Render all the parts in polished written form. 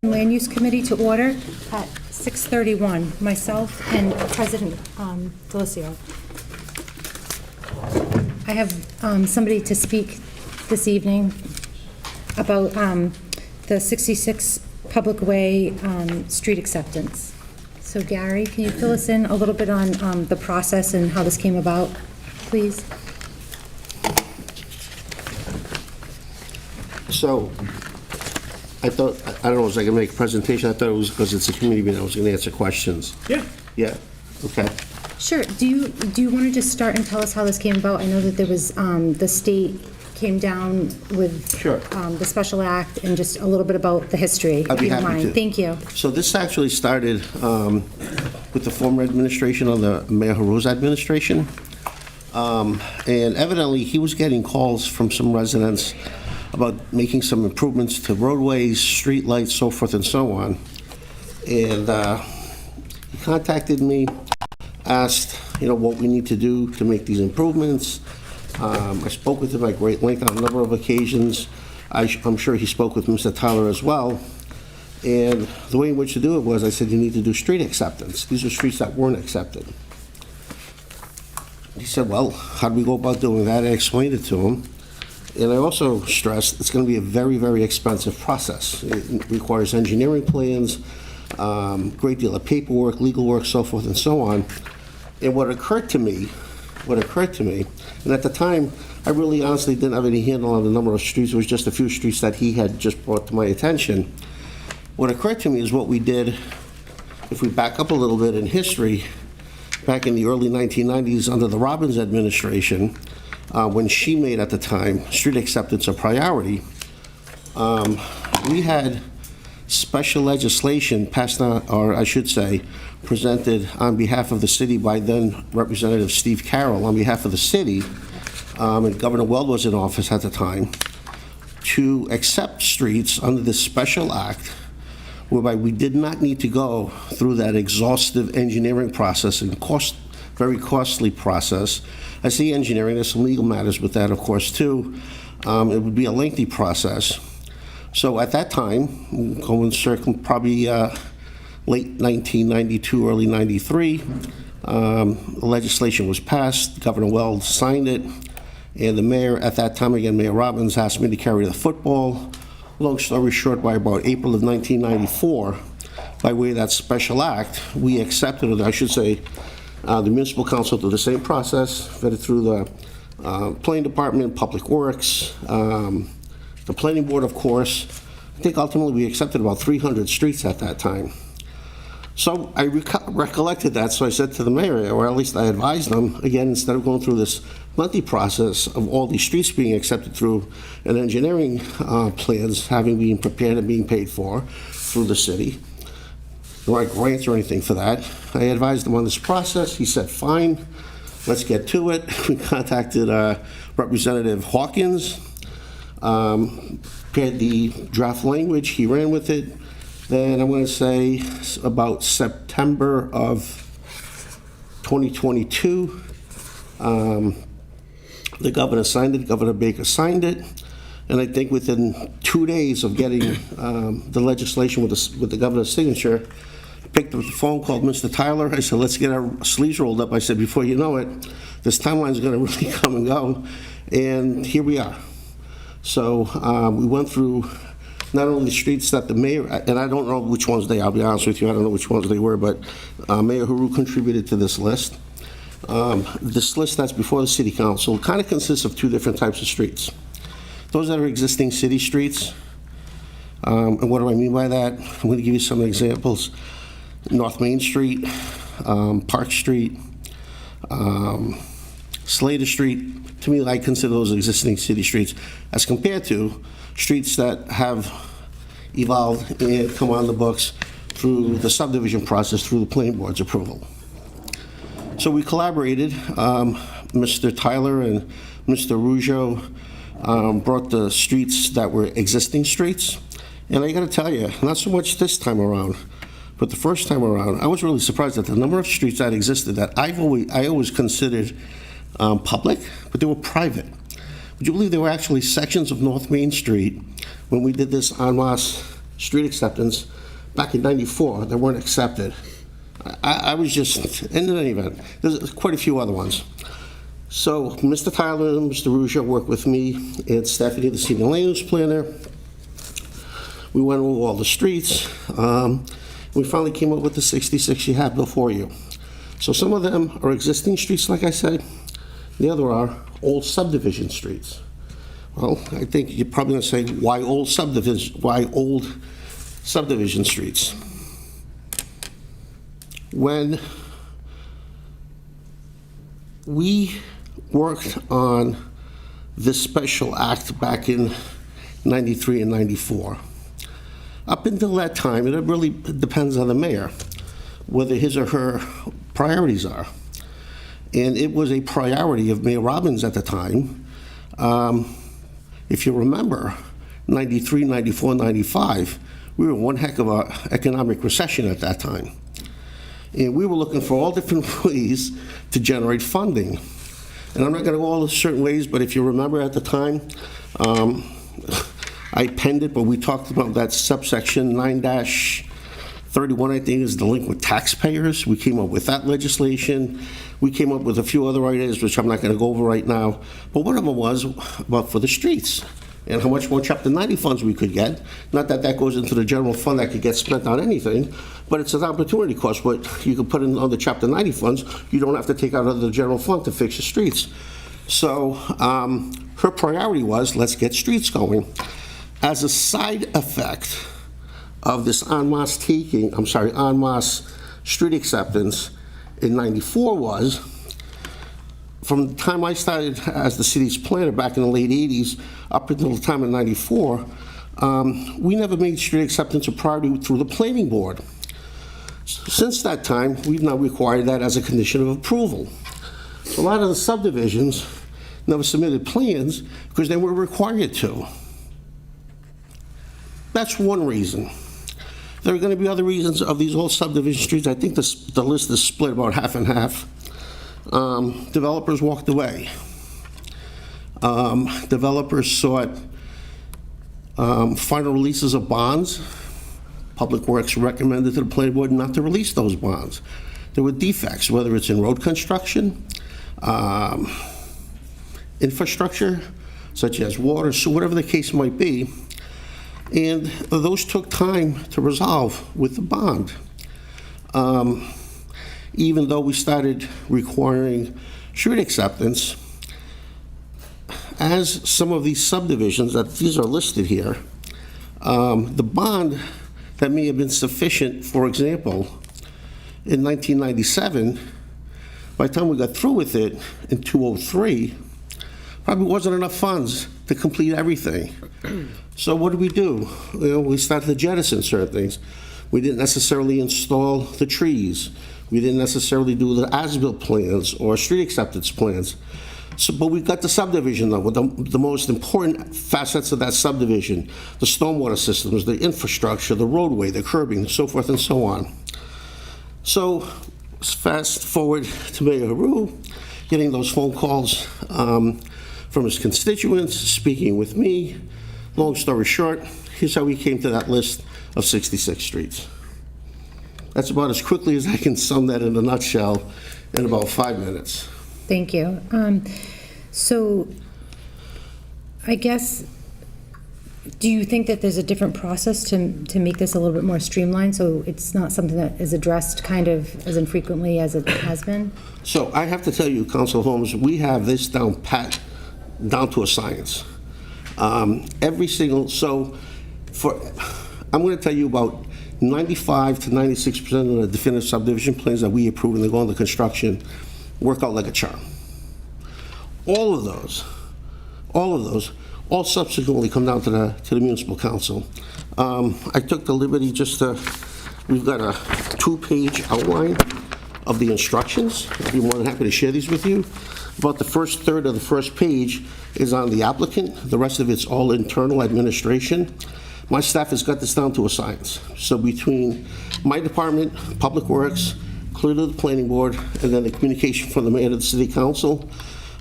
Land Use Committee to order at 6:31. Myself and President Delicio. I have somebody to speak this evening about the 66 Public Way street acceptance. So Gary, can you fill us in a little bit on the process and how this came about, please? So, I don't know if I can make a presentation. I thought it was because it's a committee meeting, I was going to answer questions. Yeah. Yeah, okay. Sure. Do you want to just start and tell us how this came about? I know that there was, the state came down with Sure. The special act and just a little bit about the history. I'd be if you don't happy mind. to. Thank you. So this actually started with the former administration on the Mayor Haru's administration. And evidently, he was getting calls from some residents about making some improvements to roadways, street lights, so forth and so on. And he contacted me, asked, what we need to do to make these improvements. I spoke with him at great length on a number of occasions. I'm sure he spoke with Mr. Tyler as well. And the way in which to do it was, I said, you need to do street acceptance. These are streets that weren't accepted. He said, well, how do we go about doing that? I explained it to him. And I also stressed it's going to be a very, very expensive process. It requires engineering plans, great deal of paperwork, legal work, so forth and so on. And what occurred to me, and at the time, I really honestly didn't have any handle on the number of streets. It was just a few streets that he had just brought to my attention. What occurred to me is what we did, if we back up a little bit in history, back in the early 1990s under the Robbins administration, when she made at the time street acceptance a priority, we had special legislation passed on, or I should say, presented on behalf of the city by then Representative Steve Carroll on behalf of the city, and Governor Weld was in office at the time, to accept streets under this special act whereby we did not need to go through that exhaustive engineering process and very costly process. I see engineering, there's some legal matters with that, of course, too. It would be a lengthy process. So at that time, going circle probably late 1992, early 93, the legislation was passed, Governor Weld signed it, and the mayor at that time, again, Mayor Robbins, asked me to carry the football. Long story short, by about April of 1994, by way of that special act, we accepted, or I should say, the municipal council did the same process, vetted through the planning department, public works, the planning board, of course. I think ultimately we accepted about 300 streets at that time. So I recollected that, so I said to the mayor, or at least I advised them, again, instead of going through this lengthy process of all these streets being accepted through an engineering plans having been prepared and being paid for through the city, there weren't grants or anything for that. I advised him on this process. He said, fine, let's get to it. We contacted Representative Hawkins, prepared the draft language. He ran with it. Then I want to say about September of 2022, the governor signed it, Governor Baker signed it, and I think within 2 days of getting the legislation with the governor's signature, I picked up the phone, called Mr. Tyler. I said, let's get our sleeves rolled up. I said, before you know it, this timeline is going to really come and go, and here we are. So we went through not only the streets that the mayor, and I don't know which ones they are, I'll be honest with you, I don't know which ones they were, but Mayor Haru contributed to this list. This list that's before the city council kind of consists of two different types of streets. Those that are existing city streets, and what do I mean by that? I'm going to give you some examples. North Main Street, Park Street, Slater Street. To me, I consider those existing city streets as compared to streets that have evolved and come on the books through the subdivision process, through the planning board's approval. So we collaborated. Mr. Tyler and Mr. Rougeau brought the streets that were existing streets. And I got to tell you, not so much this time around, but the first time around, I was really surprised at the number of streets that existed that I always considered public, but they were private. Would you believe there were actually sections of North Main Street when we did this en masse street acceptance back in '94 that weren't accepted. I was just, in any event, there's quite a few other ones. So Mr. Tyler and Mr. Ruggio worked with me and Stephanie, the senior land use planner. We went over all the streets. We finally came up with the 66 you have before you. So some of them are existing streets, like I said. The other are old subdivision streets. Well, I think you're probably going to say, why old subdivision streets? When we worked on this special act back in '93 and '94, up until that time, and it really depends on the mayor, whether his or her priorities are. And it was a priority of Mayor Robbins at the time. If you remember, '93, '94, '95, we were in one heck of an economic recession at that time. And we were looking for all different ways to generate funding. And I'm not going to go all the certain ways, but if you remember at the time, I penned it, but we talked about that subsection 9-31, I think, is delinquent taxpayers. We came up with that legislation. We came up with a few other ideas, which I'm not going to go over right now. But one of them was about for the streets and how much more Chapter 90 funds we could get. Not that that goes into the general fund that could get spent on anything, but it's an opportunity cost. What you can put in on the Chapter 90 funds, you don't have to take out of the general fund to fix the streets. So her priority was, let's get streets going. As a side effect of this en masse street acceptance in '94 was, from the time I started as the city's planner back in the late '80s up until the time of '94, we never made street acceptance a priority through the planning board. Since that time, we've now required that as a condition of approval. So a lot of the subdivisions never submitted plans because they were required to. That's one reason. There are going to be other reasons of these old subdivision streets. I think the list is split about half and half. Developers walked away. Developers sought final releases of bonds. Public Works recommended to the planning board not to release those bonds. There were defects, whether it's in road construction, infrastructure, such as water, so whatever the case might be. And those took time to resolve with the bond. Even though we started requiring street acceptance, as some of these subdivisions, these are listed here, the bond that may have been sufficient, for example, in 1997, by the time we got through with it in 2003, probably wasn't enough funds to complete everything. So what did we do? We started to jettison certain things. We didn't necessarily install the trees. We didn't necessarily do the as-built plans or street acceptance plans. So, but we got the subdivision, though, with the most important facets of that subdivision: the stormwater systems, the infrastructure, the roadway, the curbing, so forth and so on. So fast forward to Mayor Haru, getting those phone calls from his constituents, speaking with me. Long story short, here's how we came to that list of 66 streets. That's about as quickly as I can sum that in a nutshell in about 5 minutes. Thank you. So I guess, do you think that there's a different process to make this a little bit more streamlined, so it's not something that is addressed kind of as infrequently as it has been? So I have to tell you, Council Holmes, we have this down pat, down to a science. Every single, I'm going to tell you about 95 to 96% of the definitive subdivision plans that we approve and they go into construction work out like a charm. All of those, all subsequently come down to the municipal council. I took the liberty we've got a 2-page outline of the instructions. I'd be more than happy to share these with you. About the first third of the first page is on the applicant. The rest of it's all internal administration. My staff has got this down to a science. So between my department, Public Works, clear to the planning board, and then the communication from the mayor to the city council.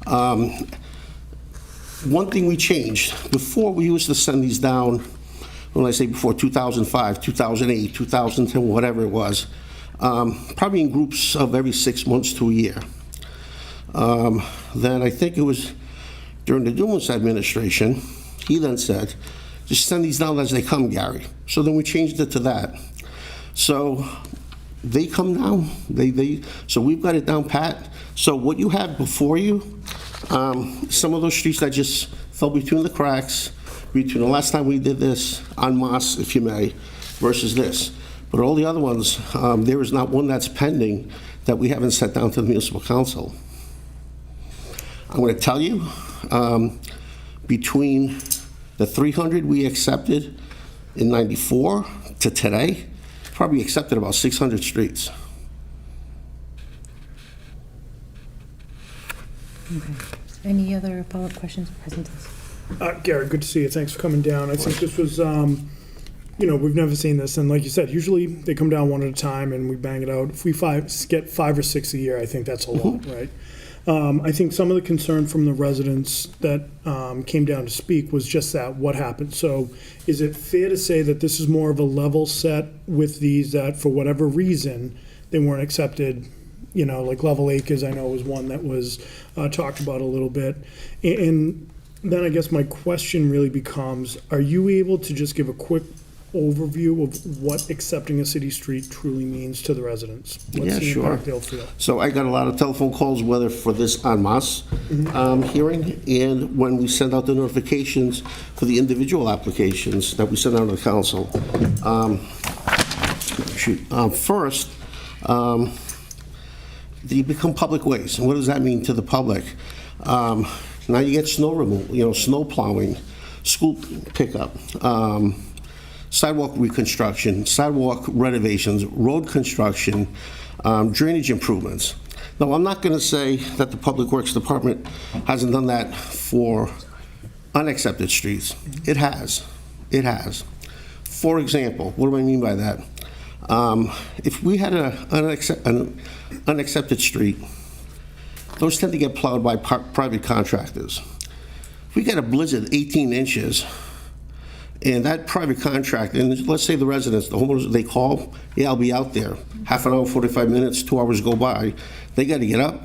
One thing we changed, before we used to send these down when I say before 2005, 2008, 2010, whatever it was, probably in groups of every 6 months to a year. Then I think it was during the Dumas administration, he then said, just send these down as they come, Gary. So then we changed it to that. So they come down, so we've got it down pat. So what you have before you, some of those streets that just fell between the cracks, between the last time we did this, en masse, if you may, versus this. But all the other ones, there is not one that's pending that we haven't sent down to the municipal council. I'm going to tell you, between the 300 we accepted in '94 to today, probably accepted about 600 streets. Okay. Any other follow-up questions or presentations? Gary, good to see you. Thanks for coming down. I think this was, we've never seen this. And like you said, usually they come down one at a time and we bang it out. If we get 5 or 6 a year, I think that's a lot, right? I think some of the concern from the residents that came down to speak was just that, what happened. So is it fair to say that this is more of a level set with these, that for whatever reason, they weren't accepted, like Level Acres, I know was one that was talked about a little bit. And then I guess my question really becomes, are you able to just give a quick overview of what accepting a city street truly means to the residents? What's the impact they'll feel? So I got a lot of telephone calls, whether for this en masse hearing, and when we send out the notifications for the individual applications that we send out to the council. First, they become public ways. And what does that mean to the public? Now you get snow removal, snow plowing, school pickup, sidewalk reconstruction, sidewalk renovations, road construction, drainage improvements. Now, I'm not going to say that the Public Works Department hasn't done that for unaccepted streets. It has. It has. For example, what do I mean by that? If we had an unaccepted street, those tend to get plowed by private contractors. If we get a blizzard 18 inches, and that private contractor, and let's say the residents, the homeowners, they call, yeah, I'll be out there. Half an hour, 45 minutes, 2 hours go by. They got to get up.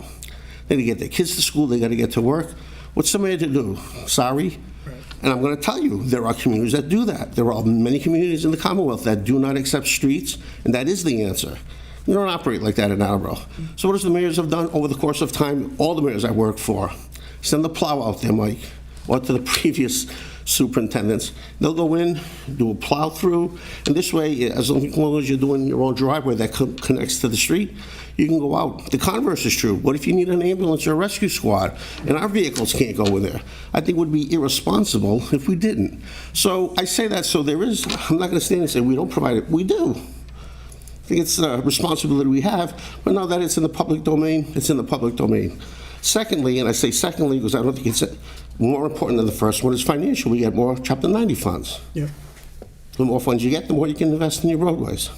They got to get their kids to school. They got to get to work. What's somebody to do? Sorry. Right. And I'm going to tell you, there are communities that do that. There are many communities in the Commonwealth that do not accept streets, and that is the answer. We don't operate like that in Attleboro. So what does the mayors have done over the course of time? All the mayors I worked for, send the plow out there, Mike, or to the previous superintendents. They'll go in, do a plow through, and this way, as long as you're doing your own driveway that connects to the street, you can go out. The converse is true. What if you need an ambulance or a rescue squad, and our vehicles can't go in there? I think it would be irresponsible if we didn't. So I say that so there is, I'm not going to stand and say we don't provide it. We do. I think it's a responsibility we have, but now that it's in the public domain, it's in the public domain. Secondly, and I say secondly because I don't think it's more important than the first one, is financial. We get more Chapter 90 funds. Yeah. The more funds you get, the more you can invest in your roadways.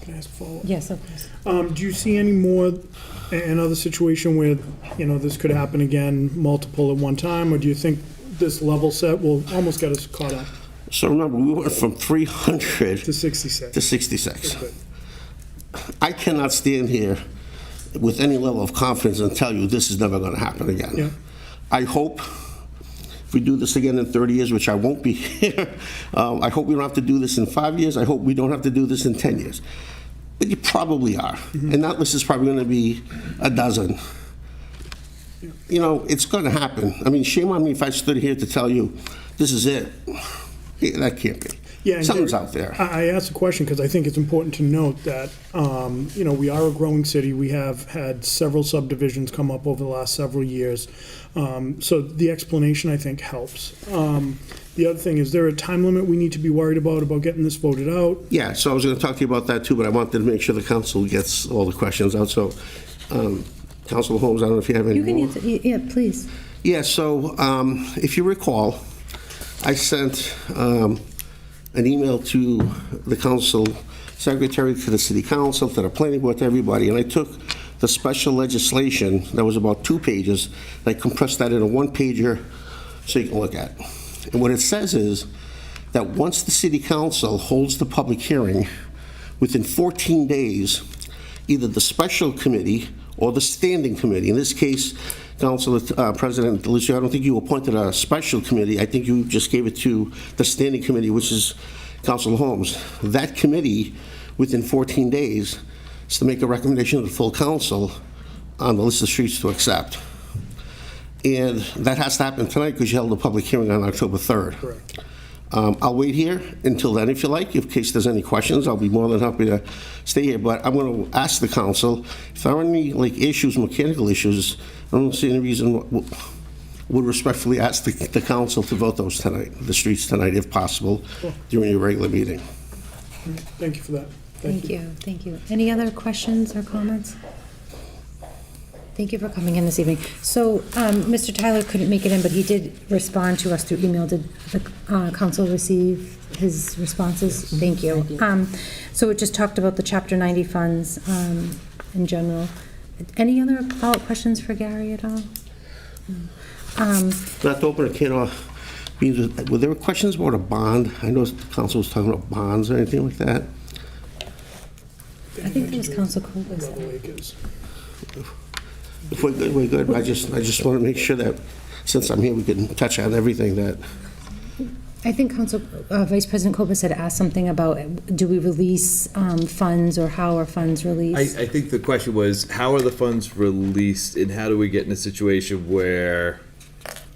Can I ask a follow-up? Yes, of course. Do you see any more, another situation where, this could happen again, multiple at one time, or do you think this level set will almost get us caught up? So remember, we went from 300 to 66. To 66. I cannot stand here with any level of confidence and tell you this is never going to happen again. Yeah. I hope if we do this again in 30 years, which I won't be here, I hope we don't have to do this in 5 years. I hope we don't have to do this in 10 years. But you probably are. Mm-hmm. And that list is probably going to be a dozen. Yeah. It's going to happen. I mean, shame on me if I stood here to tell you this is it. Yeah, that can't be. Yeah, something's out there. I asked the question because I think it's important to note that, we are a growing city. We have had several subdivisions come up over the last several years. So the explanation, I think, helps. The other thing, is there a time limit we need to be worried about getting this voted out? Yeah, so I was going to talk to you about that too, but I wanted to make sure the council gets all the questions out. So, Councilor Holmes, I don't know if you have any more. You can answer. Yeah, please. Yeah, so if you recall, I sent an email to the council secretary, to the city council, to the planning board, to everybody, and I took the special legislation that was about 2 pages, and I compressed that in a 1-pager so you can look at. And what it says is that once the city council holds the public hearing, within 14 days, either the special committee or the standing committee, in this case, Council President DeLucia, I don't think you appointed a special committee. I think you just gave it to the standing committee, which is Council Holmes. That committee, within 14 days, is to make a recommendation to the full council on the list of streets to accept. And that has to happen tonight because you held a public hearing on October 3rd. Correct. I'll wait here until then if you like. In case there's any questions, I'll be more than happy to stay here. But I'm going to ask the council if there are any issues, mechanical issues. I don't see any reason. Would respectfully ask the council to vote those tonight, the streets tonight, if possible, during your regular meeting. Thank you for that. Thank you, thank you. Any other questions or comments? Thank you for coming in this evening. So, Mr. Tyler couldn't make it in, but he did respond to us through email. Did the council receive his responses? Thank you. So it just talked about the Chapter 90 funds in general. Any other follow-up questions for Gary at all? Not to open a can of beans, were there questions about a bond? I know the council was talking about bonds or anything like that. I think it was Council Cobus. Where the lake is. If we're good, we're good. I just want to make sure that, since I'm here, we can touch on everything that... I think Council Vice President Cobus had asked something about, do we release funds, or how are funds released? I think the question was, how are the funds released, and how do we get in a situation where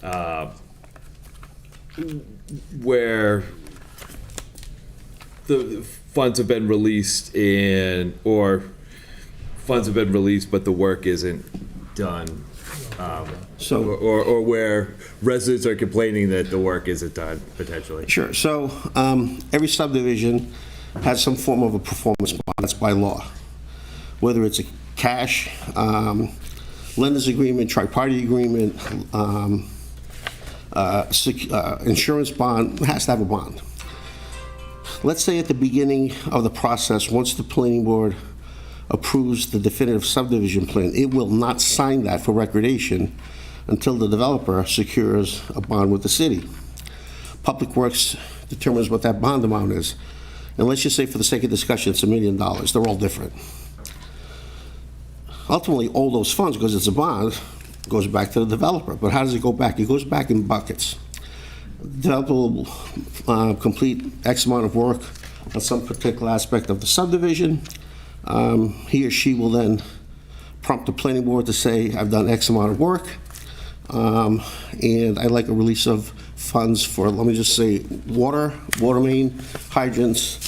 the funds have been released or funds have been released but the work isn't done, or where residents are complaining that the work isn't done, potentially. Sure. So every subdivision has some form of a performance bond. That's by law. Whether it's a cash, lender's agreement, tri-party agreement, insurance bond, it has to have a bond. Let's say at the beginning of the process, once the planning board approves the definitive subdivision plan, it will not sign that for recordation until the developer secures a bond with the city. Public Works determines what that bond amount is. And let's just say, for the sake of discussion, it's $1 million. They're all different. Ultimately, all those funds, because it's a bond, goes back to the developer. But how does it go back? It goes back in buckets. The developer will complete X amount of work on some particular aspect of the subdivision. He or she will then prompt the planning board to say, I've done X amount of work, and I'd like a release of funds for, let me just say, water main, hydrants,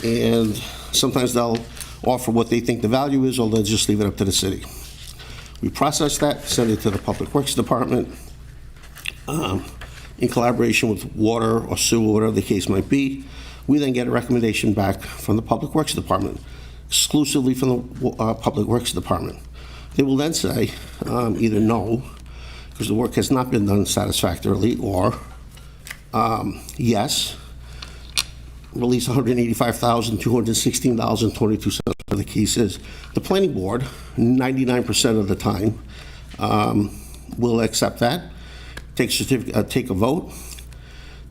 and sometimes they'll offer what they think the value is, or they'll just leave it up to the city. We process that, send it to the Public Works Department, in collaboration with water or sewer, whatever the case might be. We then get a recommendation back from the Public Works Department, exclusively from the Public Works Department. They will then say either no, because the work has not been done satisfactorily, or yes, release $185,216.22 for the case is. The planning board, 99% of the time, will accept that, take a vote,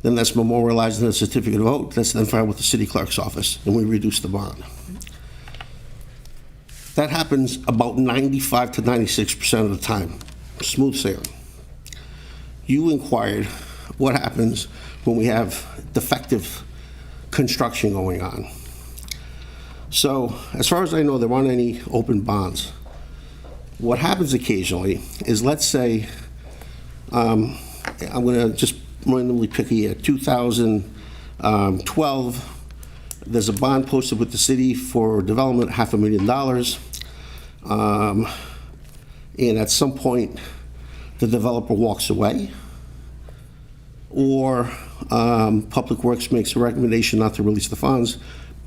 then that's memorialized in a certificate of vote, that's then filed with the city clerk's office, and we reduce the bond. That happens about 95 to 96% of the time. Smooth sailing. You inquired what happens when we have defective construction going on. So, as far as I know, there aren't any open bonds. What happens occasionally is, let's say, I'm going to just randomly pick a year, 2012, there's a bond posted with the city for development, $500,000. And at some point, the developer walks away, or Public Works makes a recommendation not to release the funds,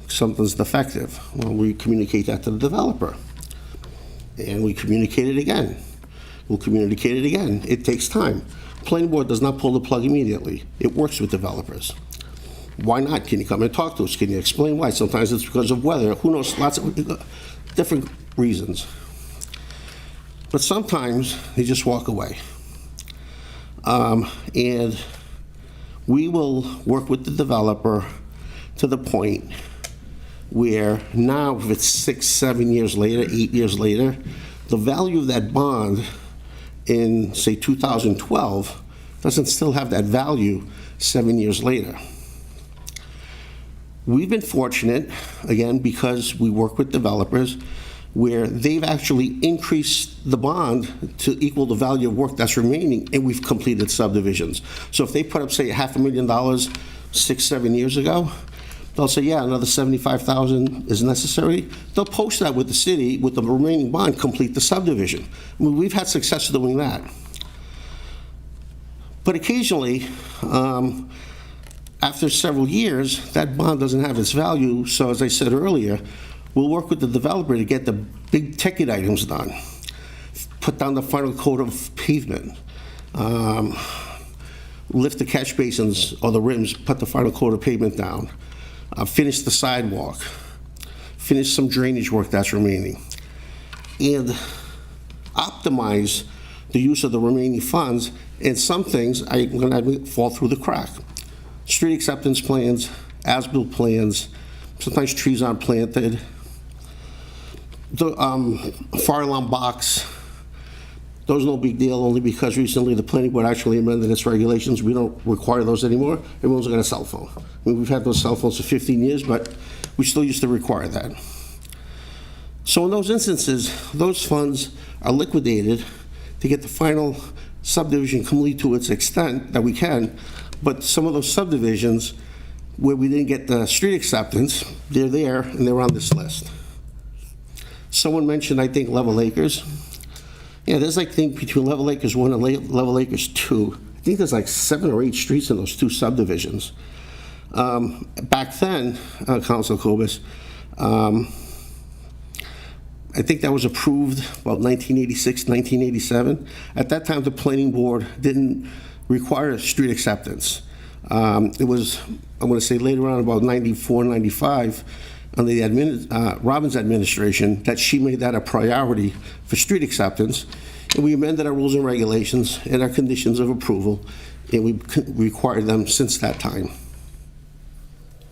something's defective. Well, we communicate that to the developer. And we communicate it again. We'll communicate it again. It takes time. Planning board does not pull the plug immediately. It works with developers. Why not? Can you come and talk to us? Can you explain why? Sometimes it's because of weather. Who knows? Lots of different reasons. But sometimes they just walk away. And we will work with the developer to the point where now, if it's 6, 7 years later, 8 years later, the value of that bond in, say, 2012 doesn't still have that value 7 years later. We've been fortunate, again, because we work with developers, where they've actually increased the bond to equal the value of work that's remaining, and we've completed subdivisions. So if they put up, say, $500,000 6, 7 years ago, they'll say, yeah, another $75,000 is necessary. They'll post that with the city, with the remaining bond, complete the subdivision. I mean, we've had success doing that. But occasionally, after several years, that bond doesn't have its value. So as I said earlier, we'll work with the developer to get the big ticket items done. Put down the final coat of pavement. Lift the catch basins or the rims, put the final coat of pavement down. Finish the sidewalk. Finish some drainage work that's remaining. And optimize the use of the remaining funds. And some things I'm going to admit fall through the crack. Street acceptance plans, as-built plans, sometimes trees aren't planted. The fire alarm box, those are no big deal, only because recently the planning board actually amended its regulations. We don't require those anymore. Everyone's got a cell phone. I mean, we've had those cell phones for 15 years, but we still used to require that. So in those instances, those funds are liquidated to get the final subdivision complete to its extent that we can, but some of those subdivisions where we didn't get the street acceptance, they're there and they're on this list. Someone mentioned, I think, Level Acres. Yeah, there's like, think between Level Acres 1 and Level Acres 2, I think there's like 7 or 8 streets in those 2 subdivisions. Back then, Council Kobus, I think that was approved about 1986, 1987. At that time, the planning board didn't require street acceptance. It was, I'm going to say later on, about 94, 95, under the Robbins administration, that she made that a priority for street acceptance. And we amended our rules and regulations and our conditions of approval, and we required them since that time.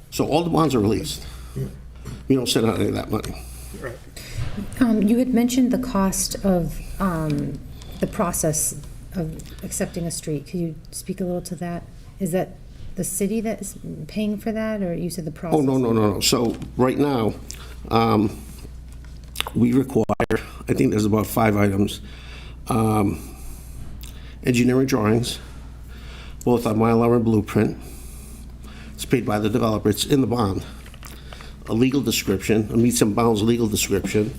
So all the bonds are released. We don't sit on any of that money. Right. You had mentioned the cost of the process of accepting a street. Could you speak a little to that? Is that the city that is paying for that, or you said the process? Oh, no. So right now, we require, I think there's about 5 items. Engineering drawings, both on Mylar and blueprint. It's paid by the developer. It's in the bond. A legal description, a meets and bounds legal description.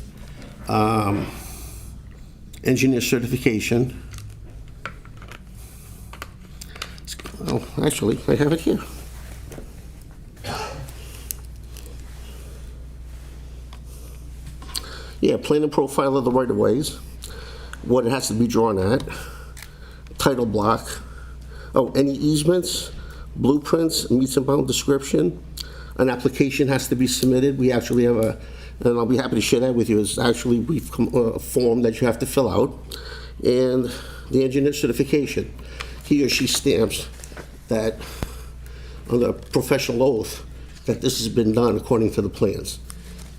Engineer certification. Oh, actually, I have it here. Yeah, plan and profile of the right-of-ways, what it has to be drawn at, title block, any easements, blueprints, meets and bound description. An application has to be submitted. We actually have and I'll be happy to share that with you, it's actually a form that you have to fill out, and the engineer certification. He or she stamps that, on the professional oath, that this has been done according to the plans.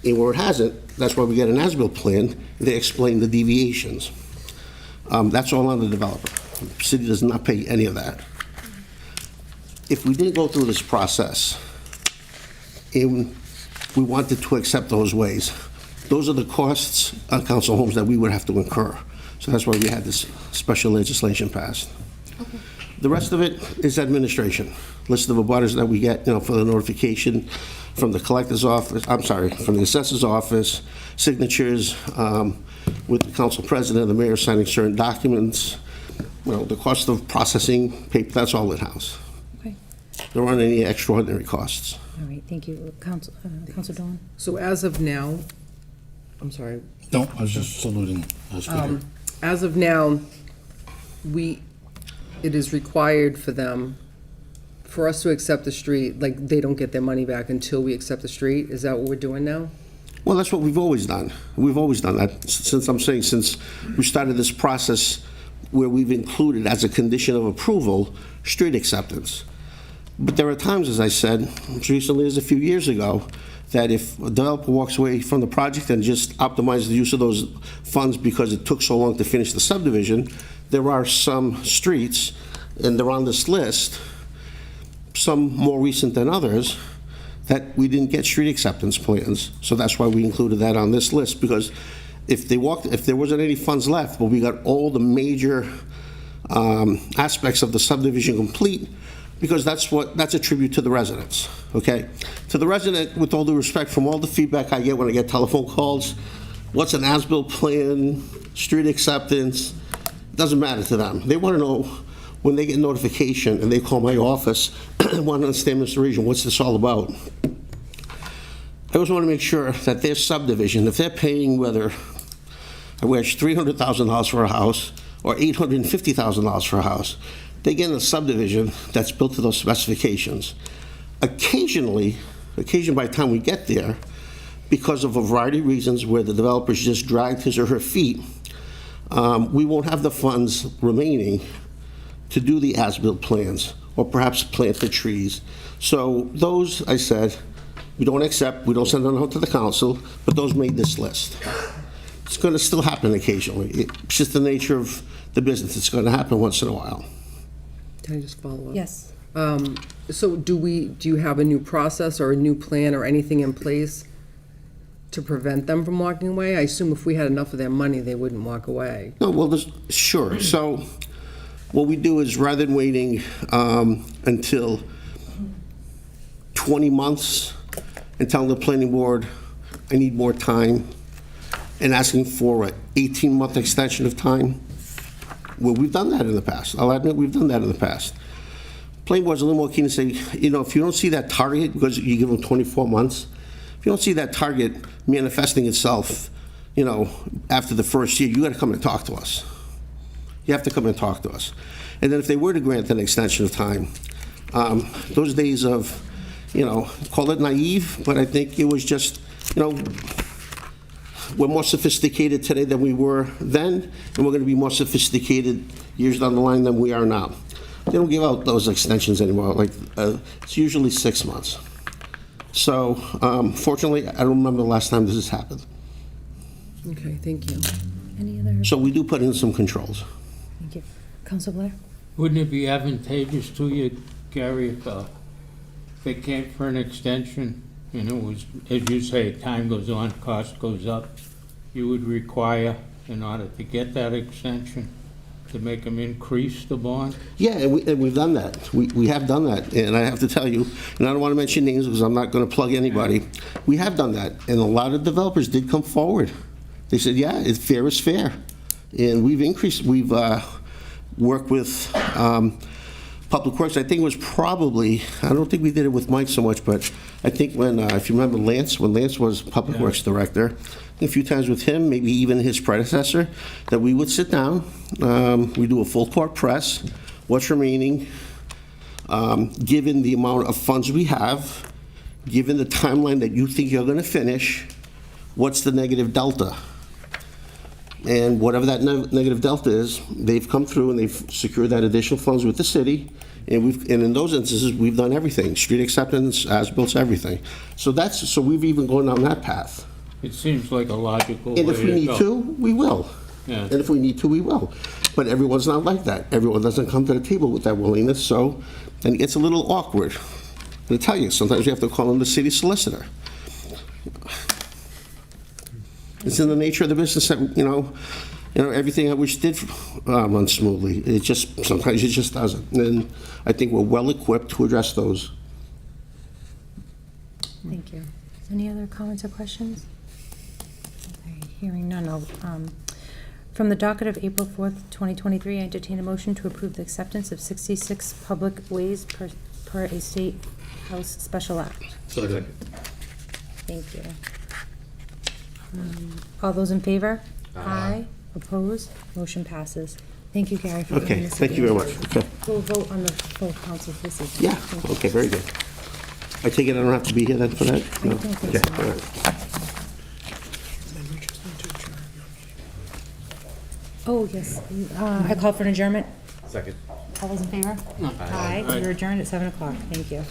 And where it hasn't, that's why we get an as-built plan. They explain the deviations. That's all on the developer. The city does not pay any of that. If we didn't go through this process, and we wanted to accept those ways, those are the costs on council homes that we would have to incur. So that's why we had this special legislation passed. Okay. The rest of it is administration. List of abutters that we get, for the notification from the collector's office, from the assessor's office, signatures with the council president, the mayor signing certain documents, the cost of processing paper, that's all in-house. Okay. There aren't any extraordinary costs. All right, thank you. Council Dolan? So as of now, I'm sorry, No, I was just saluting the speaker. as of now, it is required for us to accept the street, like, they don't get their money back until we accept the street? Is that what we're doing now? Well, that's what we've always done. We've always done that. Since we started this process where we've included as a condition of approval, street acceptance. But there are times, as I said, as recently as a few years ago, that if a developer walks away from the project and just optimizes the use of those funds because it took so long to finish the subdivision, there are some streets, and they're on this list, some more recent than others, that we didn't get street acceptance plans. So that's why we included that on this list, because if there wasn't any funds left, but we got all the major aspects of the subdivision complete, because that's a tribute to the residents, okay? To the resident, with all due respect, from all the feedback I get when I get telephone calls, what's an as-built plan, street acceptance, doesn't matter to them. They want to know when they get notification and they call my office and want to understand, Mr. Regent, what's this all about? I always want to make sure that their subdivision, if they're paying whether I wish $300,000 for a house or $850,000 for a house, they get in a subdivision that's built to those specifications. Occasionally by the time we get there, because of a variety of reasons where the developer's just dragged his or her feet, we won't have the funds remaining to do the as-built plans or perhaps plant the trees. So those, I said, we don't accept, we don't send them out to the council, but those made this list. It's going to still happen occasionally. It's just the nature of the business. It's going to happen once in a while. Can I just follow up? Yes. So do you have a new process or a new plan or anything in place to prevent them from walking away? I assume if we had enough of their money, they wouldn't walk away. No, well, sure. So what we do is, rather than waiting until 20 months and telling the planning board, I need more time, and asking for an 18-month extension of time, well, we've done that in the past. I'll admit we've done that in the past. Planning board's a little more keen to say, you know, if you don't see that target, because you give them 24 months, if you don't see that target manifesting itself, you know, after the first year, you got to come and talk to us. You have to come and talk to us. And then if they were to grant an extension of time, those days of, you know, call it naive, but I think it was just, you know, we're more sophisticated today than we were then, and we're going to be more sophisticated years down the line than we are now. They don't give out those extensions anymore. Like, it's usually 6 months. So, fortunately, I don't remember the last time this has happened. Okay, thank you. Any other? So we do put in some controls. Thank you. Council Blair? Wouldn't it be advantageous to you, Gary, if they came for an extension, and it was, as you say, time goes on, cost goes up, you would require, in order to get that extension, to make them increase the bond? Yeah, and we've done that. We have done that, and I have to tell you, and I don't want to mention names because I'm not going to plug anybody. We have done that, and a lot of developers did come forward. They said, yeah, it's fair is fair. And we've worked with Public Works. I think it was probably, I don't think we did it with Mike so much, but I think when, if you remember Lance, when Lance was Public Works Director, a few times with him, maybe even his predecessor, that we would sit down, we do a full court press, what's remaining, given the amount of funds we have, given the timeline that you think you're going to finish, what's the negative delta? And whatever that negative delta is, they've come through and they've secured that additional funds with the city, and in those instances, we've done everything, street acceptance, as-built, everything. So we've even gone down that path. It seems like a logical way to And go. if we need to, we will. Yeah. And if we need to, we will. But everyone's not like that. Everyone doesn't come to the table with that willingness, so, and it gets a little awkward. And I tell you, sometimes you have to call in the city solicitor. It's in the nature of the business that, you know, everything I wish did run smoothly. Sometimes it just doesn't. And I think we're well equipped to address those. Thank you. Any other comments or questions? Okay, hearing none. From the docket of April 4th, 2023, I entertain a motion to approve the acceptance of 66 public ways per a state house special act. Second. Thank you. All those in favor? Aye. Opposed? Motion passes. Thank you, Gary, for Okay, bringing this thank you very again. much. Okay. We'll vote on the full council this evening. Yeah, Thank you. okay, very good. I take it I don't have to be here then for that? No? don't think Okay, so. all right. Then we just need to adjourn. Oh, yes. I call for an adjournment. Second. All those in favor? Aye. You're adjourned at 7 o'clock. Thank you.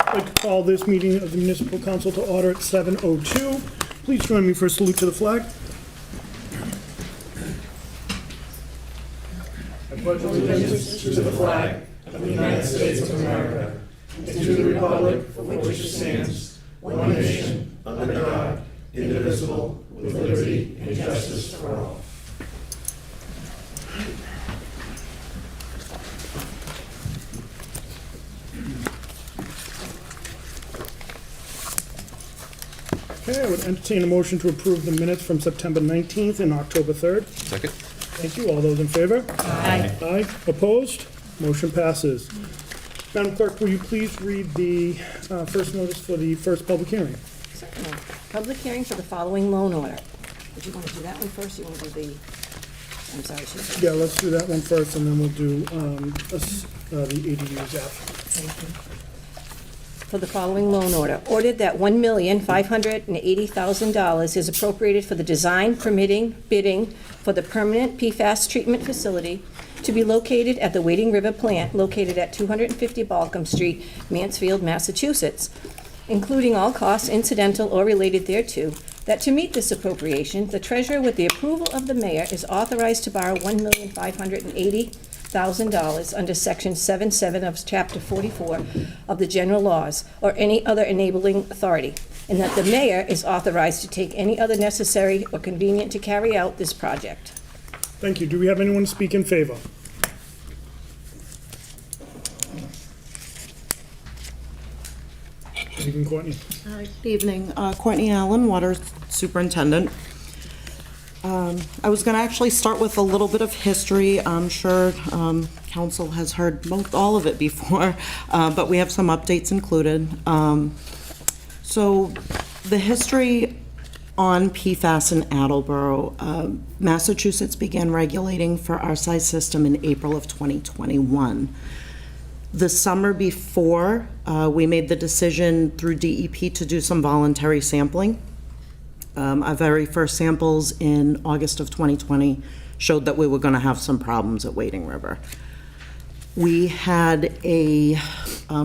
I'd like to call this meeting of the Municipal Council to order at 7:02. Please join me for a salute to the flag. I pledge allegiance to the flag of the United States of America and to the republic for which it stands, one nation, under God, indivisible, with liberty and justice for all. Okay, I would entertain a motion to approve the minutes from September 19th and October 3rd. Second. Thank you. All those in favor? Aye. Aye. Opposed? Motion passes. Madam Clerk, will you please read the first notice for the first public hearing? Certainly. Public hearing for the following loan order. Did you want to do that one first? You want to do the, I'm sorry, she's. Yeah, let's do that one first, and then we'll do the ADUs after. Thank you. For the following loan order. Ordered that $1,580,000 is appropriated for the design, permitting, bidding for the permanent PFAS treatment facility to be located at the Wading River plant located at 250 Balcom Street, Mansfield, Massachusetts, including all costs incidental or related thereto, that to meet this appropriation, the treasurer, with the approval of the mayor, is authorized to borrow $1,580,000 under Section 77 of Chapter 44 of the General Laws, or any other enabling authority, and that the mayor is authorized to take any other necessary or convenient to carry out this project. Thank you. Do we have anyone to speak in favor? Good evening, Courtney. Good evening. Courtney Allen, Water Superintendent. I was going to actually start with a little bit of history. I'm sure Council has heard all of it before, but we have some updates included. So the history on PFAS in Attleboro, Massachusetts began regulating for our size system in April of 2021. The summer before, we made the decision through DEP to do some voluntary sampling. Our very first samples in August of 2020 showed that we were going to have some problems at Wading River. We had a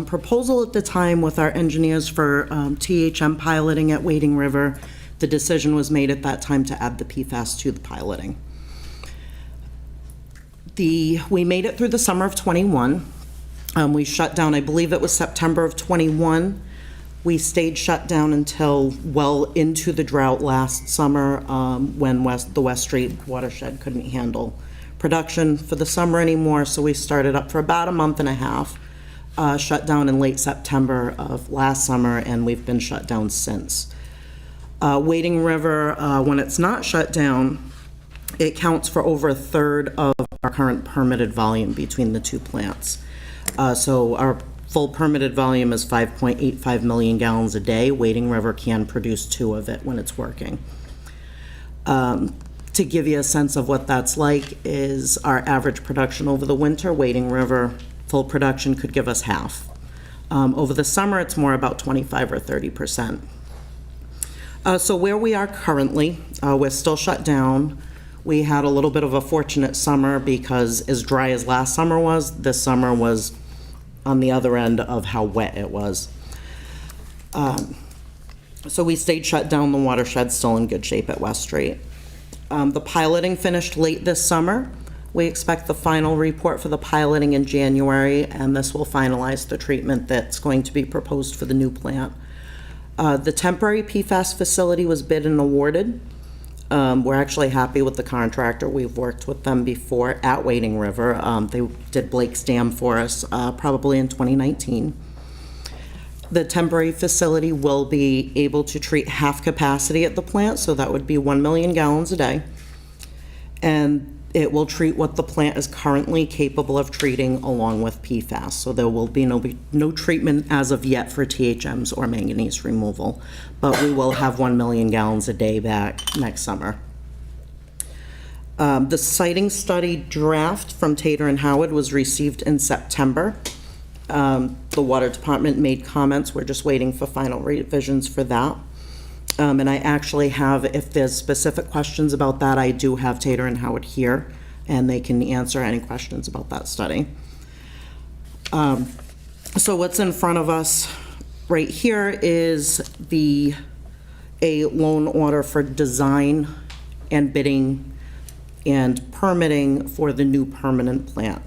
proposal at the time with our engineers for THM piloting at Wading River. The decision was made at that time to add the PFAS to the piloting. We made it through the summer of 21. We shut down, I believe it was September of 21. We stayed shut down until well into the drought last summer when the West Street watershed couldn't handle production for the summer anymore, so we started up for about a month and a half, shut down in late September of last summer, and we've been shut down since. Wading River, when it's not shut down, it counts for over a third of our current permitted volume between the two plants. So our full permitted volume is 5.85 million gallons a day. Wading River can produce 2 of it when it's working. To give you a sense of what that's like is our average production over the winter. Wading River full production could give us half. Over the summer, it's more about 25 or 30%. So where we are currently, we're still shut down. We had a little bit of a fortunate summer because as dry as last summer was, this summer was on the other end of how wet it was. So we stayed shut down. The watershed's still in good shape at West Street. The piloting finished late this summer. We expect the final report for the piloting in January, and this will finalize the treatment that's going to be proposed for the new plant. The temporary PFAS facility was bid and awarded. We're actually happy with the contractor. We've worked with them before at Wading River. They did Blake's Dam for us probably in 2019. The temporary facility will be able to treat half capacity at the plant, so that would be 1 million gallons a day. And it will treat what the plant is currently capable of treating along with PFAS. So there will be no treatment as of yet for THMs or manganese removal, but we will have 1 million gallons a day back next summer. The siting study draft from Tater and Howard was received in September. The water department made comments. We're just waiting for final revisions for that. And I actually have, if there's specific questions about that, I do have Tater and Howard here, and they can answer any questions about that study. So what's in front of us right here is a loan order for design and bidding and permitting for the new permanent plant.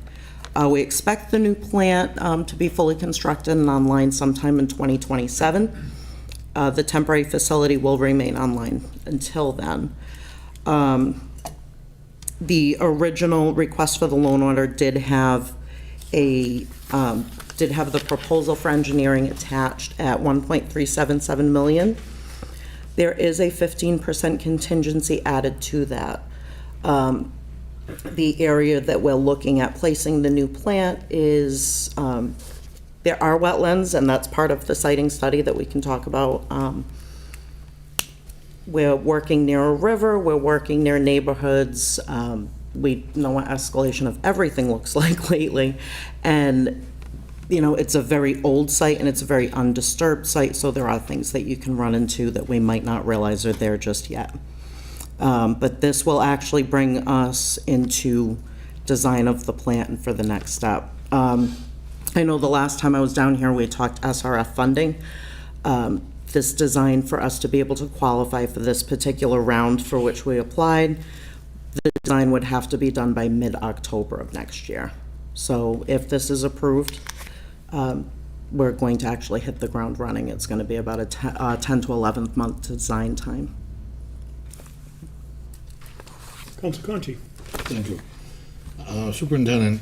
We expect the new plant to be fully constructed and online sometime in 2027. The temporary facility will remain online until then. The original request for the loan order did have the proposal for engineering attached at $1.377 million. There is a 15% contingency added to that. The area that we're looking at placing the new plant is, there are wetlands, and that's part of the siting study that we can talk about. We're working near a river, we're working near neighborhoods. We know what escalation of everything looks like lately. And, you know, it's a very old site and it's a very undisturbed site, so there are things that you can run into that we might not realize are there just yet. But this will actually bring us into design of the plant and for the next step. I know the last time I was down here, we talked SRF funding. This design for us to be able to qualify for this particular round for which we applied, the design would have to be done by mid-October of next year. So if this is approved, we're going to actually hit the ground running. It's going to be about a 10 to 11 month design time. Council Conti. Thank you. Superintendent,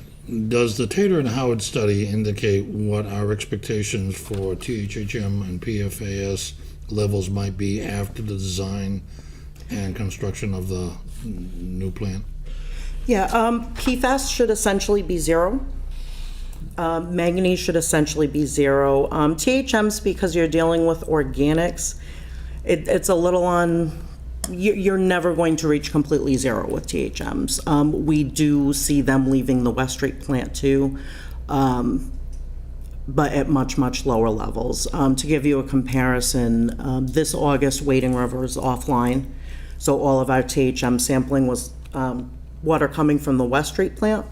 does the Tater and Howard study indicate what our expectations for THHM and PFAS levels might be after the design and construction of the new plant? Yeah, PFAS should essentially be zero. Manganese should essentially be zero. THMs, because you're dealing with organics, it's a little on... You're never going to reach completely zero with THMs. We do see them leaving the West Street plant too, but at much, much lower levels. To give you a comparison, this August, Wading River is offline, so all of our THM sampling was water coming from the West Street plant.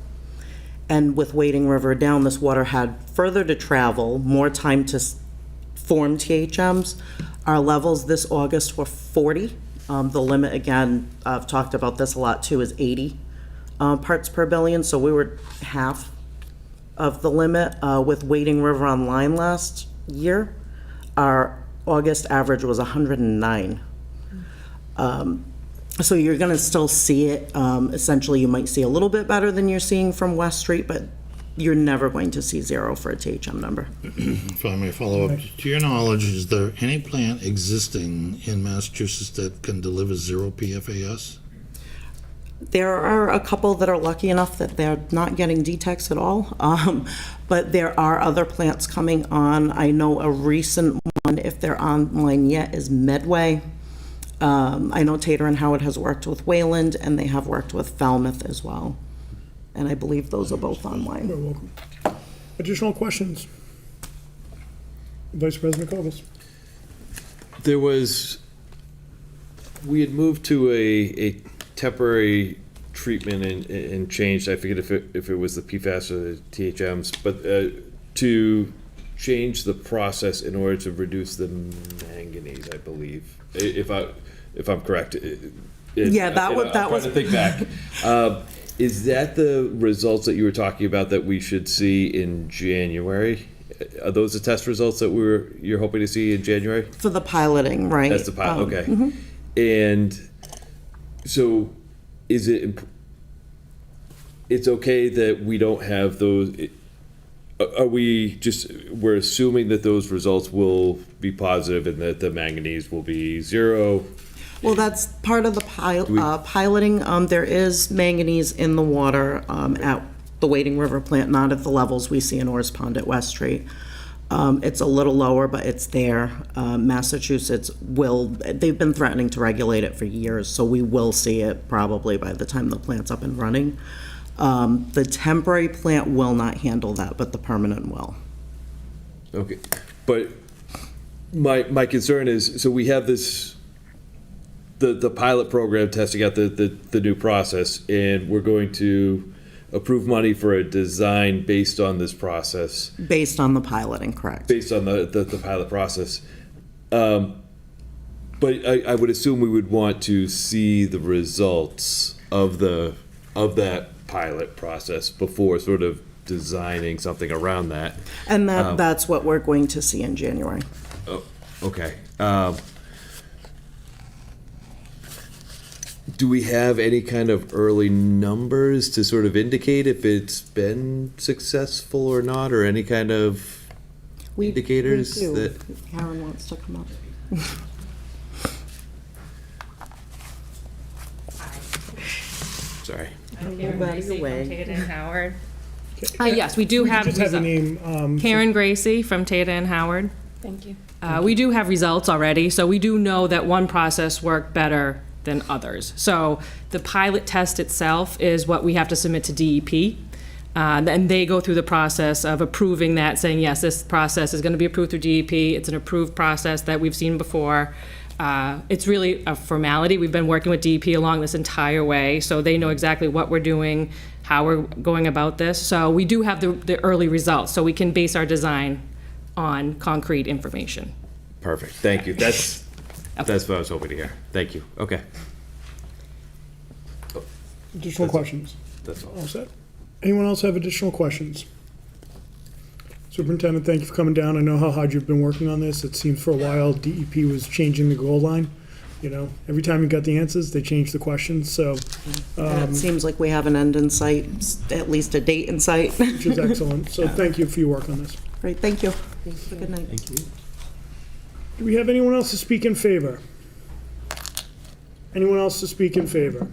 And with Wading River down, this water had further to travel, more time to form THMs. Our levels this August were 40. The limit, again, I've talked about this a lot too, is 80 parts per billion, so we were half of the limit. With Wading River online last year, our August average was 109. So you're going to still see it. Essentially, you might see a little bit better than you're seeing from West Street, but you're never going to see zero for a THM number. If I may follow up, to your knowledge, is there any plant existing in Massachusetts that can deliver zero PFAS? There are a couple that are lucky enough that they're not getting DTEX at all, but there are other plants coming on. I know a recent one, if they're online yet, is Medway. I know Tater and Howard has worked with Wayland, and they have worked with Falmouth as well. And I believe those are both online. You're welcome. Additional questions? Vice President Kovas. We had moved to a temporary treatment and changed, I forget if it was the PFAS or the THMs, but to change the process in order to reduce the manganese, I believe, if I'm correct. Yeah, that I'm was. trying to think back. Is that the results that you were talking about that we should see in January? Are those the test results that you're hoping to see in January? For the piloting, right? That's the pilot, okay. And so is it's okay that we don't have those, we're assuming that those results will be positive and that the manganese will be zero? Well, that's part of the piloting. There is manganese in the water at the Wading River plant, not at the levels we see in Orrs Pond at West Street. It's a little lower, but it's there. Massachusetts they've been threatening to regulate it for years, so we will see it probably by the time the plant's up and running. The temporary plant will not handle that, but the permanent will. Okay, but my concern is, so we have this, the pilot program testing out the new process, and we're going to approve money for a design based on this process. Based on the piloting, correct. Based on the pilot process. But I would assume we would want to see the results of that pilot process before sort of designing something around that. And that's what we're going to see in January. Oh, okay. Do we have any kind of early numbers to sort of indicate if it's been successful or not, or any kind of indicators we do. that? Karen wants to come up. Sorry. Karen Gracie away. from Tata and Howard. Yes, we do We have just have a results. name. Karen Gracie from Tata and Howard. Thank you. We do have results already, so we do know that one process worked better than others. So the pilot test itself is what we have to submit to DEP. And they go through the process of approving that, saying, yes, this process is going to be approved through DEP. It's an approved process that we've seen before. It's really a formality. We've been working with DEP along this entire way, so they know exactly what we're doing, how we're going about this. So we do have the early results, so we can base our design on concrete information. Perfect. Thank you. That's what I was hoping to hear. Thank you. Okay. Additional questions? That's all. All set. Anyone else have additional questions? Superintendent, thank you for coming down. I know how hard you've been working on this. It seems for a while DEP was changing the goal line. You know, every time you got the answers, they changed the questions, so. It seems like we have an end in sight, at least a date in sight. Which is excellent. So thank you for your work on this. Great, thank you. Have a good night. Thank you. Do we have anyone else to speak in favor? Anyone else to speak in favor?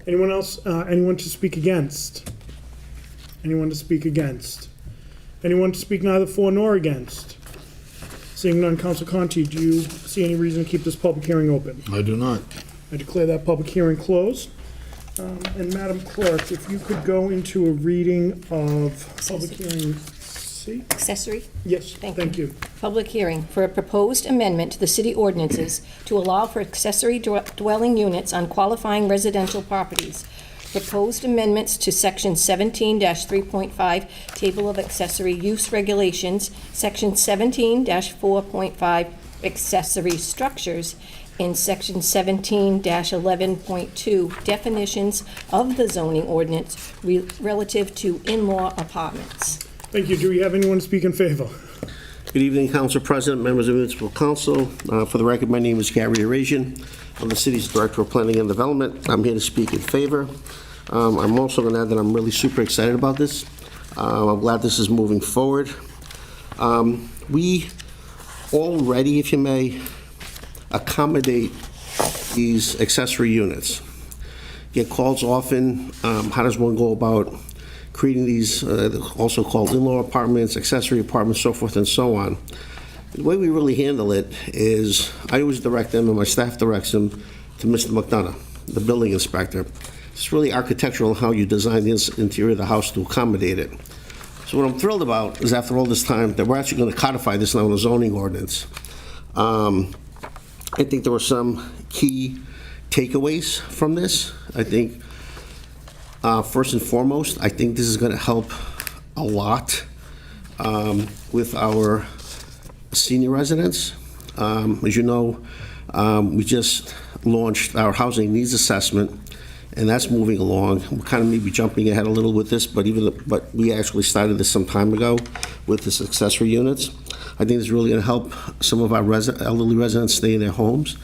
Anyone else, anyone to speak against? Anyone to speak against? Anyone to speak neither for nor against? Seeing none, Council Conti, do you see any reason to keep this public hearing open? I do not. I declare that public hearing closed. And Madam Clerk, if you could go into a reading of public hearing C? Accessory? Yes, Thank thank you. Public hearing for a proposed amendment to the city ordinances to allow for accessory dwelling units on qualifying residential properties. Proposed amendments to Section 17-3.5 Table of Accessory Use Regulations, Section 17-4.5 Accessory Structures, and Section 17-11.2 Definitions of the zoning ordinance relative to in-law apartments. Thank you. Do we have anyone to speak in favor? Good evening, Council President, members of Municipal Council. For the record, my name is Gary Arazian. I'm the city's Director of Planning and Development. I'm here to speak in favor. I'm also going to add that I'm really super excited about this. I'm glad this is moving forward. We already, if you may, accommodate these accessory units. Get calls often, how does one go about creating these, also called in-law apartments, accessory apartments, so forth and so on. The way we really handle it is I always direct them, and my staff directs them to Mr. McDonough, the building inspector. It's really architectural how you design the interior of the house to accommodate it. So what I'm thrilled about is after all this time that we're actually going to codify this now in a zoning ordinance. I think there were some key takeaways from this. I think, first and foremost, I think this is going to help a lot with our senior residents. As you know, we just launched our housing needs assessment, and that's moving along. We're kind of maybe jumping ahead a little with this, but we actually started this some time ago with the accessory units. I think it's really going to help some of our elderly residents stay in their homes.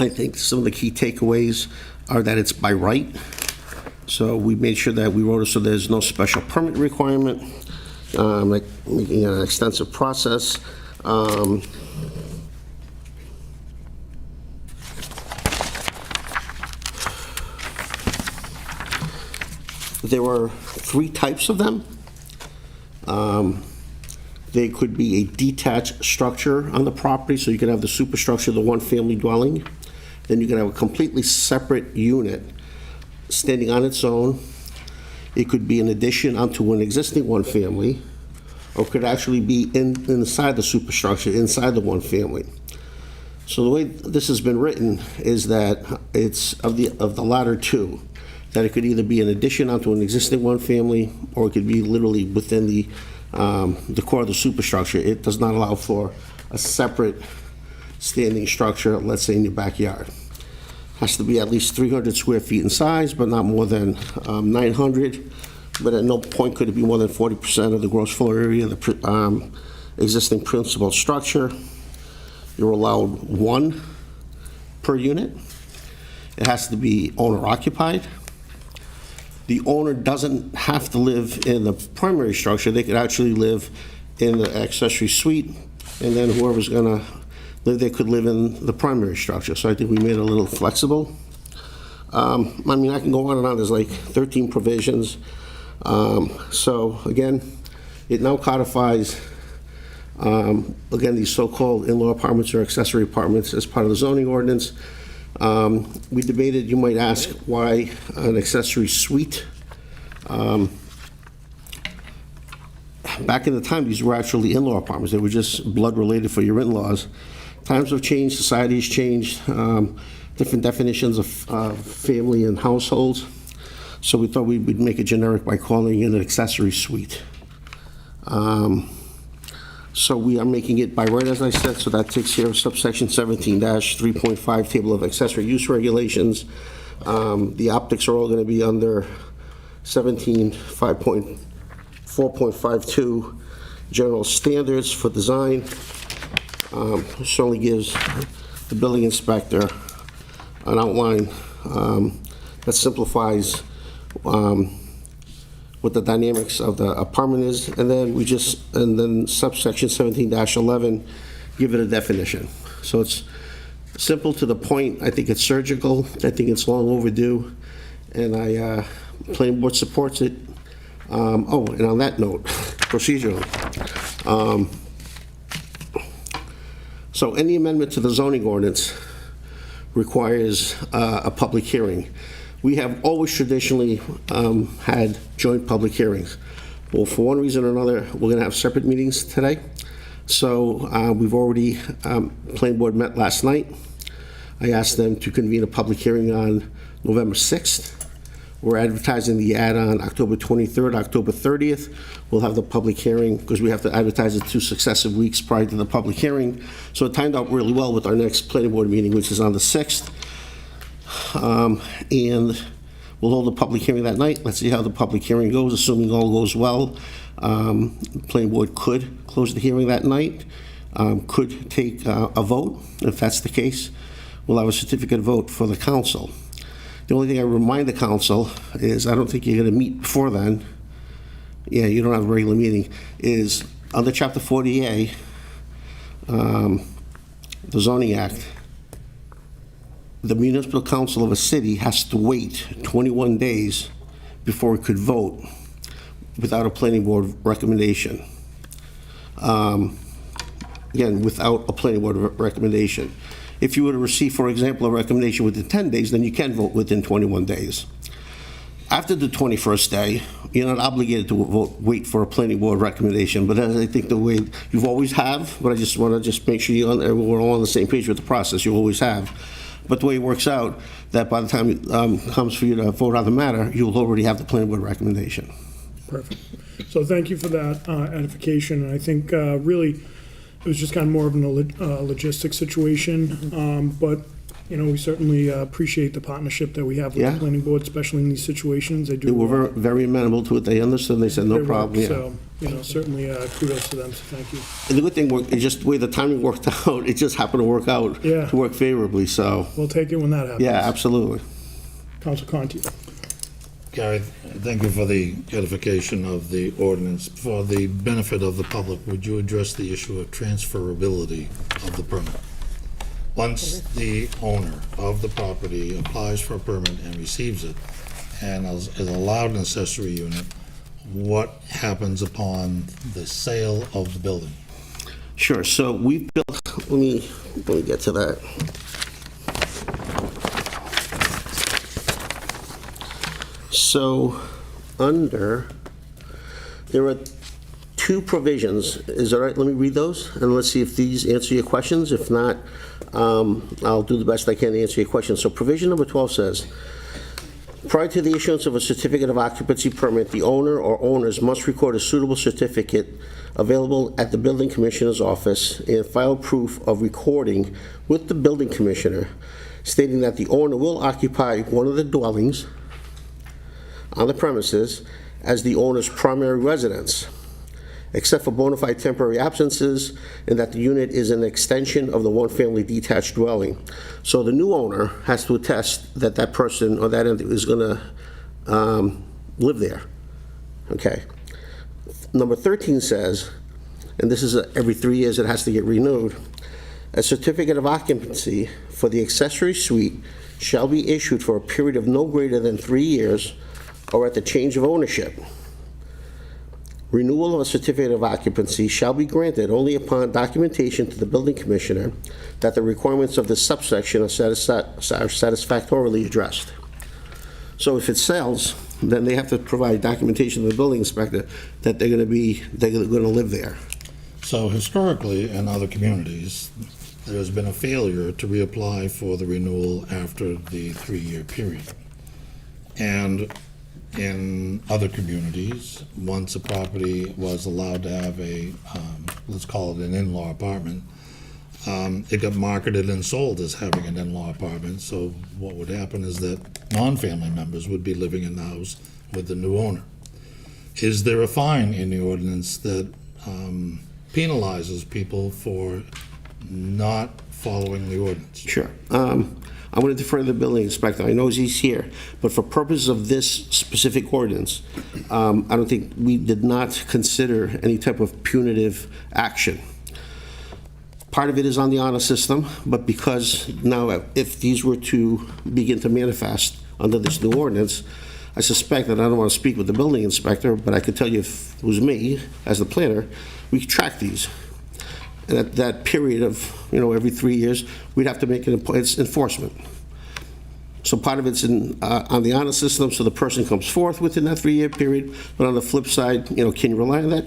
I think some of the key takeaways are that it's by right. So we made sure that we wrote it so there's no special permit requirement, like making an extensive process. There were 3 types of them. They could be a detached structure on the property, so you could have the superstructure, the one-family dwelling. Then you can have a completely separate unit standing on its own. It could be an addition onto an existing one-family, or could actually be inside the superstructure, inside the one-family. So the way this has been written is that it's of the latter 2, that it could either be an addition onto an existing one-family, or it could be literally within the core of the superstructure. It does not allow for a separate standing structure, let's say in your backyard. Has to be at least 300 square feet in size, but not more than 900. But at no point could it be more than 40% of the gross floor area of the existing principal structure. You're allowed 1 per unit. It has to be owner occupied. The owner doesn't have to live in the primary structure. They could actually live in the accessory suite, and then whoever's gonna live there could live in the primary structure. So I think we made it a little flexible. I mean, I can go on and on. There's like 13 provisions. So again, it now codifies, again, these so-called in-law apartments or accessory apartments as part of the zoning ordinance. We debated, you might ask, why an accessory suite? Back in the time, these were actually in-law apartments. They were just blood-related for your in-laws. Times have changed, society's changed, different definitions of family and households. So we thought we'd make it generic by calling it an accessory suite. So we are making it by right, as I said, so that takes care of subsection 17-3.5, table of accessory use regulations. The optics are all going to be under 17.4.52, general standards for design. This only gives the building inspector an outline that simplifies what the dynamics of the apartment is, and then subsection 17-11, give it a definition. So it's simple to the point. I think it's surgical. I think it's long overdue, and planning board supports it. And on that note, procedurally, so any amendment to the zoning ordinance requires a public hearing. We have always traditionally had joint public hearings. Well, for one reason or another, we're going to have separate meetings today. So we've already, planning board met last night. I asked them to convene a public hearing on November 6th. We're advertising the ad on October 23rd, October 30th. We'll have the public hearing because we have to advertise it 2 successive weeks prior to the public hearing. So it timed out really well with our next planning board meeting, which is on the 6th. And we'll hold a public hearing that night. Let's see how the public hearing goes, assuming all goes well. The planning board could close the hearing that night, could take a vote. If that's the case, we'll have a certificate vote for the council. The only thing I remind the council is, I don't think you're going to meet before then. Yeah, you don't have a regular meeting. Is under Chapter 40A, the Zoning Act, the municipal council of a city has to wait 21 days before it could vote without a planning board recommendation. Again, without a planning board recommendation. If you were to receive, for example, a recommendation within 10 days, then you can vote within 21 days. After the 21st day, you're not obligated to wait for a planning board recommendation, but as I think the way you've always have, but I just want to just make sure we're all on the same page with the process, you always have. But the way it works out, that by the time it comes for you to vote on the matter, you'll already have the planning board recommendation. Perfect. So thank you for that edification. And I think really it was just kind of more of a logistic situation. But, you know, we certainly appreciate the partnership that we have with Yeah. the planning board, especially in these situations. They do. They were very amenable to it. They understood. They said, no their work. problem. Yeah. So, you know, certainly kudos to them, so thank you. And the good thing, it's just the way the timing worked out, it just happened to work out, Yeah. to work favorably, so, We'll take it when that happens. yeah, absolutely. Council Conti. Gary, thank you for the edification of the ordinance. For the benefit of the public, would you address the issue of transferability of the permit? Once the owner of the property applies for a permit and receives it, and is allowed an accessory unit, what happens upon the sale of the building? Sure, so we've built, let me get to that. So, there are two provisions. Is that right? Let me read those, and let's see if these answer your questions. If not, I'll do the best I can to answer your questions. So provision number 12 says, prior to the issuance of a certificate of occupancy permit, the owner or owners must record a suitable certificate available at the building commissioner's office and file proof of recording with the building commissioner stating that the owner will occupy one of the dwellings on the premises as the owner's primary residence, except for bona fide temporary absences, and that the unit is an extension of the one-family detached dwelling. So the new owner has to attest that that person or that entity is going to live there. Okay. Number 13 says, and this is every 3 years it has to get renewed, a certificate of occupancy for the accessory suite shall be issued for a period of no greater than 3 years or at the change of ownership. Renewal of a certificate of occupancy shall be granted only upon documentation to the building commissioner that the requirements of this subsection are satisfactorily addressed. So if it sells, then they have to provide documentation to the building inspector that they're going to live there. So historically, in other communities, there's been a failure to reapply for the renewal after the 3-year period. And in other communities, once a property was allowed to have a, let's call it an in-law apartment, it got marketed and sold as having an in-law apartment. So what would happen is that non-family members would be living in the house with the new owner. Is there a fine in the ordinance that penalizes people for not following the ordinance? Sure. I'm going to defer to the building inspector. I know he's here, but for purposes of this specific ordinance, I don't think we did not consider any type of punitive action. Part of it is on the honor system, but because now if these were to begin to manifest under this new ordinance, I suspect that I don't want to speak with the building inspector, but I could tell you if it was me as the planner, we could track these. And at that period of, every 3 years, we'd have to make it's enforcement. So part of it's on the honor system, so the person comes forth within that 3-year period. But on the flip side, can you rely on that?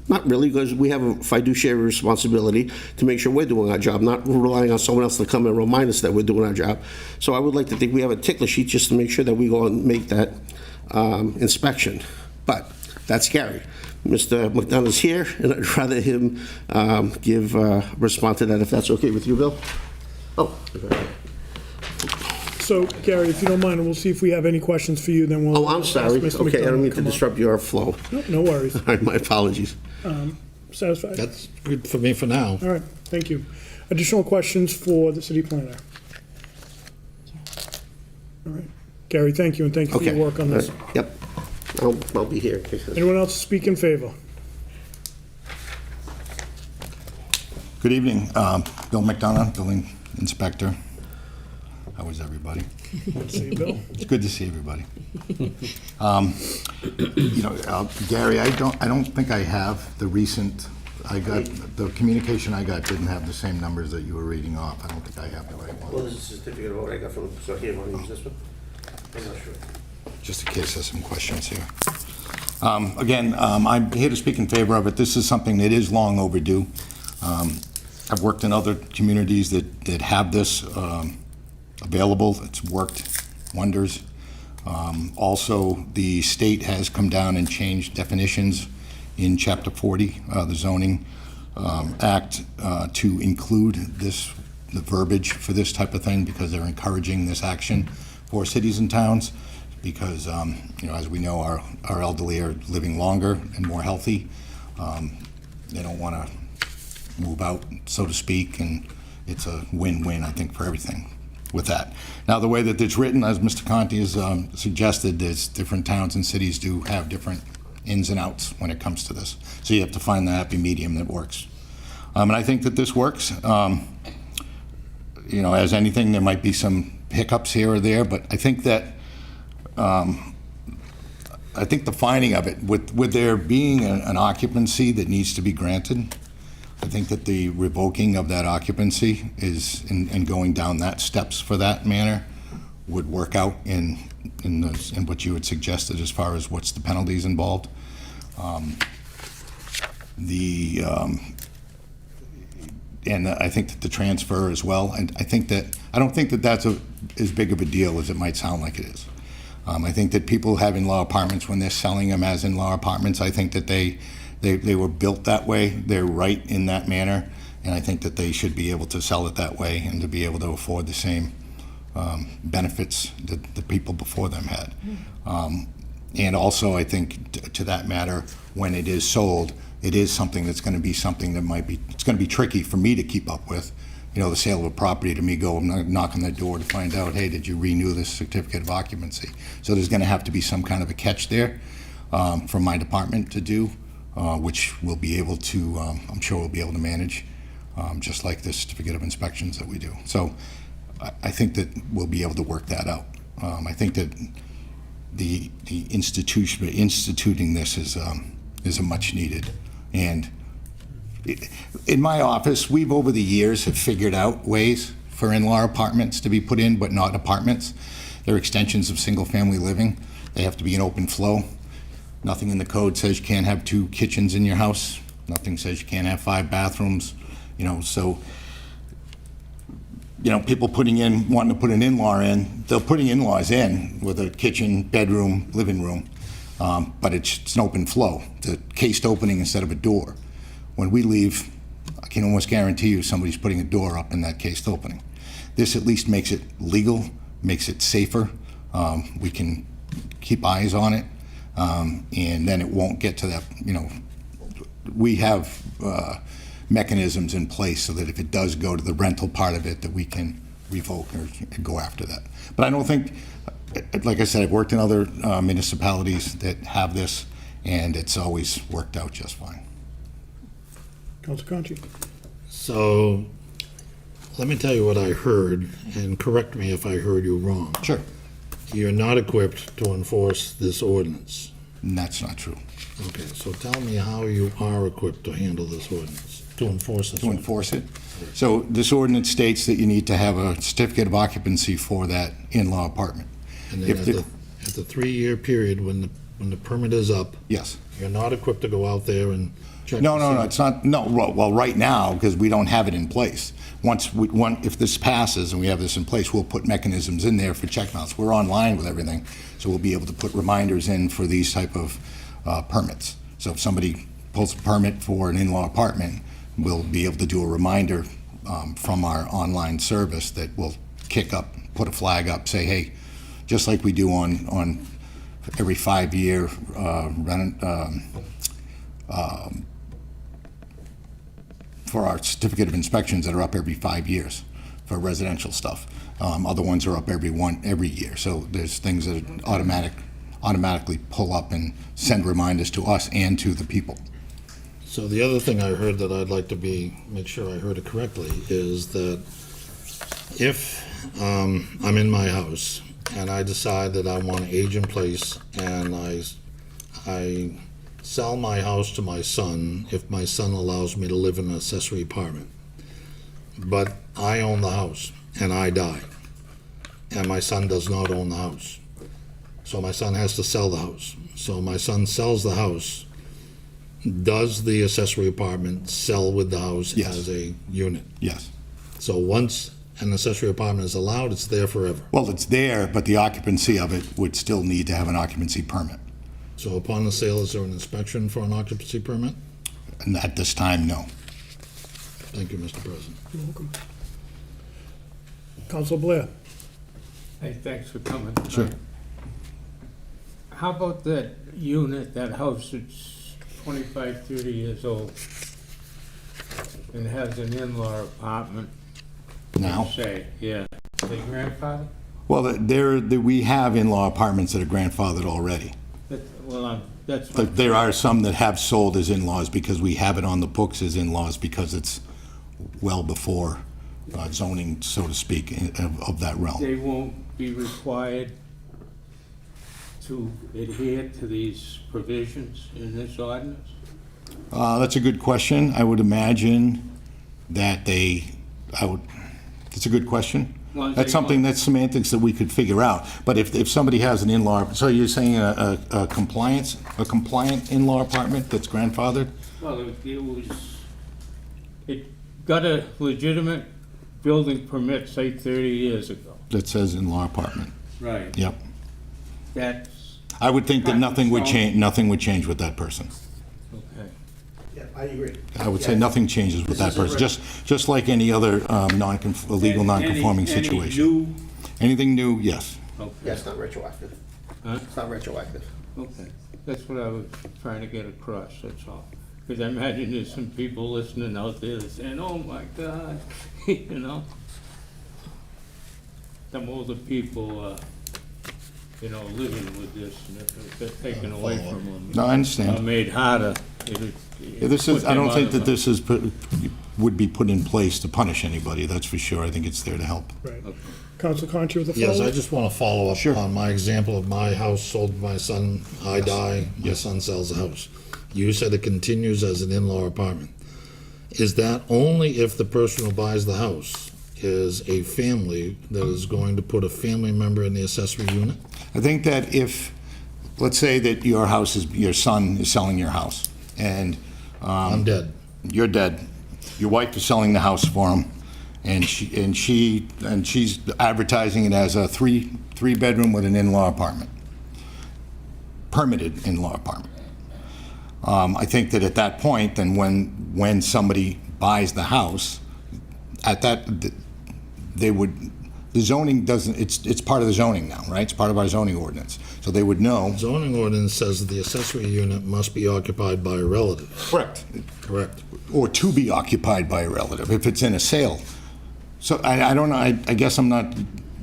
Not really, because we have a fiduciary responsibility to make sure we're doing our job, not relying on someone else to come and remind us that we're doing our job. So I would like to think we have a tickler sheet just to make sure that we go and make that inspection. But that's Gary. Mr. McDonough's here, and I'd rather him respond to that, if that's okay with you, Bill? Oh, okay. So, Gary, if you don't mind, we'll see if we have any questions for you, then we'll. Oh, I'm sorry. ask Mr. Okay, I don't mean to come up. disrupt your flow. No worries. All right, my apologies. Satisfied? That's good for me for now. All right, thank you. Additional questions for the city planner? All right. Gary, thank you, and thank you for Okay. your work on this. Yep. I'll be here in case. Anyone else speak in favor? Good evening, Bill McDonough, Building Inspector. How is everybody? See you, Bill. It's good to see everybody. Gary, I don't think I have the recent. The communication I got didn't have the same numbers that you were reading off. I don't think I have the right one. Well, this is a certificate of what I got from, so here, want to use this one? I'm not sure. just in case there's some questions here. Again, I'm here to speak in favor of it. This is something that is long overdue. I've worked in other communities that have this available. It's worked wonders. Also, the state has come down and changed definitions in Chapter 40, the zoning act, to include the verbiage for this type of thing, because they're encouraging this action for cities and towns, because, as we know, our elderly are living longer and more healthy. They don't want to move out, so to speak, and it's a win-win, I think, for everything with that. Now, the way that it's written, as Mr. Conti has suggested, there's different towns and cities do have different ins and outs when it comes to this. So you have to find the happy medium that works. And I think that this works. As anything, there might be some hiccups here or there, but I think that the finding of it, with there being an occupancy that needs to be granted, I think that the revoking of that occupancy is, and going down that steps for that manner, would work out in what you had suggested as far as what's the penalties involved. And I think that the transfer as well, and I don't think that that's as big of a deal as it might sound like it is. I think that people have in-law apartments, when they're selling them as in-law apartments, I think that they were built that way. They're right in that manner, and I think that they should be able to sell it that way and to be able to afford the same benefits that the people before them had. And also, I think to that matter, when it is sold, it is something that's going to be something that it's going to be tricky for me to keep up with. The sale of a property, to me, go knock on the door to find out, hey, did you renew this certificate of occupancy? So there's going to have to be some kind of a catch there for my department to do, which we'll be able to, I'm sure we'll be able to manage, just like the certificate of inspections that we do. So I think that we'll be able to work that out. I think that the instituting this is a much needed. And in my office, we've over the years have figured out ways for in-law apartments to be put in, but not apartments. They're extensions of single-family living. They have to be an open flow. Nothing in the code says you can't have 2 kitchens in your house. Nothing says you can't have 5 bathrooms. So people wanting to put an in-law in, they're putting in-laws in with a kitchen, bedroom, living room, but it's an open flow. It's a cased opening instead of a door. When we leave, I can almost guarantee you somebody's putting a door up in that cased opening. This at least makes it legal, makes it safer. We can keep eyes on it, and then it won't get to that, we have mechanisms in place so that if it does go to the rental part of it, that we can revoke or go after that. But I don't think, like I said, I've worked in other municipalities that have this, and it's always worked out just fine. Councilor Conti. So, let me tell you what I heard, and correct me if I heard you wrong. Sure. You're not equipped to enforce this ordinance. And that's not true. Okay, so tell me how you are equipped to handle this ordinance, to enforce this To ordinance. enforce it. So this ordinance states that you need to have a certificate of occupancy for that in-law apartment. And then If at the- the 3-year period, when the permit is up, Yes. you're not equipped to go out there and check. No, to see- it's not, no, well, right now, because we don't have it in place. If this passes and we have this in place, we'll put mechanisms in there for checkouts. We're online with everything, so we'll be able to put reminders in for these type of permits. So if somebody pulls a permit for an in-law apartment, we'll be able to do a reminder from our online service that will kick up, put a flag up, say, hey, just like we do on every 5-year for our certificate of inspections that are up every 5 years for residential stuff. Other ones are up every year. So there's things that automatically pull up and send reminders to us and to the people. So the other thing I heard that I'd like to make sure I heard it correctly is that if I'm in my house and I decide that I want to age in place and I sell my house to my son if my son allows me to live in an accessory apartment, but I own the house and I die and my son does not own the house. So my son has to sell the house. So my son sells the house. Does the accessory apartment sell with the house Yes. as a unit? Yes. So once an accessory apartment is allowed, it's there forever. Well, it's there, but the occupancy of it would still need to have an occupancy permit. So upon the sale, is there an inspection for an occupancy permit? And at this time, no. Thank you, Mr. President. You're welcome. Council Blair? Hey, thanks for coming. Sure. How about that unit, that house that's 25, 30 years old and has an in-law apartment? Now? Say, yeah. They grandfather? Well, we have in-law apartments that are grandfathered already. That's But there are some that have sold as in-laws because we have it on the books as in-laws because it's well before zoning, so to speak, of that realm. They won't be required to adhere to these provisions in this ordinance? That's a good question. I would imagine that it's a good question. Well, That's something, that's semantics that we could figure out. But if somebody has an in-law, so you're saying a compliant in-law apartment that's grandfathered? Well, it got a legitimate building permit, say 30 years ago. That says in-law apartment. Right. Yep. That's, I would think that nothing would change with that person. okay. Yeah, I agree. I would say nothing changes with that person, just like any other illegal non-conforming situation. Anything new, yes. Okay. Yeah, it's not retroactive. Huh? It's not retroactive. Okay, that's what I was trying to get across, that's all. Because I imagine there's some people listening out there that saying, oh my God, you know? Some older people, living with this, and if they're taken away from them. No, I Or understand. made harder. I don't think that this would be put in place to punish anybody, that's for sure. I think it's there to help. Right. Council Concha with a Yes, I follow-up? just want to follow up Sure. on my example of my house sold to my son. I die, my son sells the house. You said it continues as an in-law apartment. Is that only if the person who buys the house is a family that is going to put a family member in the accessory unit? I think that if, let's say that your son is selling your house, and I'm dead. you're dead, your wife is selling the house for him, and she's advertising it as a three-bedroom with an in-law apartment, permitted in-law apartment. I think that at that point, then when somebody buys the house, at that, the zoning doesn't, it's part of the zoning now, right? It's part of our zoning ordinance. So they would know. Zoning ordinance says that the accessory unit must be occupied by a relative. Correct. Correct. Or to be occupied by a relative, if it's in a sale. So I don't know, I guess I'm not,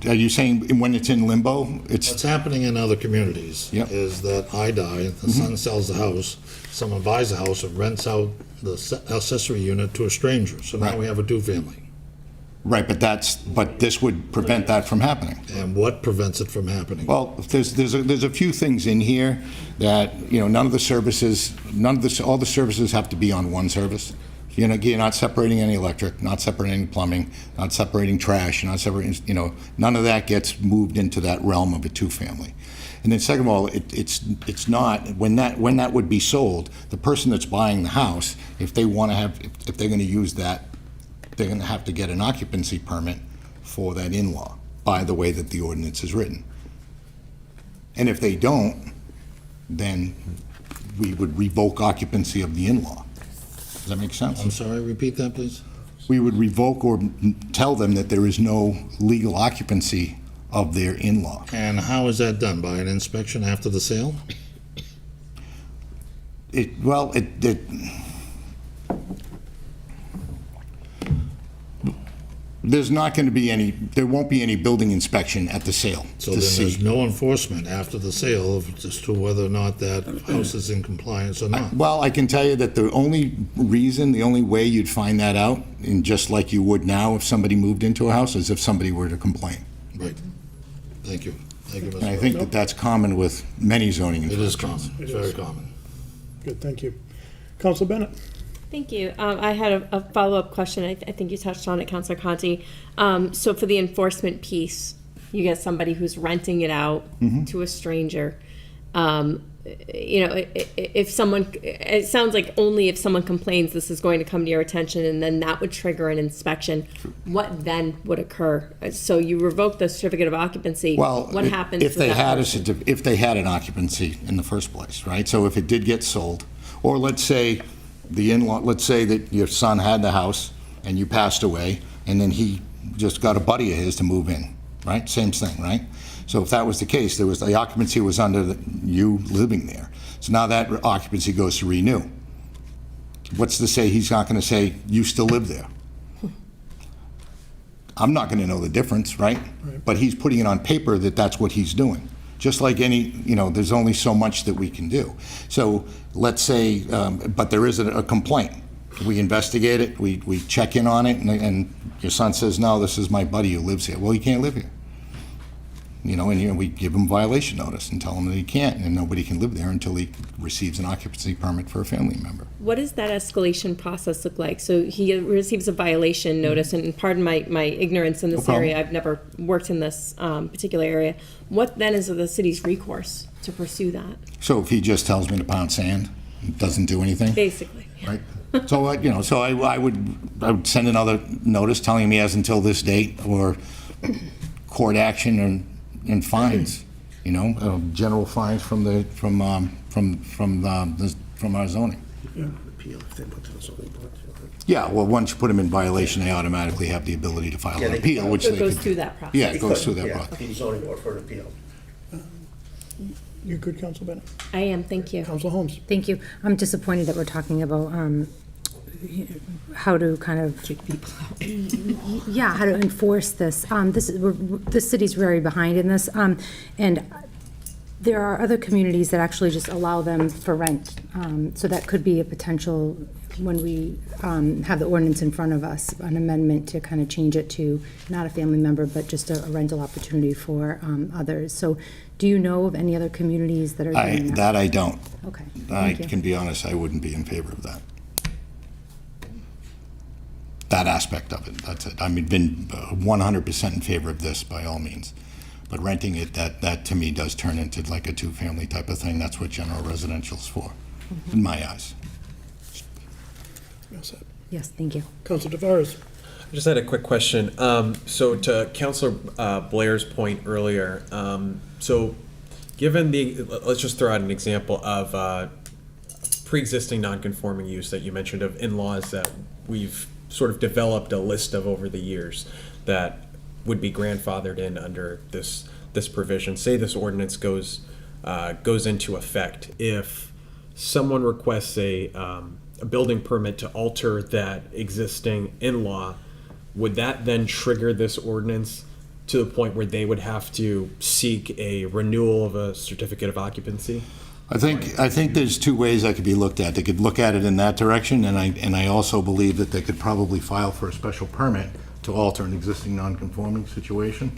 are you saying when it's in limbo? What's happening in other communities Yep. is that I die, the son sells the house, someone buys the house and rents out the accessory unit to a stranger. So now Right. we have a two-family. Right, but this would prevent that from happening. And what prevents it from happening? Well, there's a few things in here that, none of the services, all the services have to be on one service. You're not separating any electric, not separating any plumbing, not separating trash, not separating, none of that gets moved into that realm of a two-family. And then second of all, it's not, when that would be sold, the person that's buying the house, if they're going to use that, they're going to have to get an occupancy permit for that in-law, by the way that the ordinance is written. And if they don't, then we would revoke occupancy of the in-law. Does that make sense? I'm sorry, repeat that, please? We would revoke or tell them that there is no legal occupancy of their in-law. And how is that done? By an inspection after the sale? There's not going to be there won't be any building inspection at the sale So to then there's see. no enforcement after the sale as to whether or not that house is in compliance or not? Well, I can tell you that the only way you'd find that out, and just like you would now if somebody moved into a house, is if somebody were to complain. Right. Thank you. Thank you, Mr. And I think that that's common with many zoning It is infractions. common, it's very common. Good, thank you. Council Bennett? Thank you. I had a follow-up question. I think you touched on it, Councilor Conti. So for the enforcement piece, you get somebody who's renting it out to a stranger, if someone, it sounds like only if someone complains this is going to come to your attention, and then that would trigger an inspection. What then would occur? So you revoke the certificate of occupancy. Well, what happens if to they that had person? if they had an occupancy in the first place, right? So if it did get sold, or let's say let's say that your son had the house and you passed away, and then he just got a buddy of his to move in, right? Same thing, right? So if that was the case, the occupancy was under you living there. So now that occupancy goes to renew. What's to say he's not going to say, you still live there? I'm not going to know the difference, right? But he's putting it on paper that that's what he's doing. Just like any, there's only so much that we can do. So let's say, but there is a complaint. We investigate it, we check in on it, and your son says, no, this is my buddy who lives here. Well, he can't live here. And we give him violation notice and tell him that he can't, and nobody can live there until he receives an occupancy permit for a family member. What does that escalation process look like? So he receives a violation notice, and pardon my ignorance in this area, I've never worked in this particular area. What then is the city's recourse to pursue that? So if he just tells me to pound sand, doesn't do anything? Basically. Right? So, I would send another notice telling him he has until this date, or court action and fines, general fines from our zoning. Appeal if they put to the zoning board. Yeah, well, once you put them in violation, they automatically have the ability to file an appeal, which So they it goes could. through that process. Yeah, it goes through that process. The zoning board for an appeal. You good, Council Bennett? I am, thank you. Council Holmes? Thank you. I'm disappointed that we're talking about how to kind of, how to enforce this. The city's very behind in this, and there are other communities that actually just allow them for rent. So that could be a potential, when we have the ordinance in front of us, an amendment to kind of change it to not a family member, but just a rental opportunity for others. So do you know of any other communities that are doing that? That I don't. Okay. I Thank you. can be honest, I wouldn't be in favor of that. That aspect of it, that's it. Been 100% in favor of this by all means. But renting it, that to me does turn into like a two-family type of thing. That's what general residential is for, in my eyes. Yes, thank you. Council Tavares? I just had a quick question. So to Councilor Blair's point earlier, so given let's just throw out an example of pre-existing non-conforming use that you mentioned of in-laws that we've sort of developed a list of over the years that would be grandfathered in under this provision. Say this ordinance goes into effect. If someone requests a building permit to alter that existing in-law, would that then trigger this ordinance to the point where they would have to seek a renewal of a certificate of occupancy? I think there's two ways that could be looked at. They could look at it in that direction, and I also believe that they could probably file for a special permit to alter an existing non-conforming situation.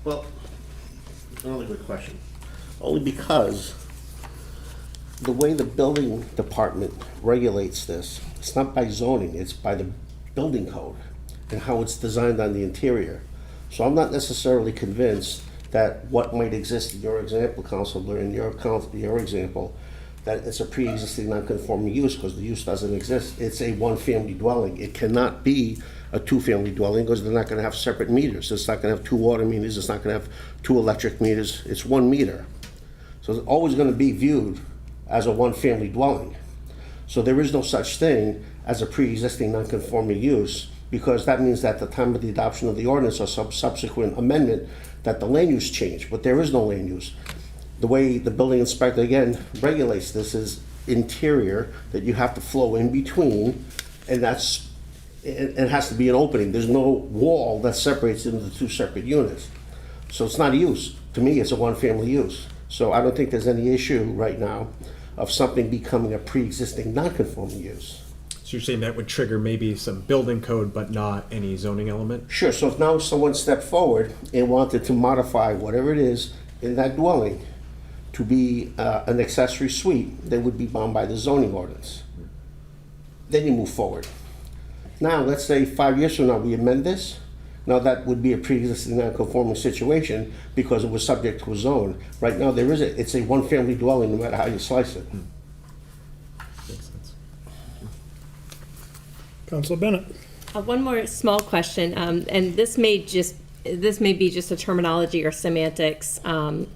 Well, another good question. Only because the way the building department regulates this, it's not by zoning, it's by the building code and how it's designed on the interior. So I'm not necessarily convinced that what might exist in your example, Councilor, in your example, that it's a pre-existing non-conforming use, because the use doesn't exist. It's a one-family dwelling. It cannot be a two-family dwelling, because they're not going to have separate meters. It's not going to have two water meters. It's not going to have two electric meters. It's one meter. So it's always going to be viewed as a one-family dwelling. So there is no such thing as a pre-existing non-conforming use, because that means that at the time of the adoption of the ordinance or some subsequent amendment, that the land use changed, but there is no land use. The way the building inspector, again, regulates this is interior, that you have to flow in between, and it has to be an opening. There's no wall that separates into the two separate units. So it's not a use. To me, it's a one-family use. So I don't think there's any issue right now of something becoming a pre-existing non-conforming use. So you're saying that would trigger maybe some building code, but not any zoning element? Sure, so if now someone stepped forward and wanted to modify whatever it is in that dwelling to be an accessory suite, they would be bound by the zoning ordinance. Then you move forward. Now, let's say 5 years from now, we amend this, Now, that would be a pre-existing non-conforming situation because it was subject to a zone. Right now, it's a one-family dwelling, no matter how you slice it. Councilor Bennett. One more small question, and this may be just a terminology or semantics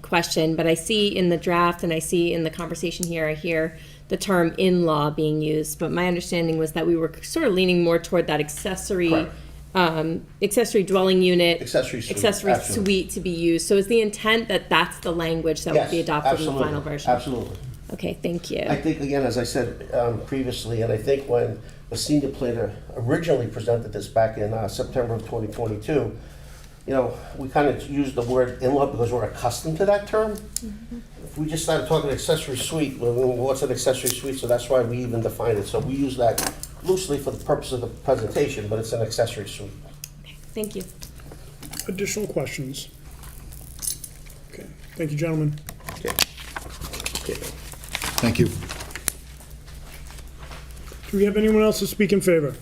question, but I see in the draft and I see in the conversation here, I hear the term in-law being used, but my understanding was that we were sort of leaning more toward that accessory dwelling unit. Accessory suite, accessory absolutely. suite to be used. So is the intent that that's the language that would be Yes, adopted in the final absolutely, version? Absolutely. Okay, thank you. I think, again, as I said previously, and I think when the senior planner originally presented this back in September of 2022, we kind of used the word in-law because we're accustomed to that term. If we just started talking accessory suite, well, what's an accessory suite? So that's why we even define it. So we use that loosely for the purpose of the presentation, but it's an accessory suite. Okay, thank you. Additional questions? Okay, thank you, gentlemen. Okay. Thank you. Do we have anyone else to speak in favor?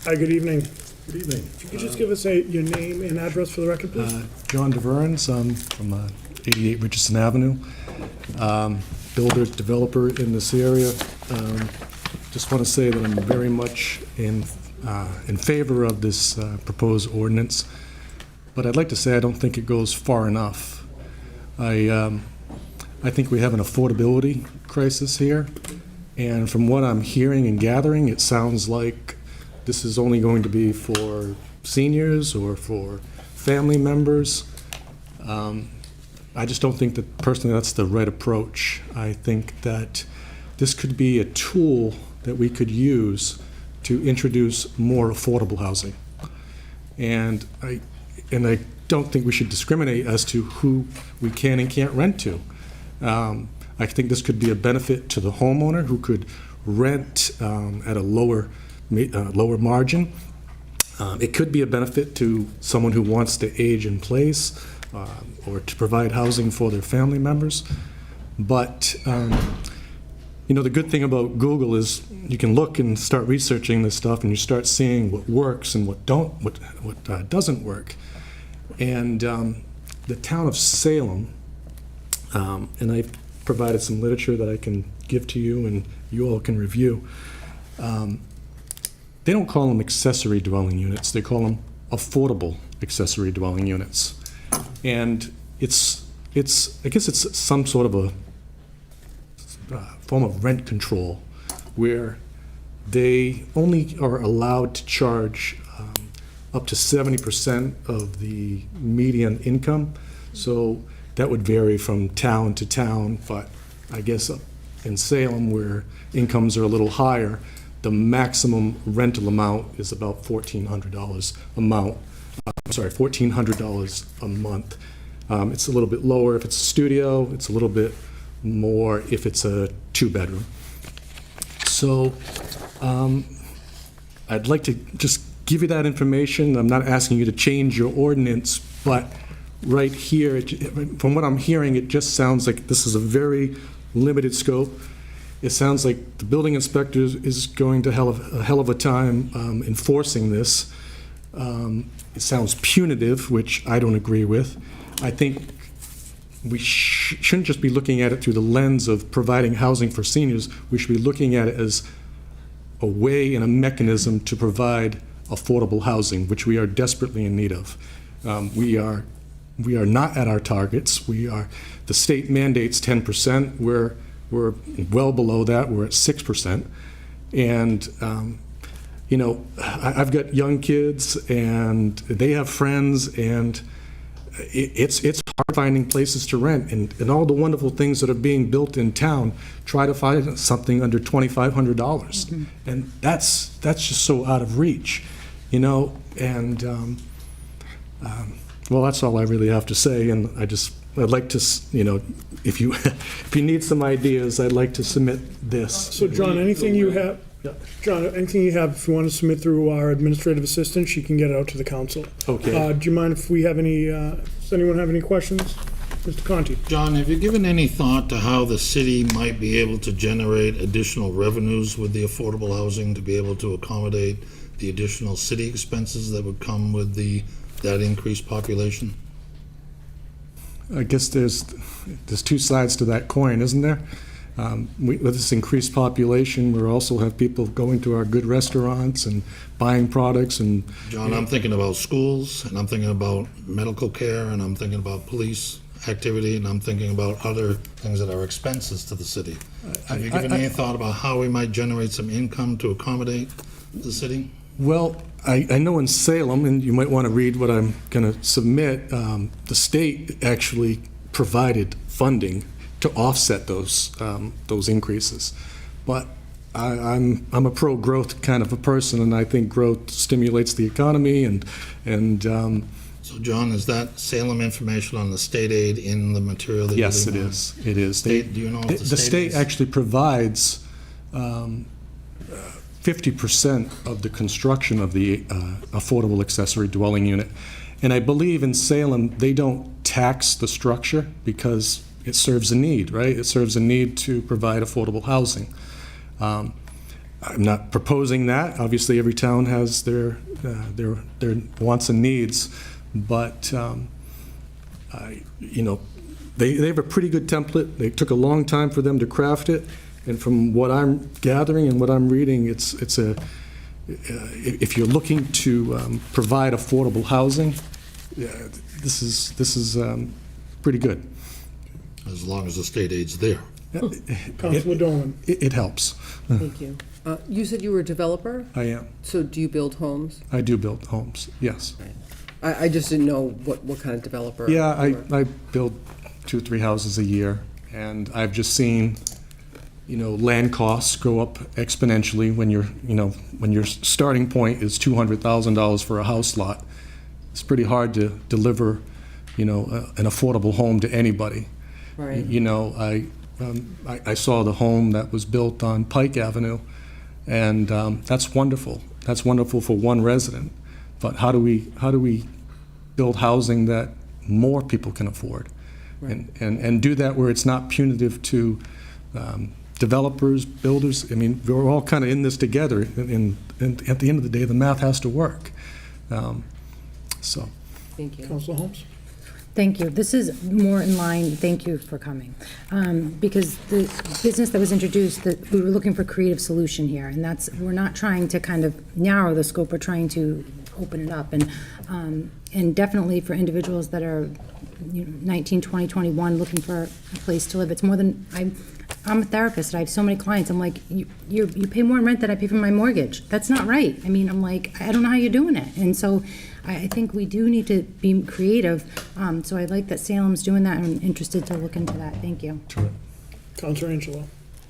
Hi, good evening. Good evening. If you could just give us your name and address for the record, please? John DeVerns, I'm from 88 Richardson Avenue. Builder, developer in this area. Just want to say that I'm very much in favor of this proposed ordinance, but I'd like to say I don't think it goes far enough. I think we have an affordability crisis here, and from what I'm hearing and gathering, it sounds like this is only going to be for seniors or for family members. I just don't think that personally that's the right approach. I think that this could be a tool that we could use to introduce more affordable housing. And I don't think we should discriminate as to who we can and can't rent to. I think this could be a benefit to the homeowner who could rent at a lower margin. It could be a benefit to someone who wants to age in place or to provide housing for their family members. But the good thing about Google is you can look and start researching this stuff, and you start seeing what works and what doesn't work. And the town of Salem, and I've provided some literature that I can give to you and you all can review. They don't call them accessory dwelling units. They call them affordable accessory dwelling units. And I guess it's some sort of a form of rent control where they only are allowed to charge up to 70% of the median income. So that would vary from town to town, but I guess in Salem, where incomes are a little higher, the maximum rental amount is about $1,400 $1,400 a month. It's a little bit lower if it's a studio. It's a little bit more if it's a two-bedroom. So I'd like to just give you that information. I'm not asking you to change your ordinance, but right here, from what I'm hearing, it just sounds like this is a very limited scope. It sounds like the building inspector is going to have a hell of a time enforcing this. It sounds punitive, which I don't agree with. I think we shouldn't just be looking at it through the lens of providing housing for seniors. We should be looking at it as a way and a mechanism to provide affordable housing, which we are desperately in need of. We are not at our targets. The state mandates 10%. We're well below that. We're at 6%. And, I've got young kids and they have friends, and it's hard finding places to rent. And all the wonderful things that are being built in town, try to find something under $2,500. Mm-hmm. And that's just so out of reach, and well, that's all I really have to say. And I'd like to, if you need some ideas, I'd like to submit this. So, John, anything you have, if you want to submit through our administrative assistant, she can get it out to the council. Okay. Do you mind if we have any, does anyone have any questions? Mr. Conti? John, have you given any thought to how the city might be able to generate additional revenues with the affordable housing to be able to accommodate the additional city expenses that would come with that increased population? I guess there's two sides to that coin, isn't there? With this increased population, we also have people going to our good restaurants and buying products and... John, I'm thinking about schools, and I'm thinking about medical care, and I'm thinking about police activity, and I'm thinking about other things that are expenses to the city. Have you given any thought about how we might generate some income to accommodate the city? Well, I know in Salem, and you might want to read what I'm going to submit, the state actually provided funding to offset those increases. But I'm a pro-growth kind of a person, and I think growth stimulates the economy. So, John, is that Salem information on the state aid in the material that Yes, you it is. It is. Do you know if The state actually provides 50% of the construction of the affordable accessory dwelling unit. And I believe in Salem, they don't tax the structure because it serves a need, right? It serves a need to provide affordable housing. I'm not proposing that. Obviously, every town has their wants and needs, but they have a pretty good template. They took a long time for them to craft it, and from what I'm gathering and what I'm reading, if you're looking to provide affordable housing, this is pretty good. As long as the state aid's there. Councilor Dolan? It helps. Thank you. You said you were a developer? I am. So do you build homes? I do build homes, yes. I just didn't know what kind of developer. Yeah, I build 2 or 3 houses a year, and I've just seen, land costs go up exponentially when your starting point is $200,000 for a house lot. It's pretty hard to deliver, an affordable home to anybody. Right. I saw the home that was built on Pike Avenue, and that's wonderful. That's wonderful for one resident. But how do we build housing that more people can afford, Right. and do that where it's not punitive to developers, builders? I mean, we're all kind of in this together, and at the end of the day, the math has to work. So. Thank you. Councilor Holmes? Thank you. This is more in line, thank you for coming. Because the business that was introduced, that we were looking for creative solution here, and we're not trying to kind of narrow the scope, we're trying to open it up. And definitely for individuals that are 19, 20, 21, looking for a place to live, it's more than, I'm a therapist, I have so many clients, I'm like, you pay more in rent than I pay for my mortgage. That's not right. I mean, I'm like, I don't know how you're doing it. And so I think we do need to be creative. So I like that Salem's doing that, and I'm interested to look into that. Thank you. Councilor Angelo?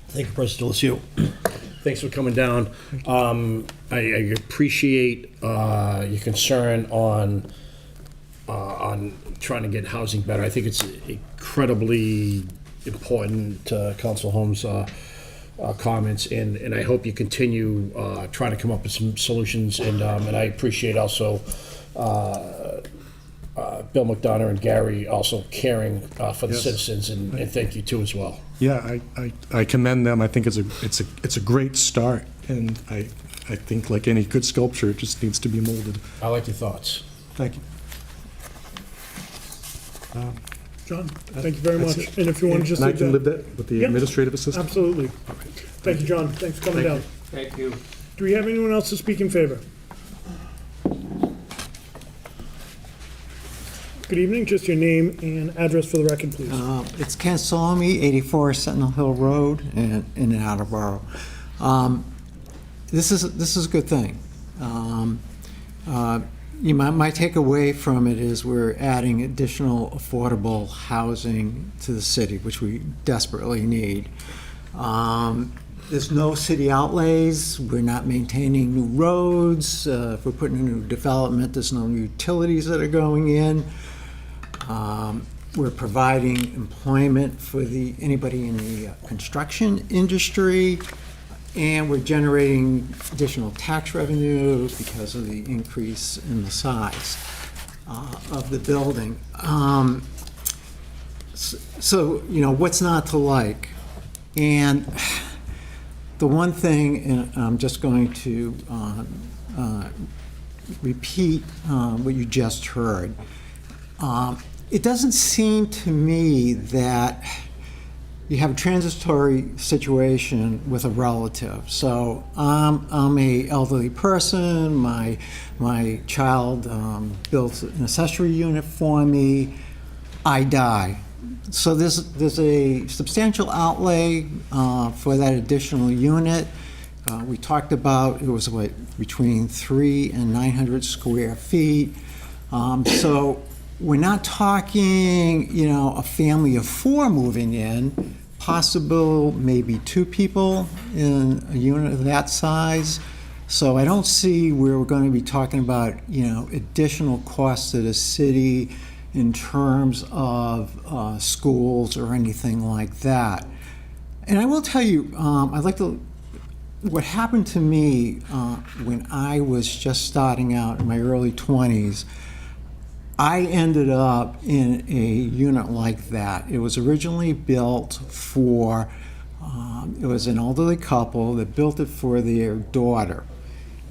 Thank you, President Lucio. Thanks for coming down. I appreciate your concern on trying to get housing better. I think it's incredibly important, Council Holmes' comments, and I hope you continue trying to come up with some solutions. And I appreciate also Bill McDonough and Gary also caring for the citizens, and thank you too as well. Yeah, I commend them. I think it's a great start, and I think like any good sculpture, it just needs to be molded. I like your thoughts. Thank you. John, thank you very much. That's it. And if you want to just And I leave can that. live that with the Yep. administrative assistant? Absolutely. Thank you, John. Thanks for coming down. Thank you. Do we have anyone else to speak in favor? Good evening, just your name and address for the record, please. It's Ken Salami, 84 Sentinel Hill Road in Attleboro. This is a good thing. My takeaway from it is we're adding additional affordable housing to the city, which we desperately need. There's no city outlays. We're not maintaining new roads. If we're putting in a new development, there's no new utilities that are going in. We're providing employment for anybody in the construction industry, and we're generating additional tax revenue because of the increase in the size of the building. So, what's not to like? And the one thing, and I'm just going to repeat what you just heard. It doesn't seem to me that you have a transitory situation with a relative. So I'm a elderly person. My child built an accessory unit for me. I die. So there's a substantial outlay for that additional unit. We talked about it was between 300 and 900 square feet. So we're not talking, a family of 4 moving in, possible maybe 2 people in a unit of that size. So I don't see where we're going to be talking about, additional costs to the city in terms of schools or anything like that. And I will tell you, what happened to me when I was just starting out in my early 20s, I ended up in a unit like that. It was originally built for, it was an elderly couple that built it for their daughter.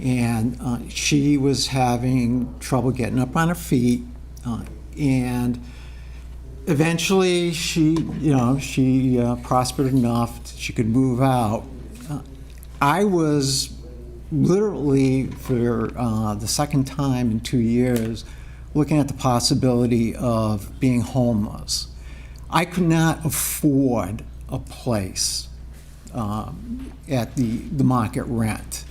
And she was having trouble getting up on her feet. And eventually she prospered enough that she could move out. I was literally, for the second time in 2 years, looking at the possibility of being homeless. I could not afford a place at the market rent.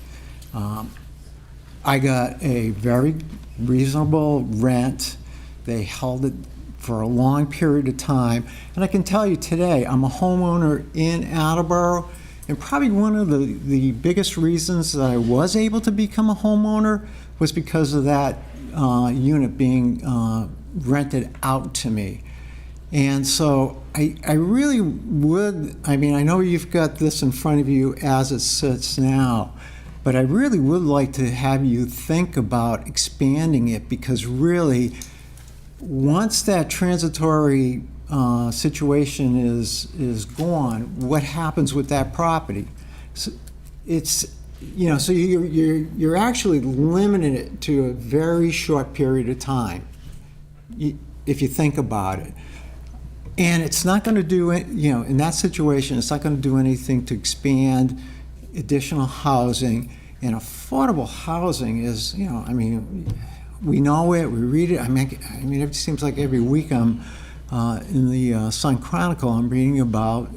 I got a very reasonable rent. They held it for a long period of time. And I can tell you today, I'm a homeowner in Attleboro, and probably one of the biggest reasons that I was able to become a homeowner was because of that unit being rented out to me. And so I really would, I know you've got this in front of you as it sits now, but I really would like to have you think about expanding it, because really, once that transitory situation is gone, what happens with that property? So so you're actually limiting it to a very short period of time, if you think about it. And it's not going to do it, in that situation, it's not going to do anything to expand additional housing. And affordable housing is, we know it, we read it. It seems like every week I'm in the Sun Chronicle, I'm reading about,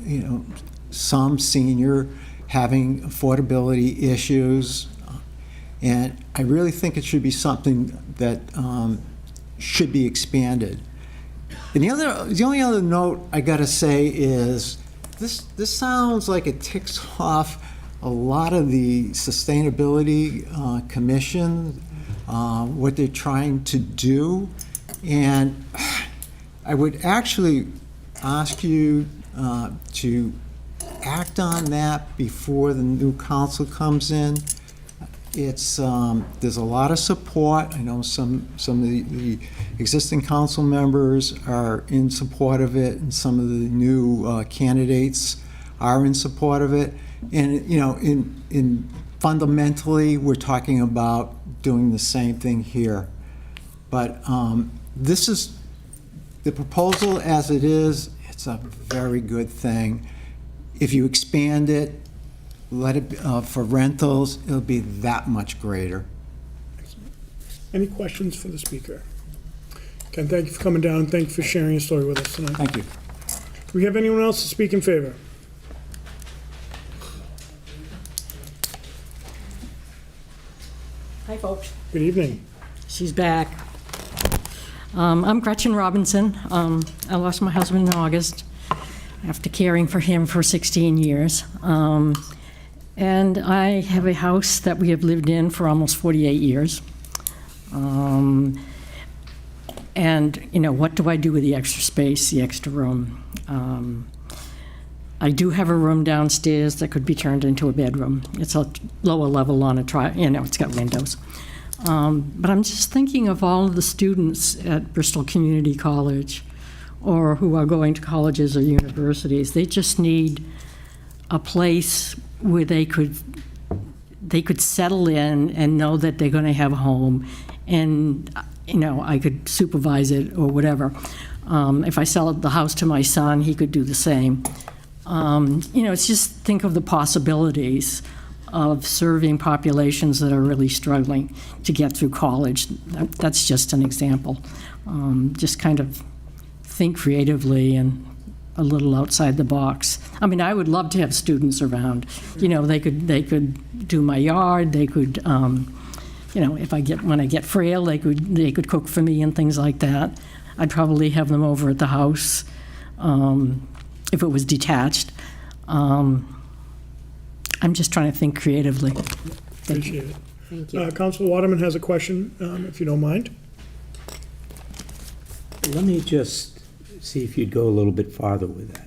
some senior having affordability issues. And I really think it should be something that should be expanded. And the only other note I got to say is this sounds like it ticks off a lot of the Sustainability Commission, what they're trying to do. And I would actually ask you to act on that before the new council comes in. It's there's a lot of support. I know some of the existing council members are in support of it, and some of the new candidates are in support of it. And in fundamentally, we're talking about doing the same thing here. But this is the proposal as it is. It's a very good thing. If you expand it, let it for rentals, it'll be that much greater. Any questions for the speaker? Ken, thank you for coming down, and thank you for sharing your story with us tonight. Thank you. Do we have anyone else to speak in favor? Hi, folks. Good evening. She's back. I'm Gretchen Robinson. I lost my husband in August after caring for him for 16 years. And I have a house that we have lived in for almost 48 years. And, what do I do with the extra space, the extra room? I do have a room downstairs that could be turned into a bedroom. It's a lower level on a it's got windows. But I'm just thinking of all of the students at Bristol Community College or who are going to colleges or universities. They just need a place where they could settle in and know that they're going to have a home, and I could supervise it or whatever. If I sell the house to my son, he could do the same. It's just think of the possibilities of serving populations that are really struggling to get through college. That's just an example. Just kind of think creatively and a little outside the box. I mean, I would love to have students around. They could do my yard. They could, when I get frail, they could cook for me and things like that. I'd probably have them over at the house if it was detached. I'm just trying to think creatively. Appreciate it. Thank you. Councilor Waterman has a question, if you don't mind. Let me just see if you'd go a little bit farther with that.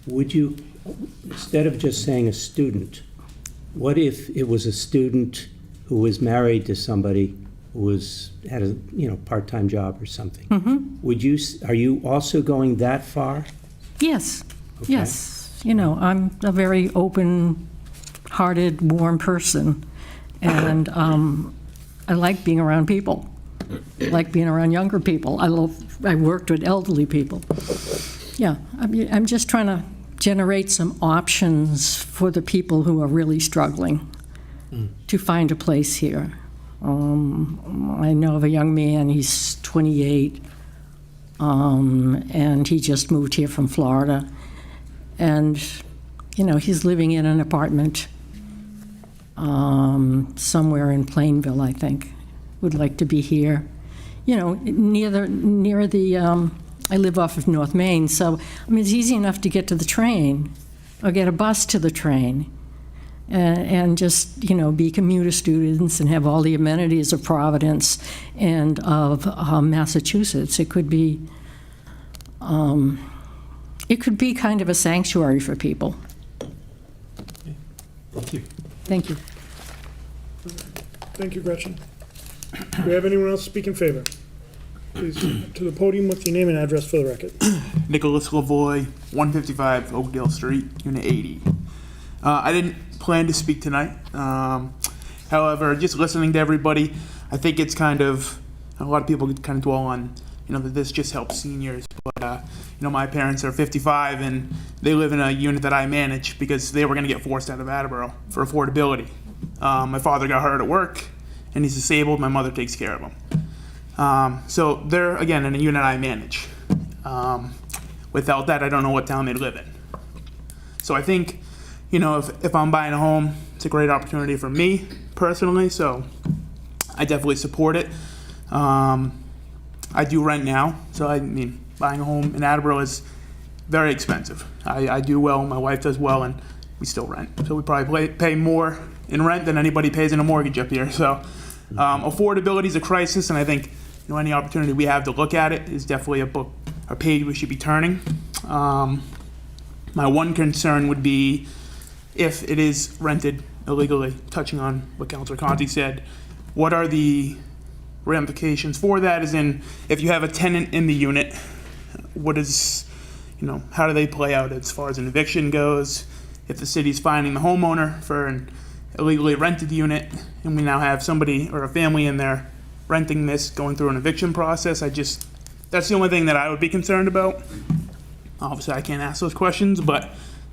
Would you, instead of just saying a student, what if it was a student who was married to somebody who had a part-time job or something? Mm-hmm. Are you also going that far? Yes. Okay. Yes. I'm a very open-hearted, warm person, and I like being around people. I like being around younger people. I worked with elderly people. Yeah, I'm just trying to generate some options for the people who are really struggling to find a place here. I know of a young man, he's 28, and he just moved here from Florida. And, he's living in an apartment somewhere in Plainville, I think. Would like to be here. Near the, I live off of North Main, so, it's easy enough to get to the train or get a bus to the train and just, be commuter students and have all the amenities of Providence and of Massachusetts. It could be kind of a sanctuary for people. Thank you. Thank you. Thank you, Gretchen. Do we have anyone else speak in favor? Please, to the podium with your name and address for the record. Nicholas Lavoy, 155 Oakdale Street, Unit 80. I didn't plan to speak tonight. However, just listening to everybody, I think it's kind of, a lot of people kind of dwell on, that this just helps seniors. But, my parents are 55 and they live in a unit that I manage because they were going to get forced out of Attleboro for affordability. My father got hurt at work and he's disabled. My mother takes care of him. So they're, again, in a unit I manage. Without that, I don't know what town they'd live in. So I think, if I'm buying a home, it's a great opportunity for me personally. So I definitely support it. I do rent now, so buying a home in Attleboro is very expensive. I do well, my wife does well, and we still rent. So we probably pay more in rent than anybody pays in a mortgage up here. So affordability is a crisis, and I think any opportunity we have to look at it is definitely a page we should be turning. My one concern would be if it is rented illegally, touching on what Councilor Conti said, what are the ramifications for that? As in, if you have a tenant in the unit, what is, how do they play out as far as an eviction goes? If the city's finding the homeowner for an illegally rented unit, and we now have somebody or a family in there renting this, going through an eviction process, that's the only thing that I would be concerned about. Obviously, I can't ask those questions, but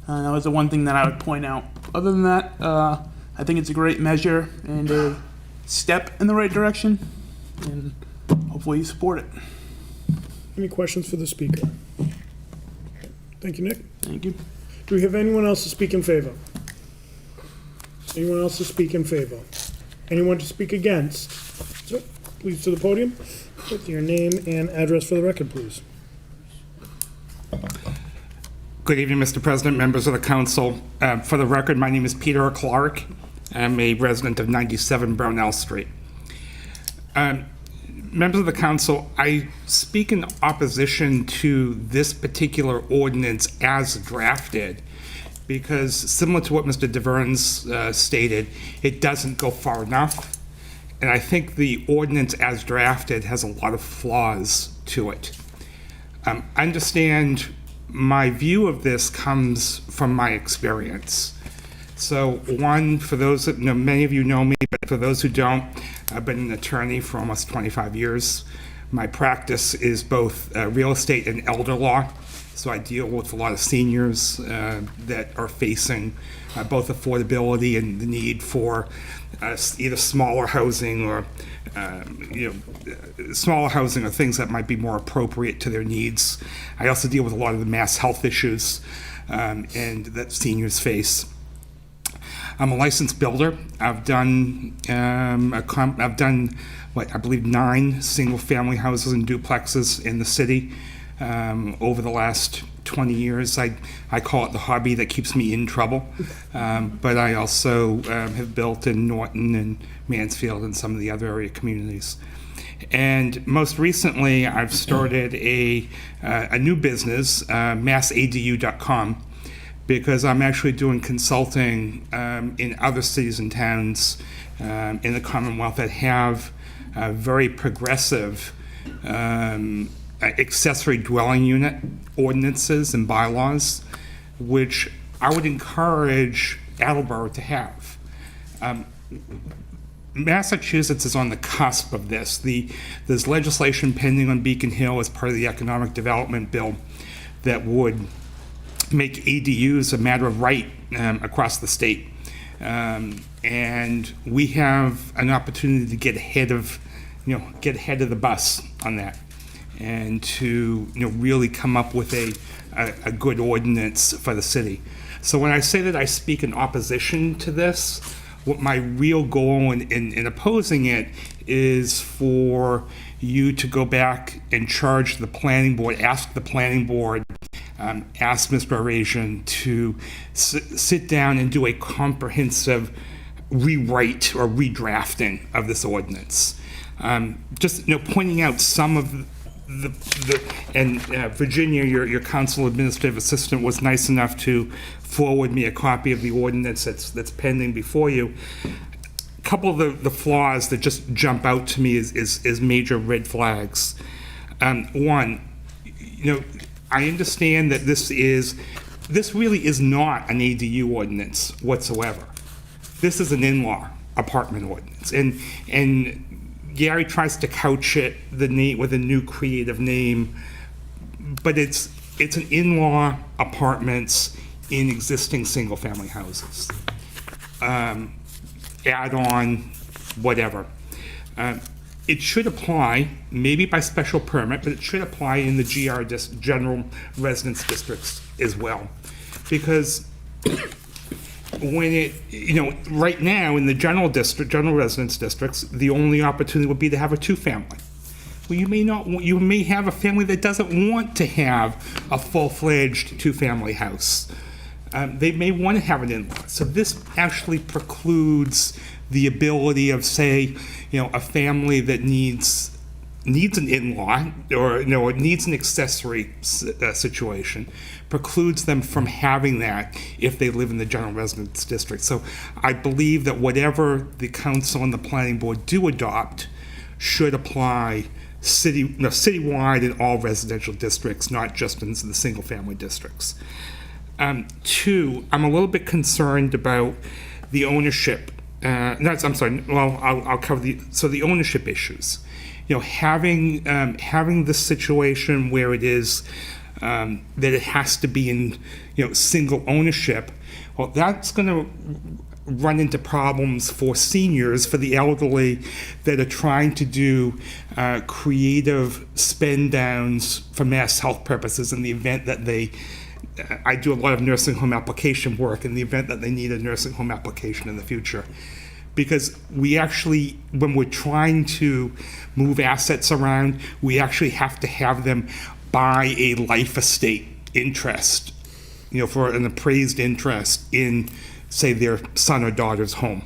that was the one thing that I would point out. Other than that, I think it's a great measure and a step in the right direction, and hopefully you support it. Any questions for the speaker? Thank you, Nick. Thank you. Do we have anyone else to speak in favor? Anyone else to speak in favor? Anyone to speak against? So, please to the podium with your name and address for the record, please. Good evening, Mr. President, members of the council. For the record, my name is Peter Clark. I'm a resident of 97 Brownell Street. Members of the council, I speak in opposition to this particular ordinance as drafted because, similar to what Mr. DeVerns stated, it doesn't go far enough. And I think the ordinance as drafted has a lot of flaws to it. Understand my view of this comes from my experience. So one, for those that know, many of you know me, but for those who don't, I've been an attorney for almost 25 years. My practice is both real estate and elder law. So I deal with a lot of seniors that are facing both affordability and the need for either smaller housing or smaller housing or things that might be more appropriate to their needs. I also deal with a lot of the mass health issues and that seniors face. I'm a licensed builder. I've done what I believe 9 single-family houses and duplexes in the city over the last 20 years. I call it the hobby that keeps me in trouble. But I also have built in Norton and Mansfield and some of the other area communities. And most recently, I've started a new business, massadu.com, because I'm actually doing consulting in other cities and towns in the Commonwealth that have very progressive accessory dwelling unit ordinances and bylaws, which I would encourage Attleboro to have. Massachusetts is on the cusp of this. There's legislation pending on Beacon Hill as part of the economic development bill that would make ADUs a matter of right across the state. And we have an opportunity to get ahead of the bus on that, and to really come up with a good ordinance for the city. So when I say that I speak in opposition to this, what my real goal in opposing it is for you to go back and charge the planning board, ask the planning board, ask Mr. Arasian to sit down and do a comprehensive rewrite or redrafting of this ordinance. Just pointing out some of Virginia, your council administrative assistant, was nice enough to forward me a copy of the ordinance that's pending before you. A couple of the flaws that just jump out to me is major red flags. One, I understand that this really is not an ADU ordinance whatsoever. This is an in-law apartment ordinance, and Gary tries to couch it with a new creative name, but it's an in-law apartments in existing single-family houses. Add-on, whatever. It should apply, maybe by special permit, but it should apply in the general residence districts as well. Because when right now in the general residence districts, the only opportunity would be to have a 2-family. Well, you may have a family that doesn't want to have a full-fledged 2-family house. They may want to have an in-law. So this actually precludes the ability of, say, a family that needs an in-law or needs an accessory situation, precludes them from having that if they live in the general residence district. So I believe that whatever the council and the planning board do adopt should apply citywide in all residential districts, not just in the single-family districts. 2, I'm a little bit concerned about the ownership. I'm sorry. Well, I'll cover the ownership issues. Having this situation where it is that it has to be in single ownership. Well, that's going to run into problems for seniors, for the elderly that are trying to do creative spend downs for mass health purposes in the event that I do a lot of nursing home application work in the event that they need a nursing home application in the future. Because we actually, when we're trying to move assets around, we actually have to have them buy a life estate interest, for an appraised interest in, say, their son or daughter's home.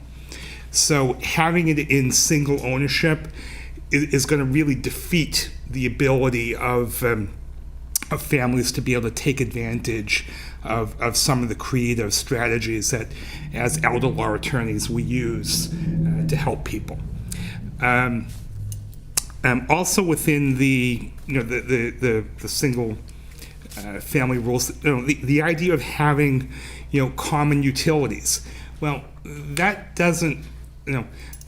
So having it in single ownership is going to really defeat the ability of families to be able to take advantage of some of the creative strategies that, as elder law attorneys, we use to help people. Also within the, the single family rules, the idea of having, common utilities. Well, that doesn't,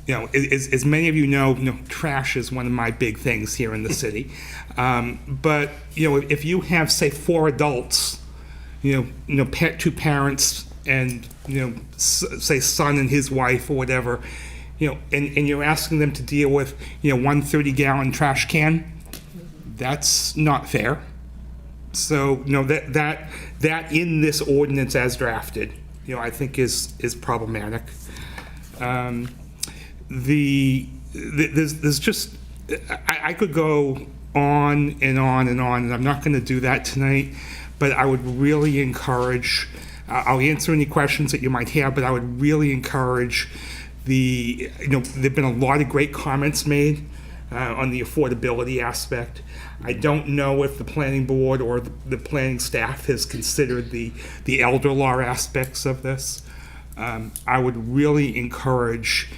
as many of you know, trash is one of my big things here in the city. But, if you have, say, 4 adults, two parents and, say, son and his wife or whatever, and you're asking them to deal with, 1 30-gallon trash can, that's not fair. So, that in this ordinance as drafted, I think is problematic. There's just, I could go on and on and on, and I'm not going to do that tonight, but I would really encourage, I'll answer any questions that you might have, but I would really encourage there've been a lot of great comments made on the affordability aspect. I don't know if the planning board or the planning staff has considered the elder law aspects of this. I would really encourage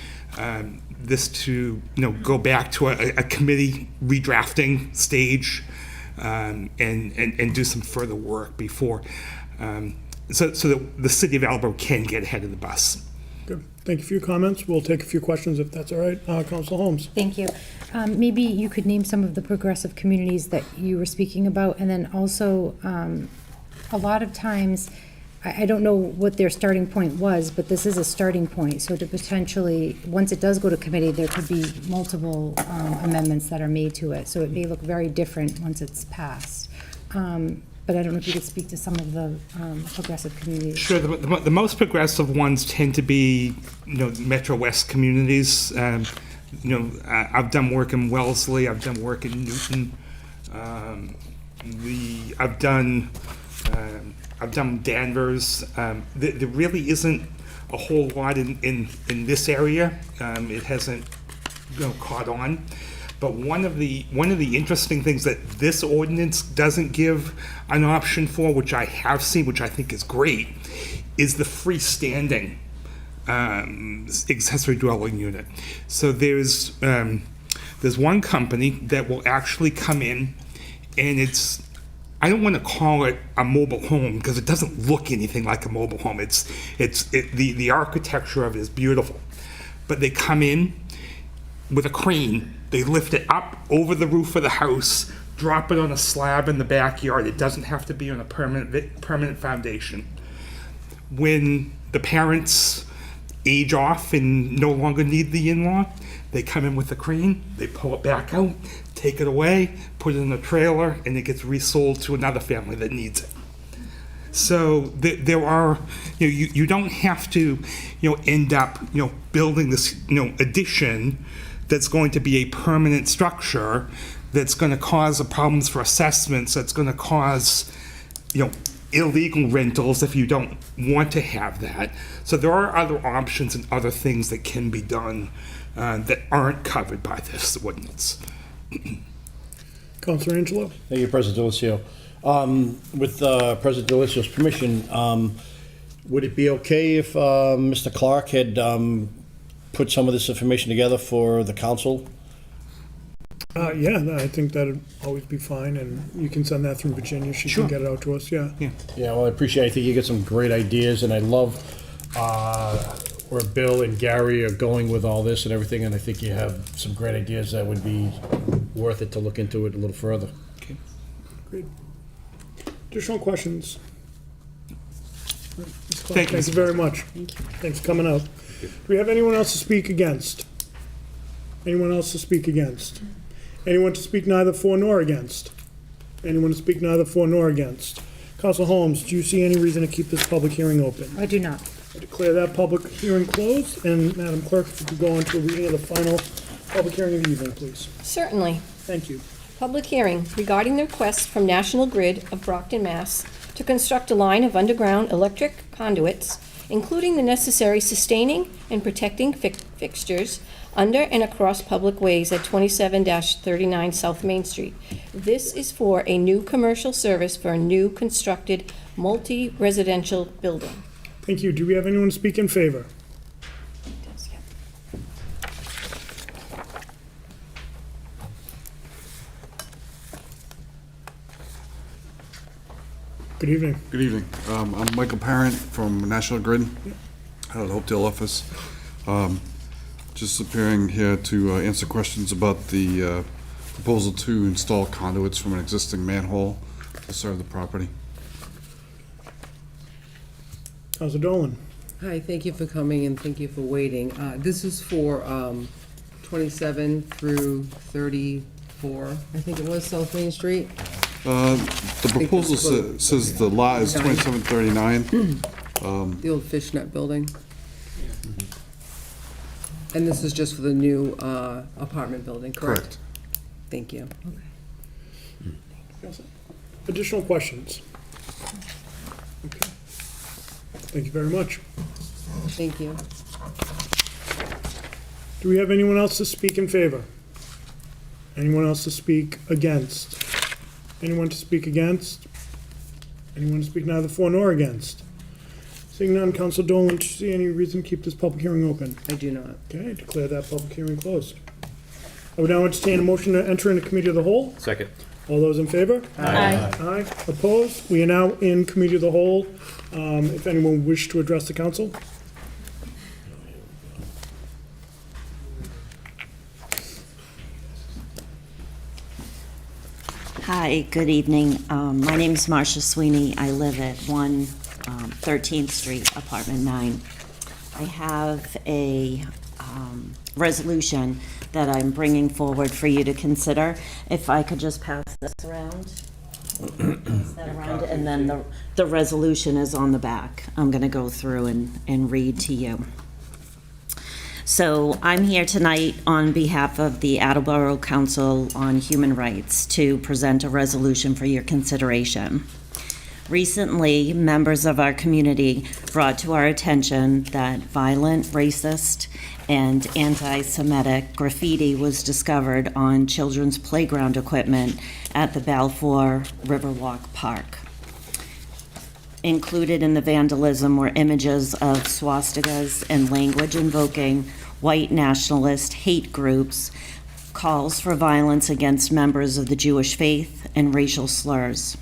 this to go back to a committee redrafting stage and do some further work before so that the city of Attleboro can get ahead of the bus. Good. Thank you for your comments. We'll take a few questions if that's all right. Council Holmes. Thank you. Maybe you could name some of the progressive communities that you were speaking about, and then also a lot of times, I don't know what their starting point was, but this is a starting point. So to potentially, once it does go to committee, there could be multiple amendments that are made to it. So it may look very different once it's passed. But I don't know if you could speak to some of the progressive communities. Sure. The most progressive ones tend to be, Metro West communities. I've done work in Wellesley. I've done work in Newton. I've done Danvers. There really isn't a whole lot in this area. It hasn't caught on. But one of the interesting things that this ordinance doesn't give an option for, which I have seen, which I think is great, is the freestanding accessory dwelling unit. So there's one company that will actually come in, and I don't want to call it a mobile home because it doesn't look anything like a mobile home. The architecture of it is beautiful, but they come in with a crane. They lift it up over the roof of the house, drop it on a slab in the backyard. It doesn't have to be on a permanent foundation. When the parents age off and no longer need the in-law, they come in with the crane, they pull it back out, take it away, put it in a trailer, and it gets resold to another family that needs it. So there are, you don't have to, end up, building this, addition that's going to be a permanent structure that's going to cause problems for assessments, that's going to cause, illegal rentals if you don't want to have that. So there are other options and other things that can be done that aren't covered by this ordinance. Councilor Angelo. Thank you, President Delicio. With President Delicio's permission, would it be okay if Mr. Clark had put some of this information together for the council? Yeah, no, I think that'd always be fine, and you can send that through Virginia. She can get it out to us, yeah. Yeah, well, I appreciate it. I think you get some great ideas, and I love where Bill and Gary are going with all this and everything, and I think you have some great ideas that would be worth it to look into it a little further. Okay, great. Additional questions? Thank you very much. Thanks for coming out. Do we have anyone else to speak against? Anyone else to speak against? Anyone to speak neither for nor against? Anyone to speak neither for nor against? Councilor Holmes, do you see any reason to keep this public hearing open? I do not. I declare that public hearing closed, and Madam Clerk, if you could go on to a reading of the final public hearing of the evening, please. Certainly. Thank you. Public hearing regarding the request from National Grid of Brockton, Mass. to construct a line of underground electric conduits, including the necessary sustaining and protecting fixtures under and across public ways at 27-39 South Main Street. This is for a new commercial service for a new constructed multi-residential building. Thank you. Do we have anyone to speak in favor? Good evening. Good evening. I'm Michael Parent from National Grid out of the Hopedale office. Just appearing here to answer questions about the proposal to install conduits from an existing manhole to serve the property. Councilor Dolan. Hi, thank you for coming and thank you for waiting. This is for 27 through 34, I think it was, South Main Street. The proposal says the lot is 2739. The old fishnet building. And this is just for the new apartment building, correct? Correct. Thank you. Additional questions? Okay. Thank you very much. Thank you. Do we have anyone else to speak in favor? Anyone else to speak against? Anyone to speak against? Anyone to speak neither for nor against? Seeing none, Councilor Dolan, do you see any reason to keep this public hearing open? I do not. Okay, declare that public hearing closed. I would now entertain a motion to enter into committee of the whole. Second. All those in favor? Aye. Aye. Opposed? We are now in committee of the whole. If anyone wish to address the council? Hi, good evening. My name is Marcia Sweeney. I live at 13th Street, Apartment 9. I have a resolution that I'm bringing forward for you to consider. If I could just pass this around. Pass that around, and then the resolution is on the back. I'm going to go through and read to you. So I'm here tonight on behalf of the Attleboro Council on Human Rights to present a resolution for your consideration. Recently, members of our community brought to our attention that violent, racist, and anti-Semitic graffiti was discovered on children's playground equipment at the Balfour Riverwalk Park. Included in the vandalism were images of swastikas and language invoking white nationalist hate groups, calls for violence against members of the Jewish faith, and racial slurs.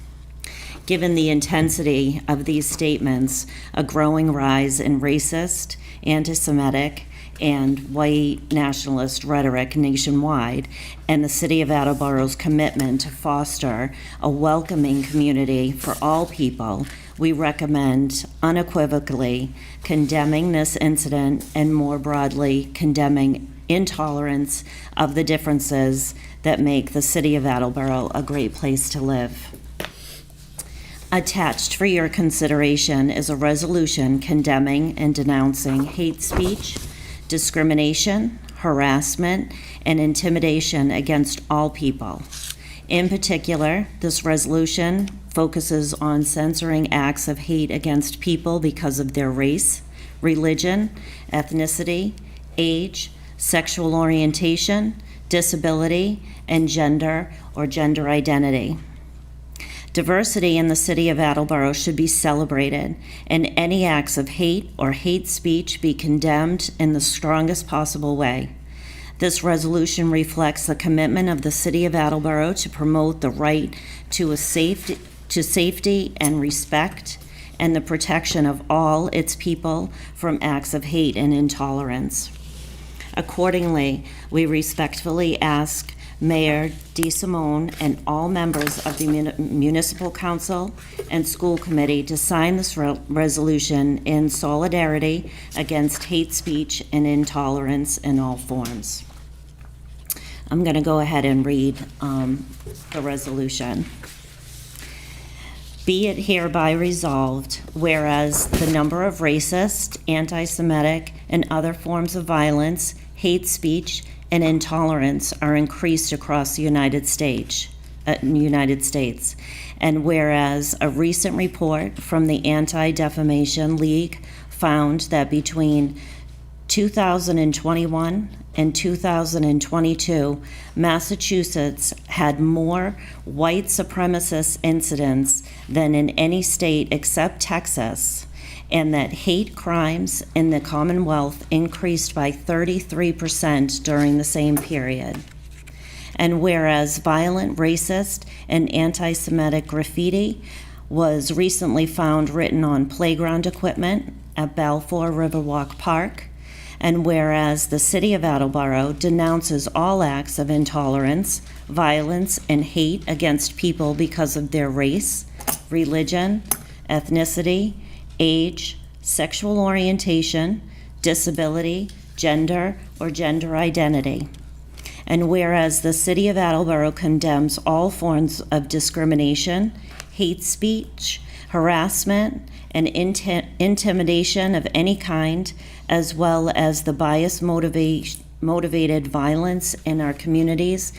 Given the intensity of these statements, a growing rise in racist, anti-Semitic, and white nationalist rhetoric nationwide, and the City of Attleboro's commitment to foster a welcoming community for all people, we recommend unequivocally condemning this incident and more broadly condemning intolerance of the differences that make the City of Attleboro a great place to live. Attached for your consideration is a resolution condemning and denouncing hate speech, discrimination, harassment, and intimidation against all people. In particular, this resolution focuses on censoring acts of hate against people because of their race, religion, ethnicity, age, sexual orientation, disability, and gender or gender identity. Diversity in the City of Attleboro should be celebrated, and any acts of hate or hate speech be condemned in the strongest possible way. This resolution reflects the commitment of the City of Attleboro to promote the right to safety and respect, and the protection of all its people from acts of hate and intolerance. Accordingly, we respectfully ask Mayor DeSimone and all members of the Municipal Council and School Committee to sign this resolution in solidarity against hate speech and intolerance in all forms. I'm going to go ahead and read the resolution. Be it hereby resolved, whereas the number of racist, anti-Semitic, and other forms of violence, hate speech, and intolerance are increased across the United States. And whereas a recent report from the Anti-Defamation League found that between 2021 and 2022, Massachusetts had more white supremacist incidents than in any state except Texas, and that hate crimes in the Commonwealth increased by 33% during the same period. And whereas violent, racist, and anti-Semitic graffiti was recently found written on playground equipment at Balfour Riverwalk Park. And whereas the City of Attleboro denounces all acts of intolerance, violence, and hate against people because of their race, religion, ethnicity, age, sexual orientation, disability, gender, or gender identity. And whereas the City of Attleboro condemns all forms of discrimination, hate speech, harassment, and intimidation of any kind, as well as the bias-motivated violence in our communities,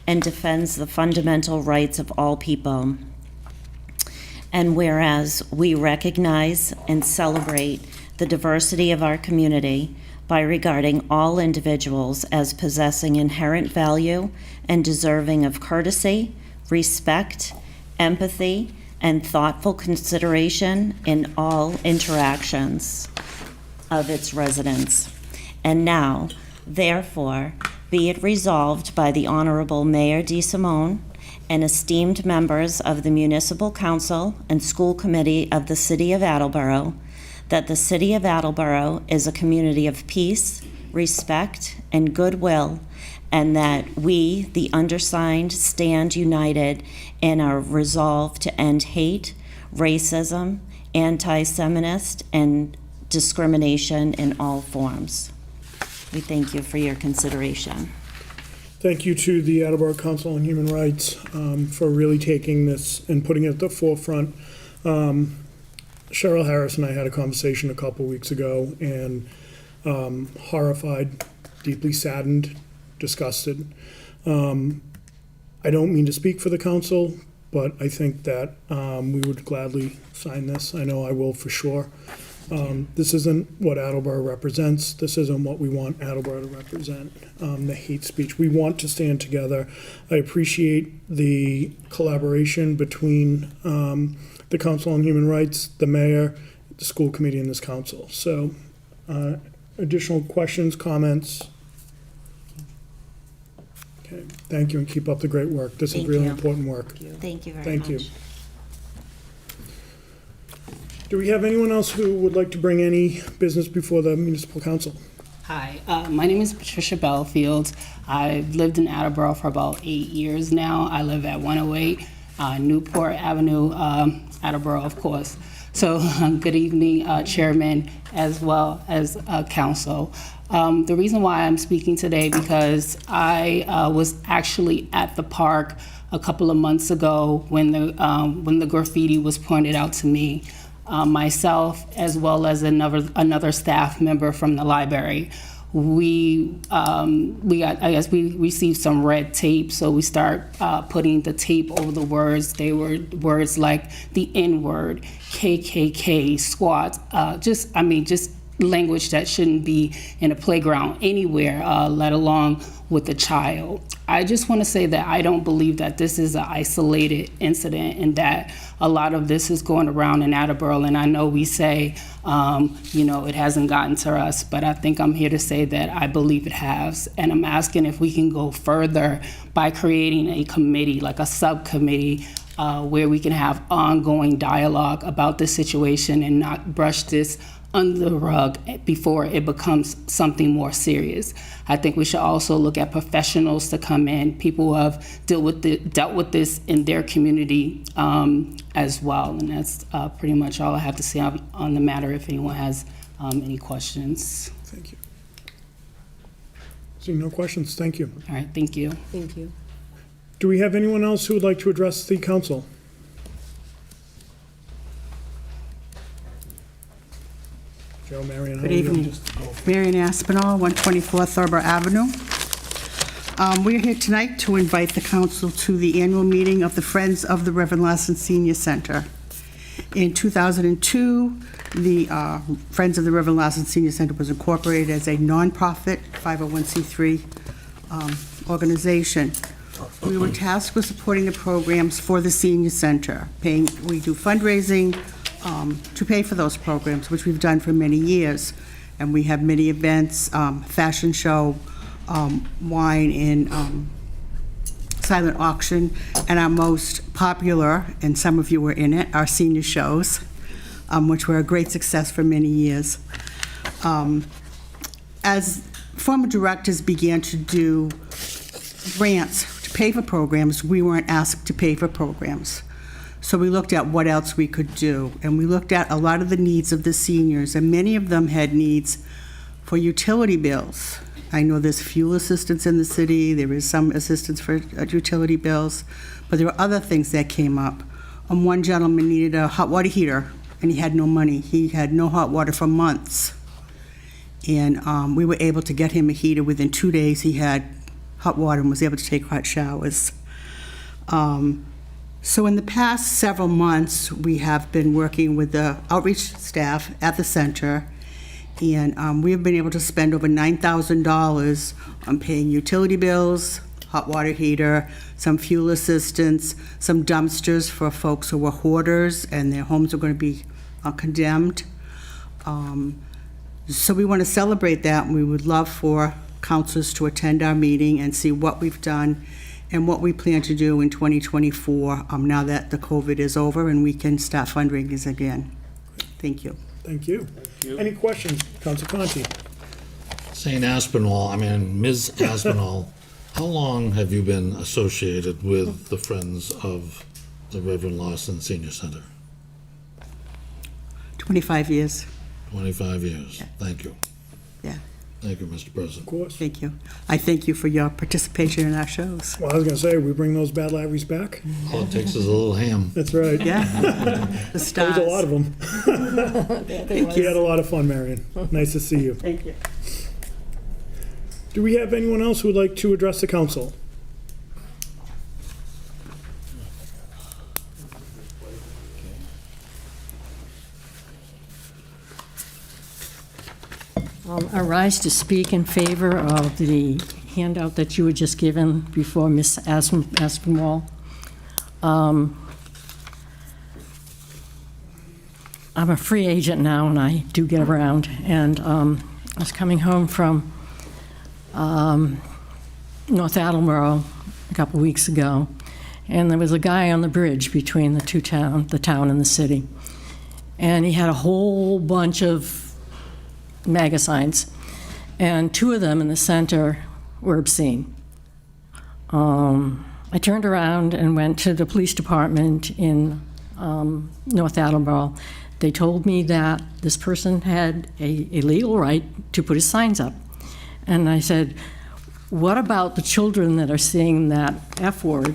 and defends the fundamental rights of all people. And whereas we recognize and celebrate the diversity of our community by regarding all individuals as possessing inherent value and deserving of courtesy, respect, empathy, and thoughtful consideration in all interactions of its residents. And now, therefore, be it resolved by the Honorable Mayor DeSimone and esteemed members of the Municipal Council and School Committee of the City of Attleboro that the City of Attleboro is a community of peace, respect, and goodwill, and that we, the undersigned, stand united in our resolve to end hate, racism, anti-Semitist, and discrimination in all forms. We thank you for your consideration. Thank you to the Attleboro Council on Human Rights for really taking this and putting it at the forefront. Cheryl Harris and I had a conversation a couple weeks ago, and horrified, deeply saddened, disgusted. I don't mean to speak for the council, but I think that we would gladly sign this. I know I will for sure. This isn't what Attleboro represents. This isn't what we want Attleboro to represent, the hate speech. We want to stand together. I appreciate the collaboration between the Council on Human Rights, the mayor, the school committee, and this council. So additional questions, comments? Okay, thank you, and keep up the great work. This is really important work. Thank you very much. Thank you. Do we have anyone else who would like to bring any business before the municipal council? Hi, my name is Patricia Belfield. I've lived in Attleboro for about 8 years now. I live at 108 Newport Avenue, Attleboro, of course. So good evening, Chairman, as well as Council. The reason why I'm speaking today because I was actually at the park a couple of months ago when the graffiti was pointed out to me. Myself, as well as another staff member from the library, we received some red tape, so we start putting the tape over the words. They were words like the N-word, KKK, squat, just language that shouldn't be in a playground anywhere, let alone with a child. I just want to say that I don't believe that this is an isolated incident and that a lot of this is going around in Attleboro. And I know we say, it hasn't gotten to us, but I think I'm here to say that I believe it has. And I'm asking if we can go further by creating a committee, like a subcommittee, where we can have ongoing dialogue about this situation and not brush this under the rug before it becomes something more serious. I think we should also look at professionals to come in, people who have dealt with this in their community as well. And that's pretty much all I have to say on the matter if anyone has any questions. Thank you. Seeing no questions, thank you. All right, thank you. Thank you. Do we have anyone else who would like to address the council? Joe, Marion, Good evening. Marion Aspinall, 124 Thurber Avenue. We're here tonight to invite the council to the annual meeting of the Friends of the Reverend Lassen Senior Center. In 2002, the Friends of the Reverend Lassen Senior Center was incorporated as a nonprofit 501c3 organization. We were tasked with supporting the programs for the senior center. We do fundraising to pay for those programs, which we've done for many years. And we have many events, fashion show, wine and silent auction, and our most popular, and some of you were in it, our senior shows, which were a great success for many years. As former directors began to do grants to pay for programs, we weren't asked to pay for programs. So we looked at what else we could do, and we looked at a lot of the needs of the seniors, and many of them had needs for utility bills. I know there's fuel assistance in the city, there is some assistance for utility bills, but there were other things that came up. One gentleman needed a hot water heater, and he had no money. He had no hot water for months. And we were able to get him a heater. Within 2 days, he had hot water and was able to take hot showers. So in the past several months, we have been working with the outreach staff at the center, and we have been able to spend over $9,000 on paying utility bills, hot water heater, some fuel assistance, some dumpsters for folks who were hoarders and their homes are going to be condemned. So we want to celebrate that, and we would love for councilors to attend our meeting and see what we've done and what we plan to do in 2024, now that the COVID is over and we can start fundraising again. Thank you. Thank you. Any questions, Council Conti? St. Ms. Aspinall, how long have you been associated with the Friends of the Reverend Lawson Senior Center? 25 years. 25 years. Yeah. Thank you. Yeah. Thank you, Mr. President. Of course. Thank you. I thank you for your participation in our shows. Well, I was going to say, we bring those bad libraries back. All it takes is a little ham. That's right. Yeah. The stars. There was a lot of them. Thank You you. had a lot of fun, Marion. Nice to see you. Thank you. Do we have anyone else who would like to address the council? I rise to speak in favor of the handout that you were just given before Ms. Aspinwall. I'm a free agent now, and I do get around. And I was coming home from North Attleboro a couple weeks ago, and there was a guy on the bridge between the town and the city. And he had a whole bunch of MAGA signs, and 2 of them in the center were obscene. I turned around and went to the police department in North Attleboro. They told me that this person had a legal right to put his signs up. And I said, what about the children that are seeing that F word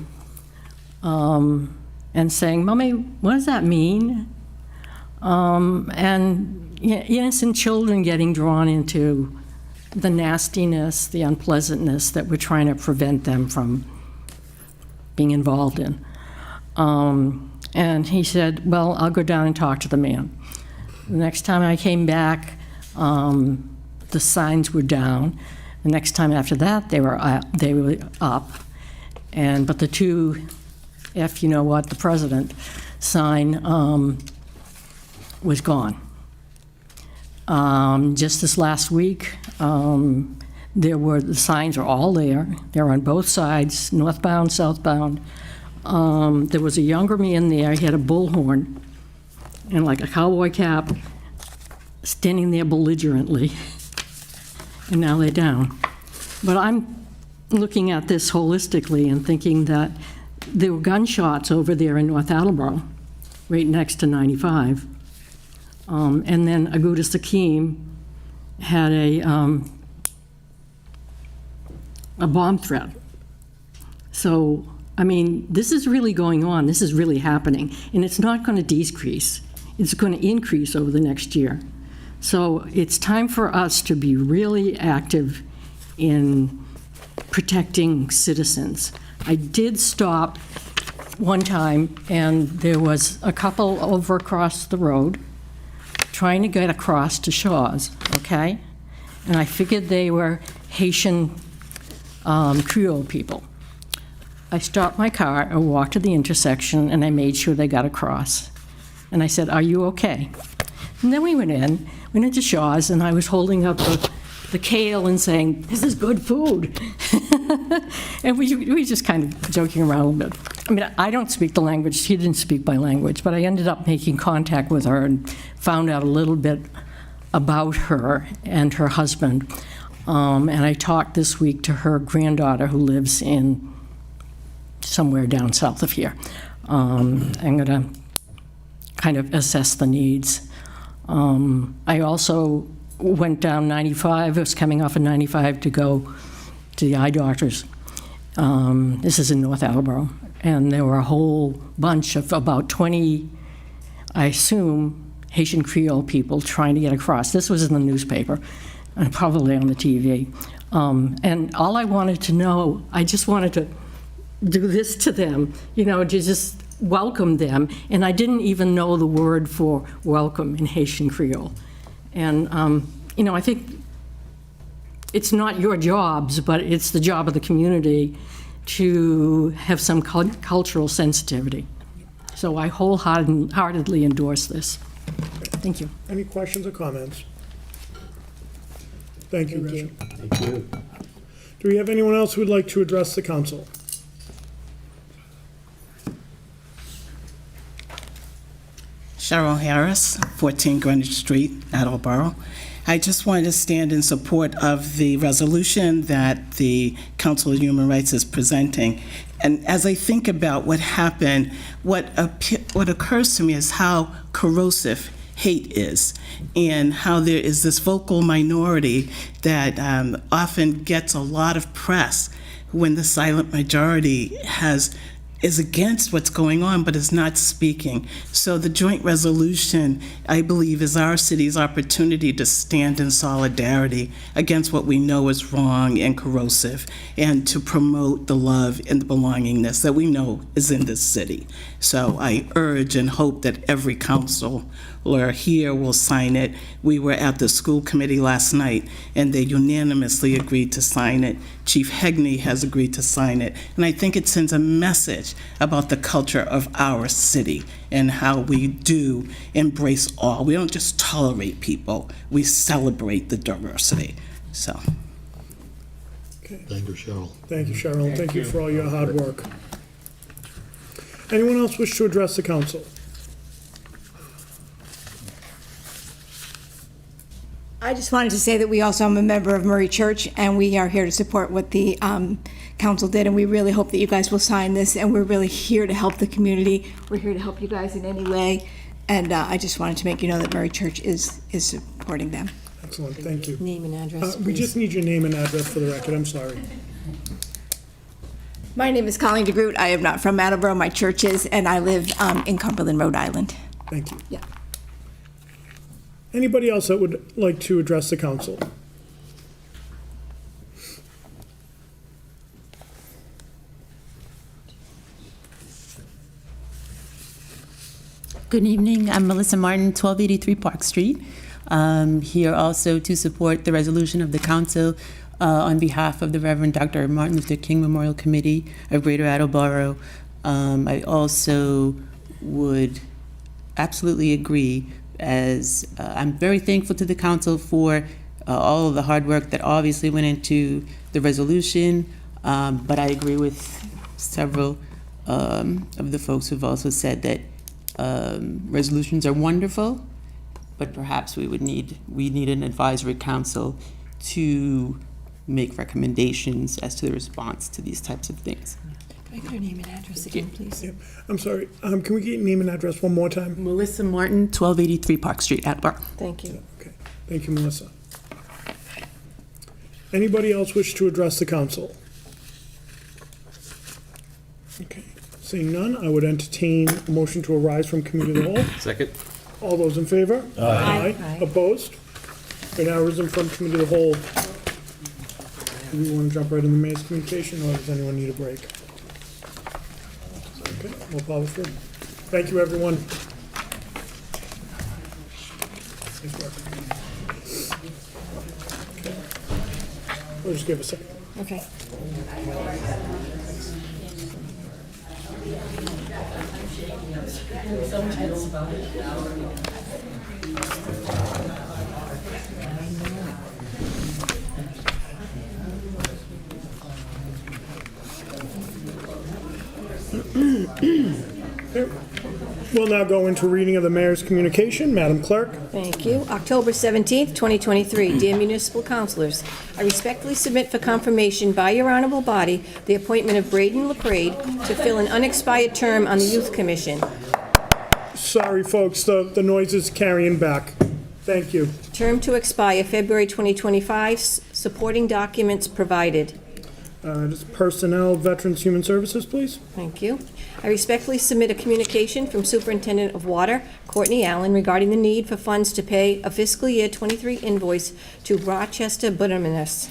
and saying, Mommy, what does that mean? And innocent children getting drawn into the nastiness, the unpleasantness that we're trying to prevent them from being involved in. And he said, well, I'll go down and talk to the man. The next time I came back, the signs were down. The next time after that, they were up. But the 2, F, you know what, the president sign was gone. Just this last week, the signs are all there. They're on both sides, northbound, southbound. There was a younger man there. He had a bullhorn and like a cowboy cap, standing there belligerently. And now they're down. But I'm looking at this holistically and thinking that there were gunshots over there in North Attleboro, right next to 95. And then Aguda Sakim had a bomb threat. So, I mean, this is really going on. This is really happening. And it's not going to decrease. It's going to increase over the next year. So it's time for us to be really active in protecting citizens. I did stop one time, and there was a couple over across the road trying to get across to Shaw's, okay? And I figured they were Haitian Creole people. I stopped my car, I walked to the intersection, and I made sure they got across. And I said, are you okay? And then we went into Shaw's, and I was holding up the kale and saying, "This is good food." And we just kind of joking around a little bit. I mean, I don't speak the language. She didn't speak my language, but I ended up making contact with her and found out a little bit about her and her husband. And I talked this week to her granddaughter who lives in somewhere down south of here. I'm going to kind of assess the needs. I also went down 95, I was coming off of 95 to go to the eye doctors. This is in North Attleboro. And there were a whole bunch of about 20, I assume, Haitian Creole people trying to get across. This was in the newspaper and probably on the TV. And all I wanted to know, I just wanted to do this to them, you know, to just welcome them. And I didn't even know the word for welcome in Haitian Creole. And, you know, I think it's not your jobs, but it's the job of the community to have some cultural sensitivity. So I wholeheartedly endorse this. Thank you. Any questions or comments? Thank you, Gretchen. Thank you. Do we have anyone else who would like to address the council? Cheryl Harris, 14 Greenwich Street, Attleboro. I just wanted to stand in support of the resolution that the Council of Human Rights is presenting. And as I think about what happened, what occurs to me is how corrosive hate is, and how there is this vocal minority that often gets a lot of press when the silent majority is against what's going on, but is not speaking. So the joint resolution, I believe, is our city's opportunity to stand in solidarity against what we know is wrong and corrosive, and to promote the love and the belongingness that we know is in this city. So I urge and hope that every councilor here will sign it. We were at the school committee last night, and they unanimously agreed to sign it. Chief Hegney has agreed to sign it. And I think it sends a message about the culture of our city and how we do embrace all. We don't just tolerate people, we celebrate the diversity. So. Okay. Thank you, Cheryl. Thank you, Cheryl, and thank you for all your hard work. Anyone else wish to address the council? I just wanted to say that we also am a member of Murray Church, and we are here to support what the council did, and we really hope that you guys will sign this, and we're really here to help the community. We're here to help you guys in any way, and I just wanted to make you know that Murray Church is supporting them. Excellent, thank you. Name and address, We just need your name and address for the record, I'm sorry. My name is Colleen DeGroot. I am not from Attleboro. My church is, and I live in Cumberland, Rhode Island. Thank you. Yeah. Anybody else that would like to address the council? Good evening. I'm Melissa Martin, 1283 Park Street. Here also to support the resolution of the council on behalf of the Reverend Dr. Martin Luther King Memorial Committee of Greater Attleboro. I also would absolutely agree, as I'm very thankful to the council for all of the hard work that obviously went into the resolution, but I agree with several of the folks who've also said that resolutions are wonderful, but perhaps we need an advisory council to make recommendations as to the response to these types of things. Can I get your name and address again, please? Yep. I'm sorry, can we get your name and address one more time? Melissa Martin, 1283 Park Street, Attleboro. Thank you. Okay, thank you, Melissa. Anybody else wish to address the council? Okay, seeing none, I would entertain a motion to arise from committee of the whole. Second. All those in favor? Aye. Aye. Opposed? We're now risen from committee of the whole. Do we want to jump right in the mayor's communication, or does anyone need a break? Okay, we'll power through. Thank you, everyone. Nice work. Okay. We'll just give a second. Okay. We'll now go into reading of the mayor's communication. Madam Clerk. Thank you. October 17th, 2023. Dear municipal councilors, I respectfully submit for confirmation by your honorable body the appointment of Braden LaPrade to fill an unexpired term on the Youth Commission. Sorry, folks, the noise is carrying back. Thank you. Term to expire February 2025. Supporting documents provided. Just Personnel, Veterans, Human Services, please. Thank you. I respectfully submit a communication from Superintendent of Water, Courtney Allen, regarding the need for funds to pay a fiscal year 23 invoice to Rochester Bituminous.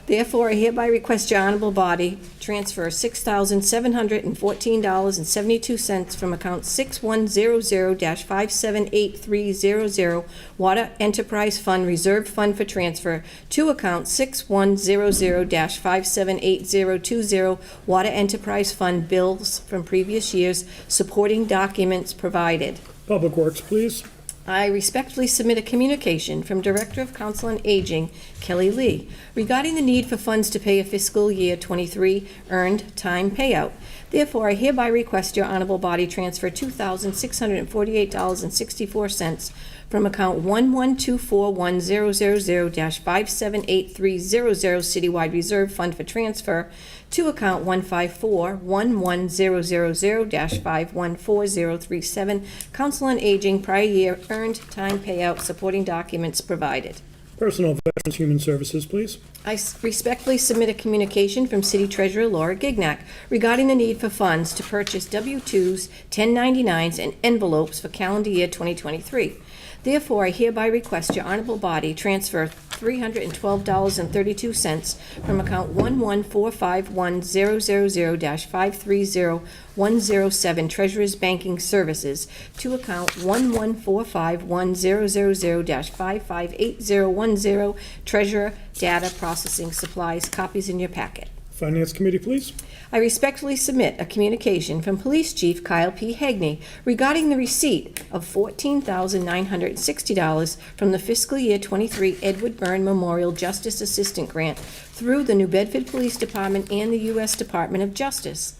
Therefore, I hereby request your honorable body transfer $6,714.72 from account 6100-578300 Water Enterprise Fund Reserve Fund for transfer to account 6100-578020 Water Enterprise Fund bills from previous years, supporting documents provided. Public Works, please. I respectfully submit a communication from Director of Council on Aging, Kelly Lee, regarding the need for funds to pay a fiscal year 23 earned time payout. Therefore, I hereby request your honorable body transfer $2,648.64 from account 1124100-578300 Citywide Reserve Fund for transfer to account 154-11000-514037 Council on Aging prior year earned time payout, supporting documents provided. Personal, Veterans, Human Services, please. I respectfully submit a communication from City Treasurer Laura Gignac regarding the need for funds to purchase W-2s, 1099s, and envelopes for calendar year 2023. Therefore, I hereby request your honorable body transfer $312.32 from account 1145100-530107 Treasurer's Banking Services to account 1145100-558010 Treasurer Data Processing Supplies. Copies in your packet. Finance Committee, please. I respectfully submit a communication from Police Chief Kyle P. Hagney regarding the receipt of $14,960 from the fiscal year 23 Edward Byrne Memorial Justice Assistant Grant through the New Bedford Police Department and the U.S. Department of Justice.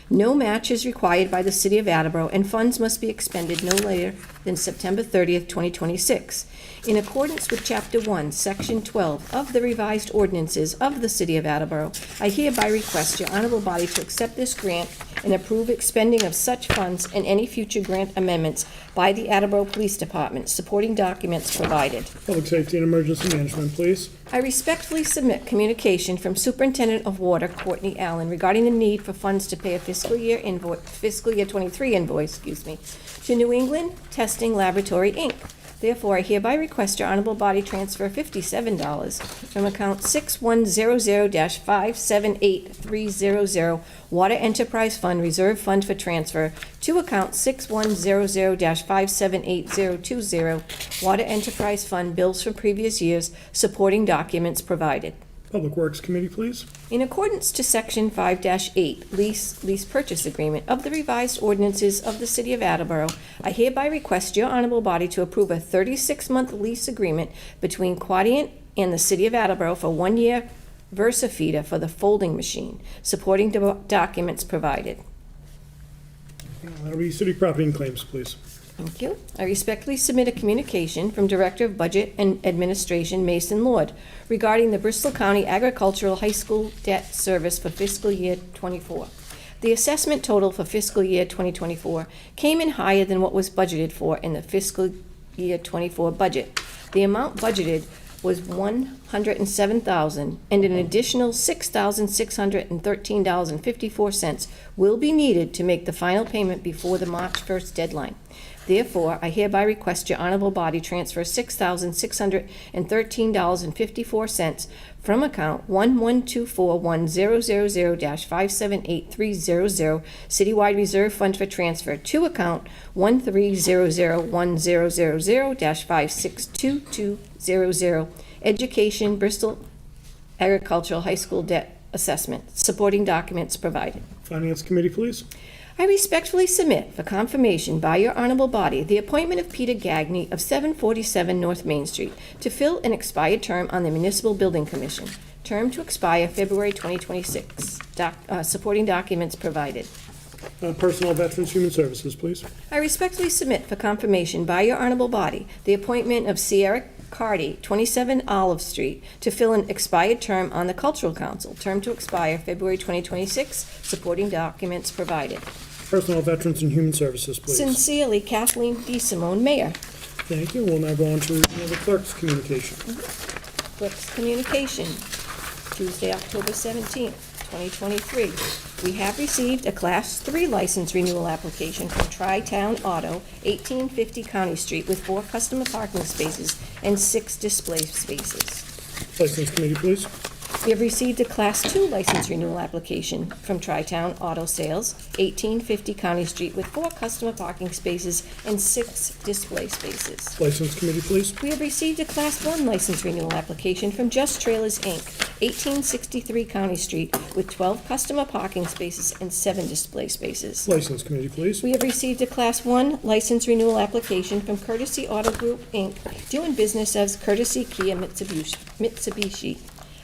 No match is required by the City of Attleboro, and funds must be expended no later than September 30th, 2026. In accordance with Chapter 1, Section 12 of the revised ordinances of the City of Attleboro, I hereby request your honorable body to accept this grant and approve expending of such funds and any future grant amendments by the Attleboro Police Department, supporting documents provided. Public Safety and Emergency Management, please. I respectfully submit communication from Superintendent of Water, Courtney Allen, regarding the need for funds to pay a fiscal year 23 invoice, to New England Testing Laboratory, Inc. Therefore, I hereby request your honorable body transfer $57 from account 6100-578300 Water Enterprise Fund Reserve Fund for transfer to account 6100-578020 Water Enterprise Fund bills from previous years, supporting documents provided. Public Works Committee, please. In accordance to Section 5-8 lease purchase agreement of the revised ordinances of the City of Attleboro, I hereby request your honorable body to approve a 36-month lease agreement between Quadient and the City of Attleboro for 1 year VersaFeeder for the folding machine, supporting documents provided. That'll be City Property and Claims, please. Thank you. I respectfully submit a communication from Director of Budget and Administration Mason Lord regarding the Bristol County Agricultural High School debt service for fiscal year 24. The assessment total for fiscal year 2024 came in higher than what was budgeted for in the fiscal year 24 budget. The amount budgeted was $107,000, and an additional $6,613.54 will be needed to make the final payment before the March 1st deadline. Therefore, I hereby request your honorable body transfer $6,613.54 from account 1124100-578300 Citywide Reserve Fund for transfer to account 1301000-562200 Education Bristol Agricultural High School Debt Assessment, supporting documents provided. Finance Committee, please. I respectfully submit for confirmation by your honorable body the appointment of Peter Gagney of 747 North Main Street to fill an expired term on the Municipal Building Commission, term to expire February 2026. Supporting documents provided. Personnel, Veterans, Human Services, please. I respectfully submit for confirmation by your honorable body the appointment of Sierra Cardy, 27 Olive Street, to fill an expired term on the Cultural Council, term to expire February 2026, supporting documents provided. Personnel, Veterans, and Human Services, please. Sincerely, Kathleen D. Simone, Mayor. Thank you. We'll now go on to the clerk's communication. Clerk's communication, Tuesday, October 17th, 2023. We have received a Class 3 license renewal application from Tri-Town Auto, 1850 County Street, with 4 customer parking spaces and 6 display spaces. License Committee, please. We have received a Class 2 license renewal application from Tri-Town Auto Sales, 1850 County Street, with 4 customer parking spaces and 6 display spaces. License Committee, please. We have received a Class 1 license renewal application from Just Trailers, Inc., 1863 County Street, with 12 customer parking spaces and 7 display spaces. License Committee, please. We have received a Class 1 license renewal application from Courtesy Auto Group, Inc., doing business as Courtesy Kia Mitsubishi,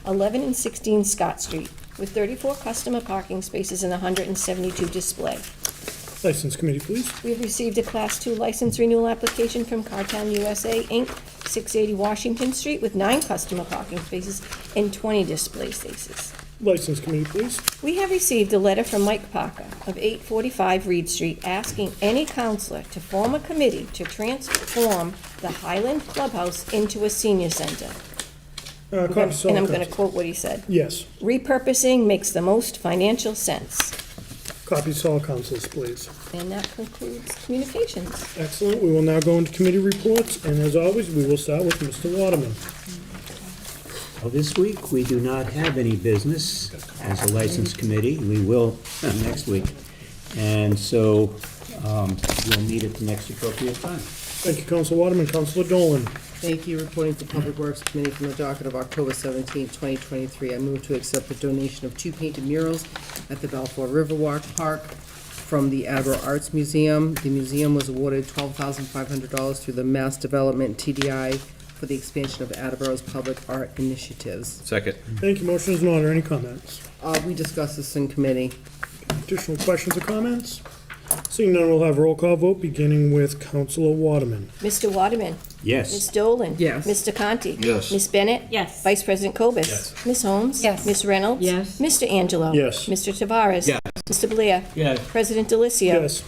11 and 16 Scott Street, with 34 customer parking spaces and 172 display. License Committee, please. We have received a Class 2 license renewal application from Cartown USA, Inc., 680 Washington Street, with 9 customer parking spaces and 20 display spaces. License Committee, please. We have received a letter from Mike Parker of 845 Reed Street asking any counselor to form a committee to transform the Highland Clubhouse into a senior center. And I'm going to quote what he said. Yes. Repurposing makes the most financial sense. Copies to all councils, please. And that concludes communications. Excellent. We will now go into committee reports, and as always, we will start with Mr. Waterman. Well, this week, we do not have any business as a license committee. We will next week. And so we'll meet at the next appropriate time. Thank you, Council Waterman. Councilor Dolan. Thank you. Reporting to Public Works Committee from the docket of October 17, 2023. I move to accept the donation of 2 painted murals at the Balfour Riverwalk Park from the Attleboro Arts Museum. The museum was awarded $12,500 through the Mass Development TDI for the expansion of Attleboro's public art initiatives. Second. Thank you. Motion is in order. Any comments? We discussed this in committee. Additional questions or comments? Seeing none, we'll have a roll call vote, beginning with Councilor Waterman. Mr. Waterman. Yes. Ms. Dolan. Yes. Mr. Conti. Yes. Ms. Bennett. Yes. Vice President Cobus. Yes. Ms. Holmes. Yes. Ms. Reynolds. Yes. Mr. Angelo. Yes. Mr. Tavares. Yes. Mr. Blair. Yes. President Delicio. Yes.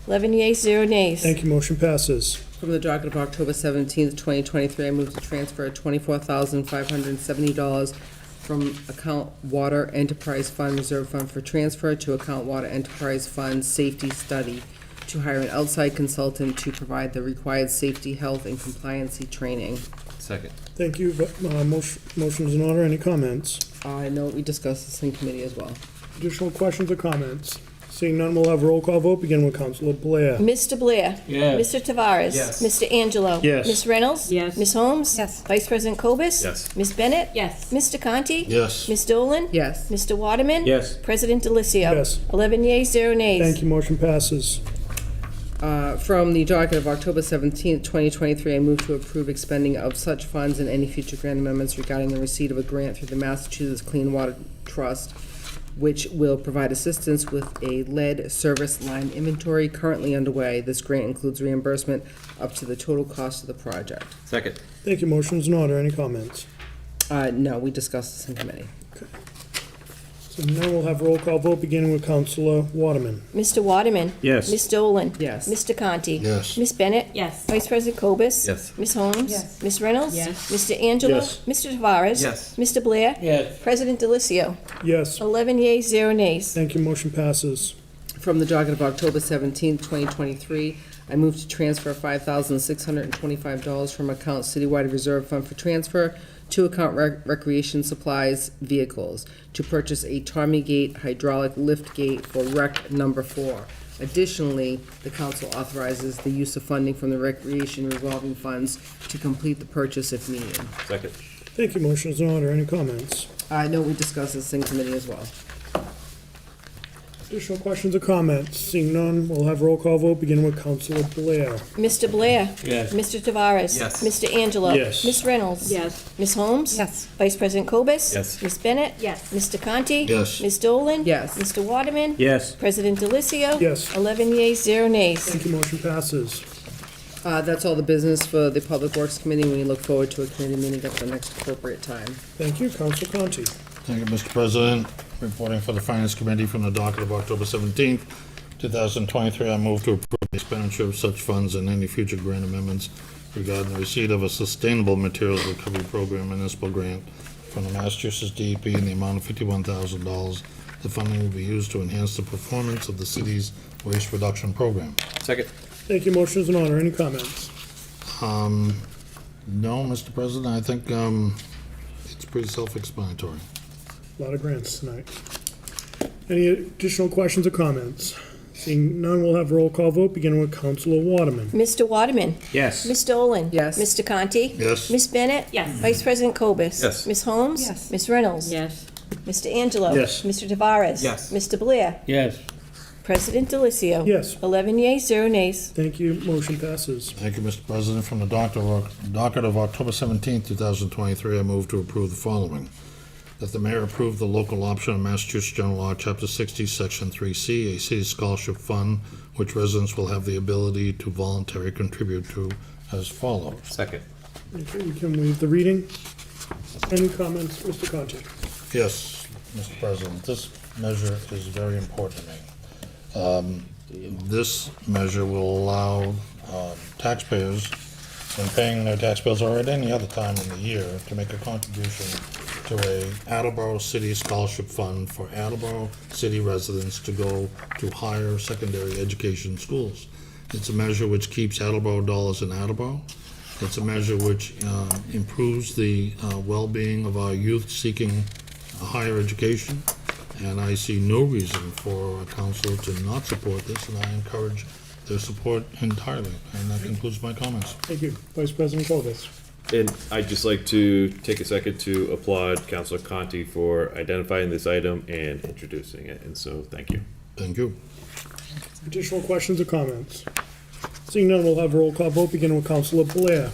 11 yeas, 0 nays. Thank you. Motion passes. From the docket of October 17, 2023, I move to transfer $24,570 from account Water Enterprise Fund Reserve Fund for transfer to account Water Enterprise Fund Safety Study to hire an outside consultant to provide the required safety, health, and compliancy training. Second. Thank you. Motion is in order. Any comments? I know we discussed this in committee as well. Additional questions or comments? Seeing none, we'll have a roll call vote, beginning with Councilor Blair. Mr. Blair. Yes. Mr. Tavares. Yes. Mr. Angelo. Yes. Ms. Reynolds. Yes. Ms. Holmes. Yes. Vice President Cobus. Yes. Ms. Bennett. Yes. Mr. Conti. Yes. Ms. Dolan. Yes. Mr. Waterman. Yes. President Delicio. Yes. 11 yeas, 0 nays. Thank you. Motion passes. From the docket of October 17, 2023, I move to approve expending of such funds and any future grant amendments regarding the receipt of a grant through the Massachusetts Clean Water Trust, which will provide assistance with a lead service line inventory currently underway. This grant includes reimbursement up to the total cost of the project. Second. Thank you. Motion is in order. Any comments? No, we discussed this in committee. So now we'll have a roll call vote, beginning with Councilor Waterman. Mr. Waterman. Yes. Ms. Dolan. Yes. Mr. Conti. Yes. Ms. Bennett. Yes. Vice President Cobus. Yes. Ms. Holmes. Yes. Ms. Reynolds. Yes. Mr. Angelo. Yes. Mr. Tavares. Yes. Mr. Blair. Yes. President Delicio. Yes. 11 yeas, 0 nays. Thank you. Motion passes. From the docket of October 17, 2023, I move to transfer $5,625 from account Citywide Reserve Fund for transfer to account Recreation Supplies Vehicles to purchase a Tommy Gate hydraulic lift gate for Rec Number 4. Additionally, the council authorizes the use of funding from the Recreation Revolving Funds to complete the purchase if needed. Second. Thank you. Motion is in order. Any comments? I know we discussed this in committee as well. Additional questions or comments? Seeing none, we'll have roll call vote, beginning with Councilor Blair. Mr. Blair. Yes. Mr. Tavares. Yes. Mr. Angelo. Yes. Ms. Reynolds. Yes. Ms. Holmes. Yes. Vice President Cobus. Yes. Ms. Bennett. Yes. Mr. Conti. Yes. Ms. Dolan. Yes. Mr. Waterman. Yes. President Delicio. Yes. 11 yeas, 0 nays. Thank you, motion passes. That's all the business for the Public Works Committee. We look forward to a committee meeting at the next appropriate time. Thank you, Council Conti. Thank you, Mr. President. Reporting for the Finance Committee from the docket of October 17th, 2023, I move to approve the expenditure of such funds and any future grant amendments regarding the receipt of a Sustainable Materials Recovery Program municipal grant from the Massachusetts DEP in the amount of $51,000. The funding will be used to enhance the performance of the city's waste reduction program. Second. Thank you, motion is in order. Any comments? No, Mr. President, I think it's pretty self-explanatory. A lot of grants tonight. Any additional questions or comments? Seeing none, we'll have roll call vote, beginning with Councilor Waterman. Mr. Waterman. Yes. Ms. Dolan. Yes. Mr. Conti. Yes. Ms. Bennett. Yes. Vice President Cobus. Yes. Ms. Holmes. Yes. Ms. Reynolds. Yes. Mr. Angelo. Yes. Mr. Tavares. Yes. Mr. Blair. Yes. President Delicio. Yes. 11 yeas, 0 nays. Thank you, motion passes. Thank you, Mr. President. From the docket of October 17th, 2023, I move to approve the following. That the mayor approve the local option of Massachusetts General Law, Chapter 60, Section 3C, a city scholarship fund, which residents will have the ability to voluntarily contribute to as follows. Second. Okay, we can waive the reading. Any comments, Mr. Conti? Yes, Mr. President, this measure is very important to me. This measure will allow taxpayers, when paying their tax bills or at any other time in the year, to make a contribution to a Attleboro City Scholarship Fund for Attleboro City residents to go to higher secondary education schools. It's a measure which keeps Attleboro dollars in Attleboro. It's a measure which improves the well-being of our youth seeking higher education. And I see no reason for a council to not support this, and I encourage their support entirely. And that concludes my comments. Thank you. Vice President Cobus. And I'd just like to take a second to applaud Councilor Conti for identifying this item and introducing it, and so thank you. Thank you. Additional questions or comments? Seeing none, we'll have a roll call vote, beginning with Councilor Blair.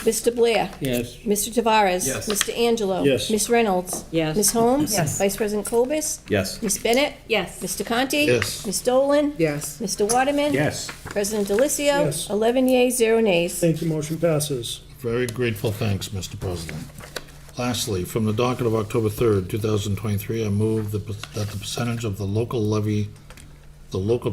Mr. Blair. Yes. Mr. Tavares. Yes. Mr. Angelo. Yes. Ms. Reynolds. Yes. Ms. Holmes. Yes. Vice President Cobus. Yes. Ms. Bennett. Yes. Mr. Conti. Yes. Ms. Dolan. Yes. Mr. Waterman. Yes. President Delicio. Yes. 11 yeas, 0 nays. Thank you, motion passes. Very grateful thanks, Mr. President. Lastly, from the docket of October 3rd, 2023, I move that the percentage of the local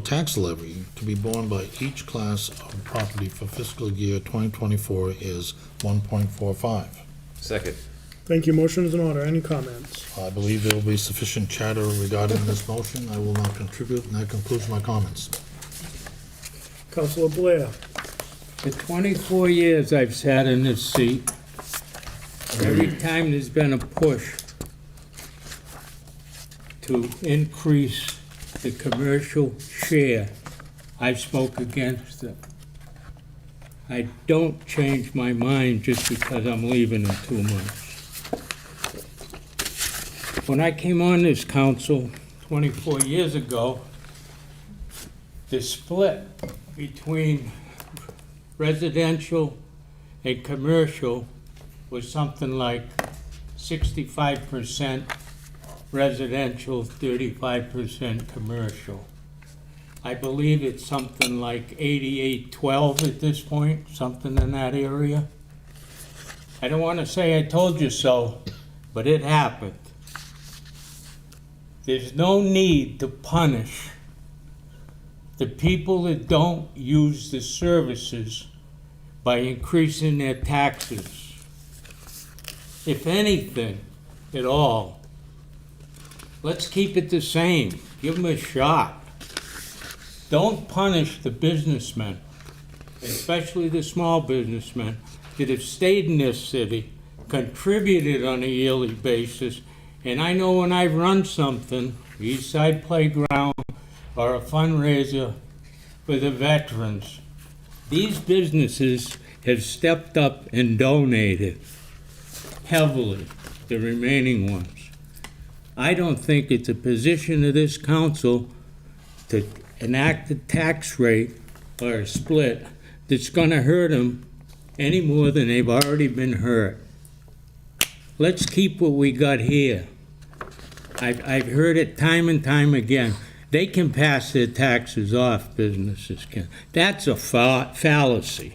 tax levy to be borne by each class of property for fiscal year 2024 is 1.45. Second. Thank you, motion is in order. Any comments? I believe there will be sufficient chatter regarding this motion. I will not contribute, and that concludes my comments. Councilor Blair. For 24 years I've sat in this seat. Every time there's been a push to increase the commercial share, I've spoke against it. I don't change my mind just because I'm leaving in 2 months. When I came on this council 24 years ago, the split between residential and commercial was something like 65% residential, 35% commercial. I believe it's something like 88-12 at this point, something in that area. I don't want to say I told you so, but it happened. There's no need to punish the people that don't use the services by increasing their taxes. If anything at all, let's keep it the same. Give them a shot. Don't punish the businessmen, especially the small businessmen that have stayed in this city, contributed on a yearly basis. And I know when I've run something, East Side Playground or a fundraiser for the veterans, these businesses have stepped up and donated heavily, the remaining ones. I don't think it's a position of this council to enact a tax rate or a split that's gonna hurt them any more than they've already been hurt. Let's keep what we got here. I've heard it time and time again. They can pass their taxes off, businesses can. That's a fallacy.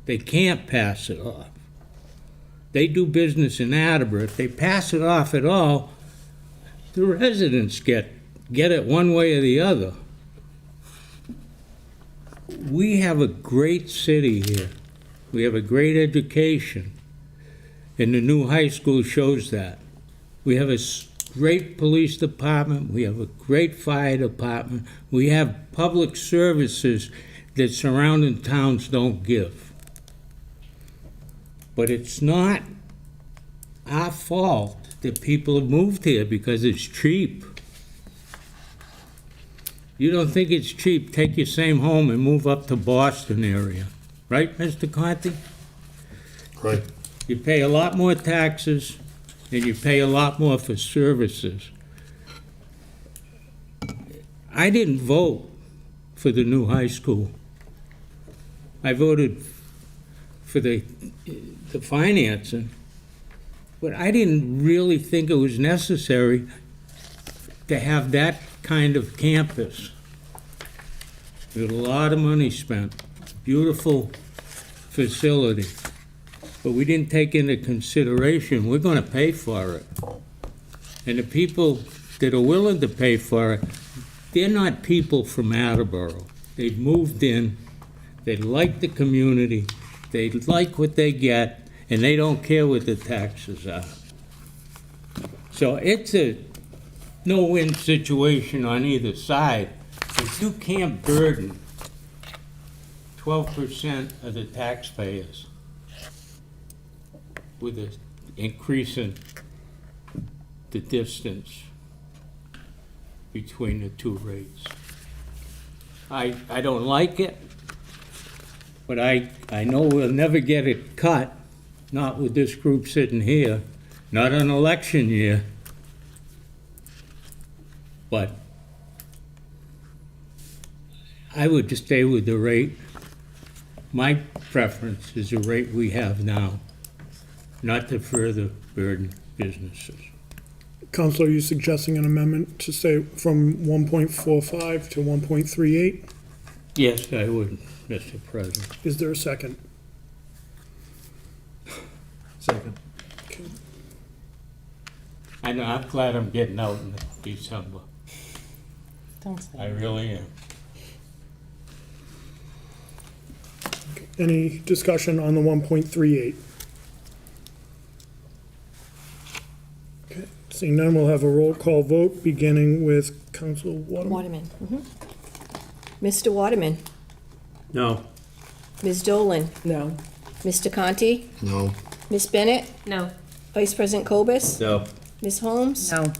They can't pass it off. They do business in Attleboro. If they pass it off at all, the residents get it one way or the other. We have a great city here. We have a great education, and the new high school shows that. We have a great police department. We have a great fire department. We have public services that surrounding towns don't give. But it's not our fault that people have moved here because it's cheap. You don't think it's cheap, take your same home and move up to Boston area. Right, Mr. Conti? Right. You pay a lot more taxes and you pay a lot more for services. I didn't vote for the new high school. I voted for the financing, but I didn't really think it was necessary to have that kind of campus. There's a lot of money spent, beautiful facility, but we didn't take into consideration, we're gonna pay for it. And the people that are willing to pay for it, they're not people from Attleboro. They've moved in, they like the community, they like what they get, and they don't care what the taxes are. So it's a no-win situation on either side, but you can't burden 12% of the taxpayers with an increase in the distance between the two rates. I don't like it, but I know we'll never get it cut, not with this group sitting here, not an election year. But I would just stay with the rate. My preference is the rate we have now, not to further burden businesses. Counselor, are you suggesting an amendment to say from 1.45 to 1.38? Yes, I would, Mr. President. Is there a second? Second. I know, I'm glad I'm getting out in December. I really am. Any discussion on the 1.38? Okay, seeing none, we'll have a roll call vote, beginning with Council Waterman. Waterman. Mr. Waterman. No. Ms. Dolan. No. Mr. Conti. No. Ms. Bennett. No. Vice President Cobus. No. Ms. Holmes. No.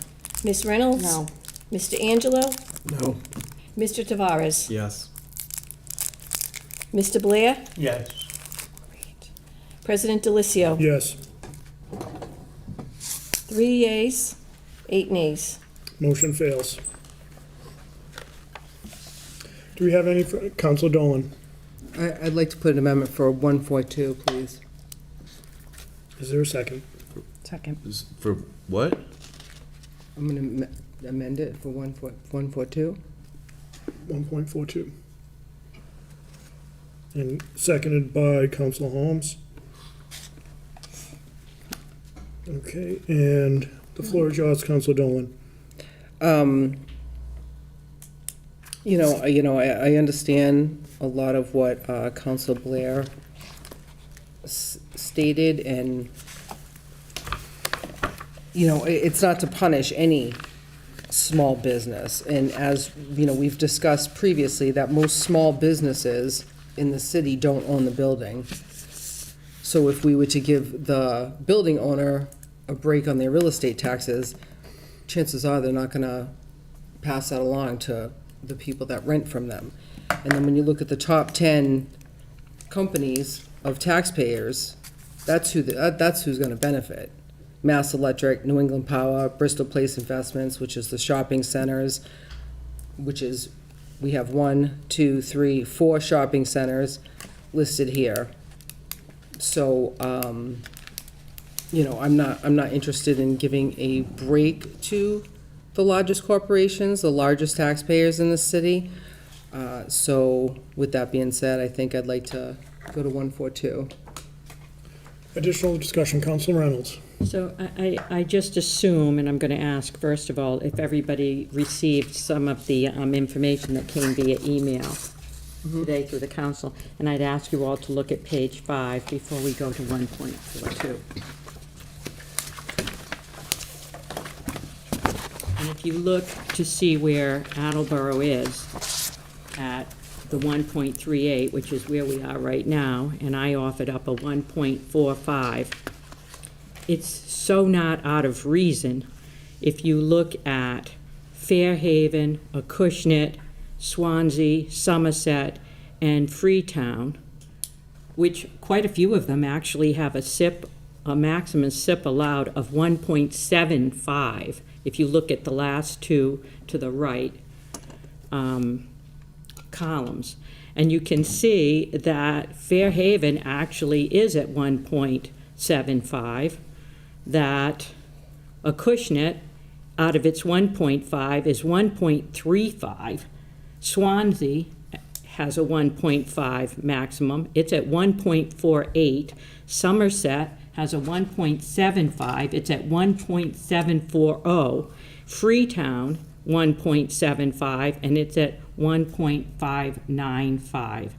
Ms. Reynolds. No. Mr. Angelo. No. Mr. Tavares. Yes. Mr. Blair. Yes. President Delicio. Yes. 3 yeas, 8 nays. Motion fails. Do we have any, Council Dolan? I'd like to put an amendment for 142, please. Is there a second? Second. For what? I'm going to amend it for 142. 1.42. And seconded by Council Holmes. Okay, and the floor is yours, Council Dolan. I understand a lot of what Council Blair stated, and, it's not to punish any small business. And as, we've discussed previously, that most small businesses in the city don't own the building. So if we were to give the building owner a break on their real estate taxes, chances are they're not gonna pass that along to the people that rent from them. And then when you look at the top 10 companies of taxpayers, that's who's gonna benefit. Mass Electric, New England Power, Bristol Place Investments, which is the shopping centers, which is, we have 4 shopping centers listed here. So, you know, I'm not interested in giving a break to the largest corporations, the largest taxpayers in the city. So with that being said, I think I'd like to go to 142. Additional discussion, Council Reynolds. So I just assume, and I'm going to ask, first of all, if everybody received some of the information that came via email today through the council, and I'd ask you all to look at page 5 before we go to 1.42. And if you look to see where Attleboro is at the 1.38, which is where we are right now, and I offered up a 1.45, it's so not out of reason if you look at Fairhaven, Acushnet, Swansea, Somerset, and Freetown, which quite a few of them actually have a maximum SIP allowed of 1.75. If you look at the last two to the right columns. And you can see that Fairhaven actually is at 1.75, that Acushnet, out of its 1.5, is 1.35. Swansea has a 1.5 maximum. It's at 1.48. Somerset has a 1.75. It's at 1.740. Freetown, 1.75, and it's at 1.595.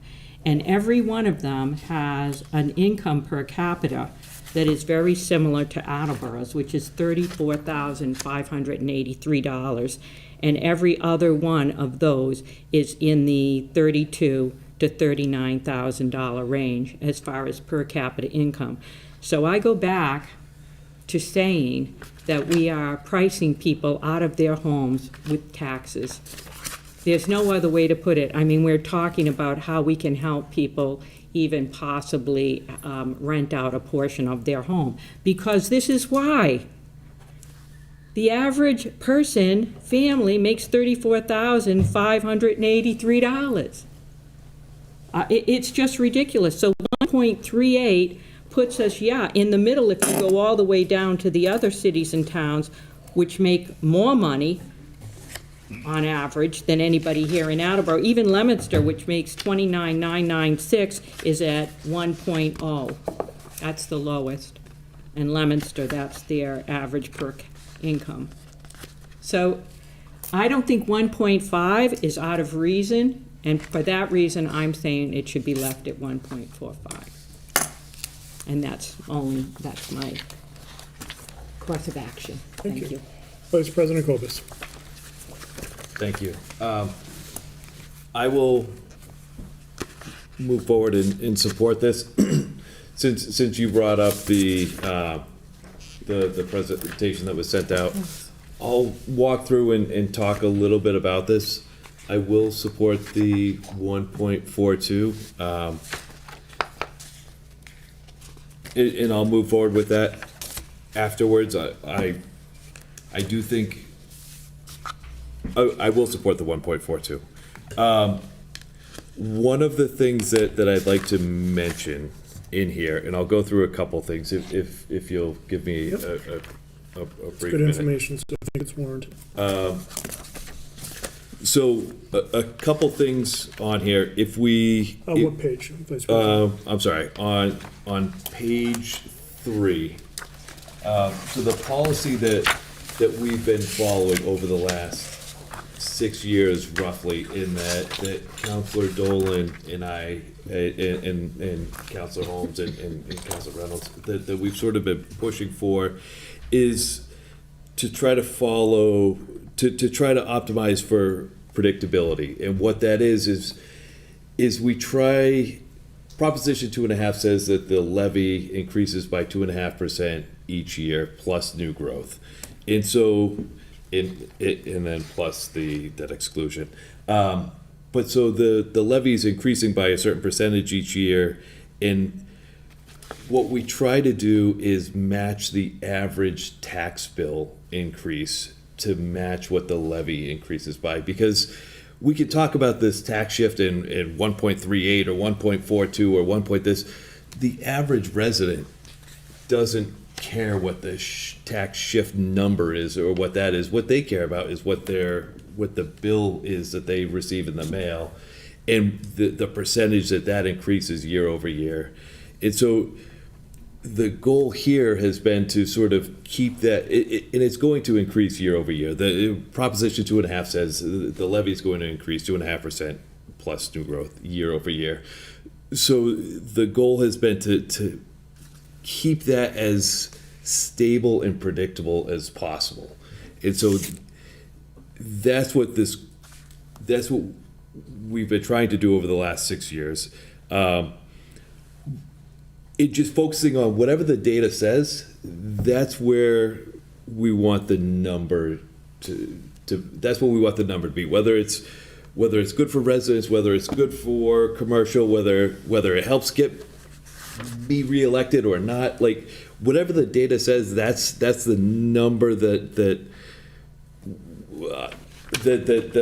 And every one of them has an income per capita that is very similar to Attleboro's, which is $34,583. And every other one of those is in the $32,000 to $39,000 range as far as per capita income. So I go back to saying that we are pricing people out of their homes with taxes. There's no other way to put it. I mean, we're talking about how we can help people even possibly rent out a portion of their home. Because this is why. The average person, family, makes $34,583. It's just ridiculous. So 1.38 puts us, in the middle if you go all the way down to the other cities and towns, which make more money on average than anybody here in Attleboro. Even Leominster, which makes $29,996, is at 1.0. That's the lowest. And Leominster, that's their average per income. So I don't think 1.5 is out of reason, and for that reason, I'm saying it should be left at 1.45. And that's my course of action. Thank you. Vice President Kobus. Thank you. I will move forward and support this. Since you brought up the presentation that was sent out, I'll walk through and talk a little bit about this. I will support the 1.42. And I'll move forward with that afterwards. I do think I will support the 1.42. One of the things that I'd like to mention in here, and I'll go through a couple things if you'll give me a brief Good minute. information, so I think it's warranted. So a couple things on here. If we what page, Vice President? I'm sorry, on page 3. So the policy that we've been following over the last 6 years, roughly, in that Councilor Dolan and I, and Councilor Holmes and Councilor Reynolds, that we've sort of been pushing for, is to try to follow, to try to optimize for predictability. And what that is we try. Proposition 2.5 says that the levy increases by 2.5% each year plus new growth, and so and then plus the debt exclusion. But so the levy is increasing by a certain percentage each year, and what we try to do is match the average tax bill increase to match what the levy increases by, because we could talk about this tax shift in 1.38 or 1.42 or 1 point this. The average resident doesn't care what the tax shift number is or what that is. What they care about is what the bill is that they receive in the mail, and the percentage that increases year over year. And so the goal here has been to sort of keep that, and it's going to increase year over year. The Proposition 2.5 says the levy is going to increase 2.5% plus new growth year over year. So the goal has been to keep that as stable and predictable as possible. And so that's what we've been trying to do over the last 6 years. It just focusing on whatever the data says, that's where we want the number that's what we want the number to be, whether it's good for residents, whether it's good for commercial, whether it helps get me reelected or not, like whatever the data says, that's the number that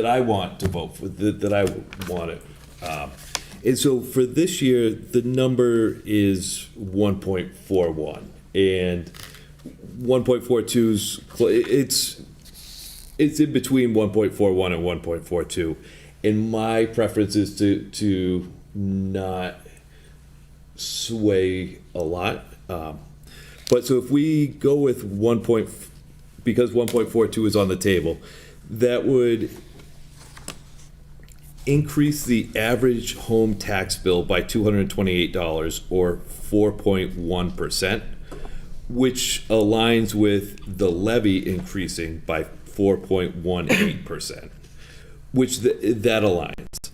I want to vote for, that I want it. And so for this year, the number is 1.41, and 1.42's it's in between 1.41 and 1.42. And my preference is to not sway a lot. But so if we go with because 1.42 is on the table, that would increase the average home tax bill by $228 or 4.1%, which aligns with the levy increasing by 4.18%, which that aligns.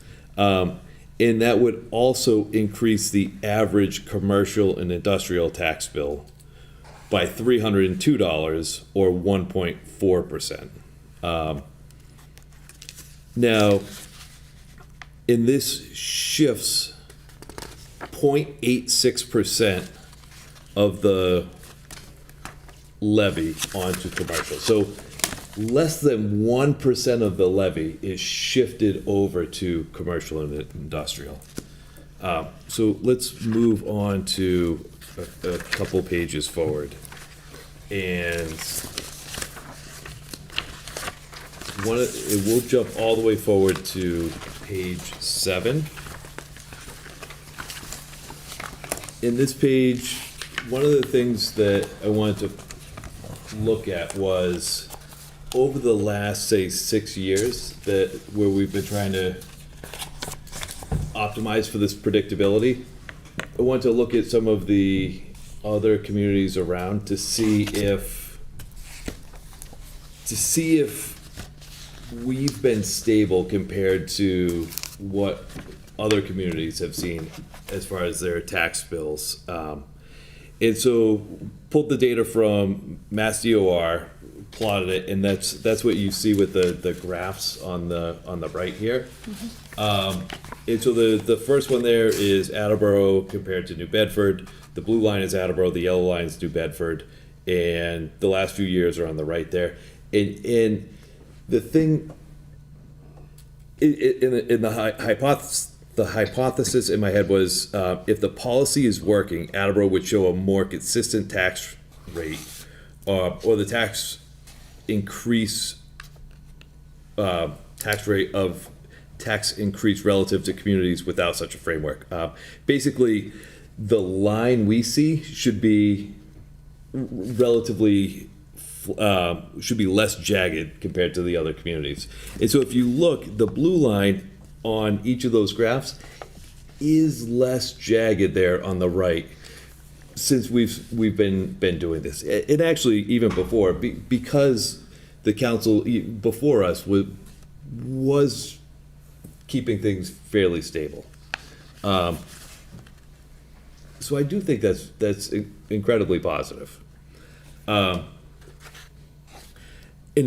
And that would also increase the average commercial and industrial tax bill by $302 or 1.4%. Now, and this shifts 0.86% of the levy onto commercial. So less than 1% of the levy is shifted over to commercial and industrial. So let's move on to a couple pages forward. And we'll jump all the way forward to page 7. In this page, one of the things that I wanted to look at was over the last, say, 6 years where we've been trying to optimize for this predictability. I want to look at some of the other communities around to see if we've been stable compared to what other communities have seen as far as their tax bills. And so pulled the data from Mass DOR, plotted it, and that's what you see with the graphs on the right here. And so the first one there is Attleboro compared to New Bedford. The blue line is Attleboro, the yellow line is New Bedford, and the last few years are on the right there. And the thing in the hypothesis in my head was if the policy is working, Attleboro would show a more consistent tax rate, or the tax increase tax increase relative to communities without such a framework. Basically, the line we see should be relatively should be less jagged compared to the other communities. And so if you look, the blue line on each of those graphs is less jagged there on the right since we've been doing this. And actually even before, because the council before us was keeping things fairly stable. So I do think that's incredibly positive. And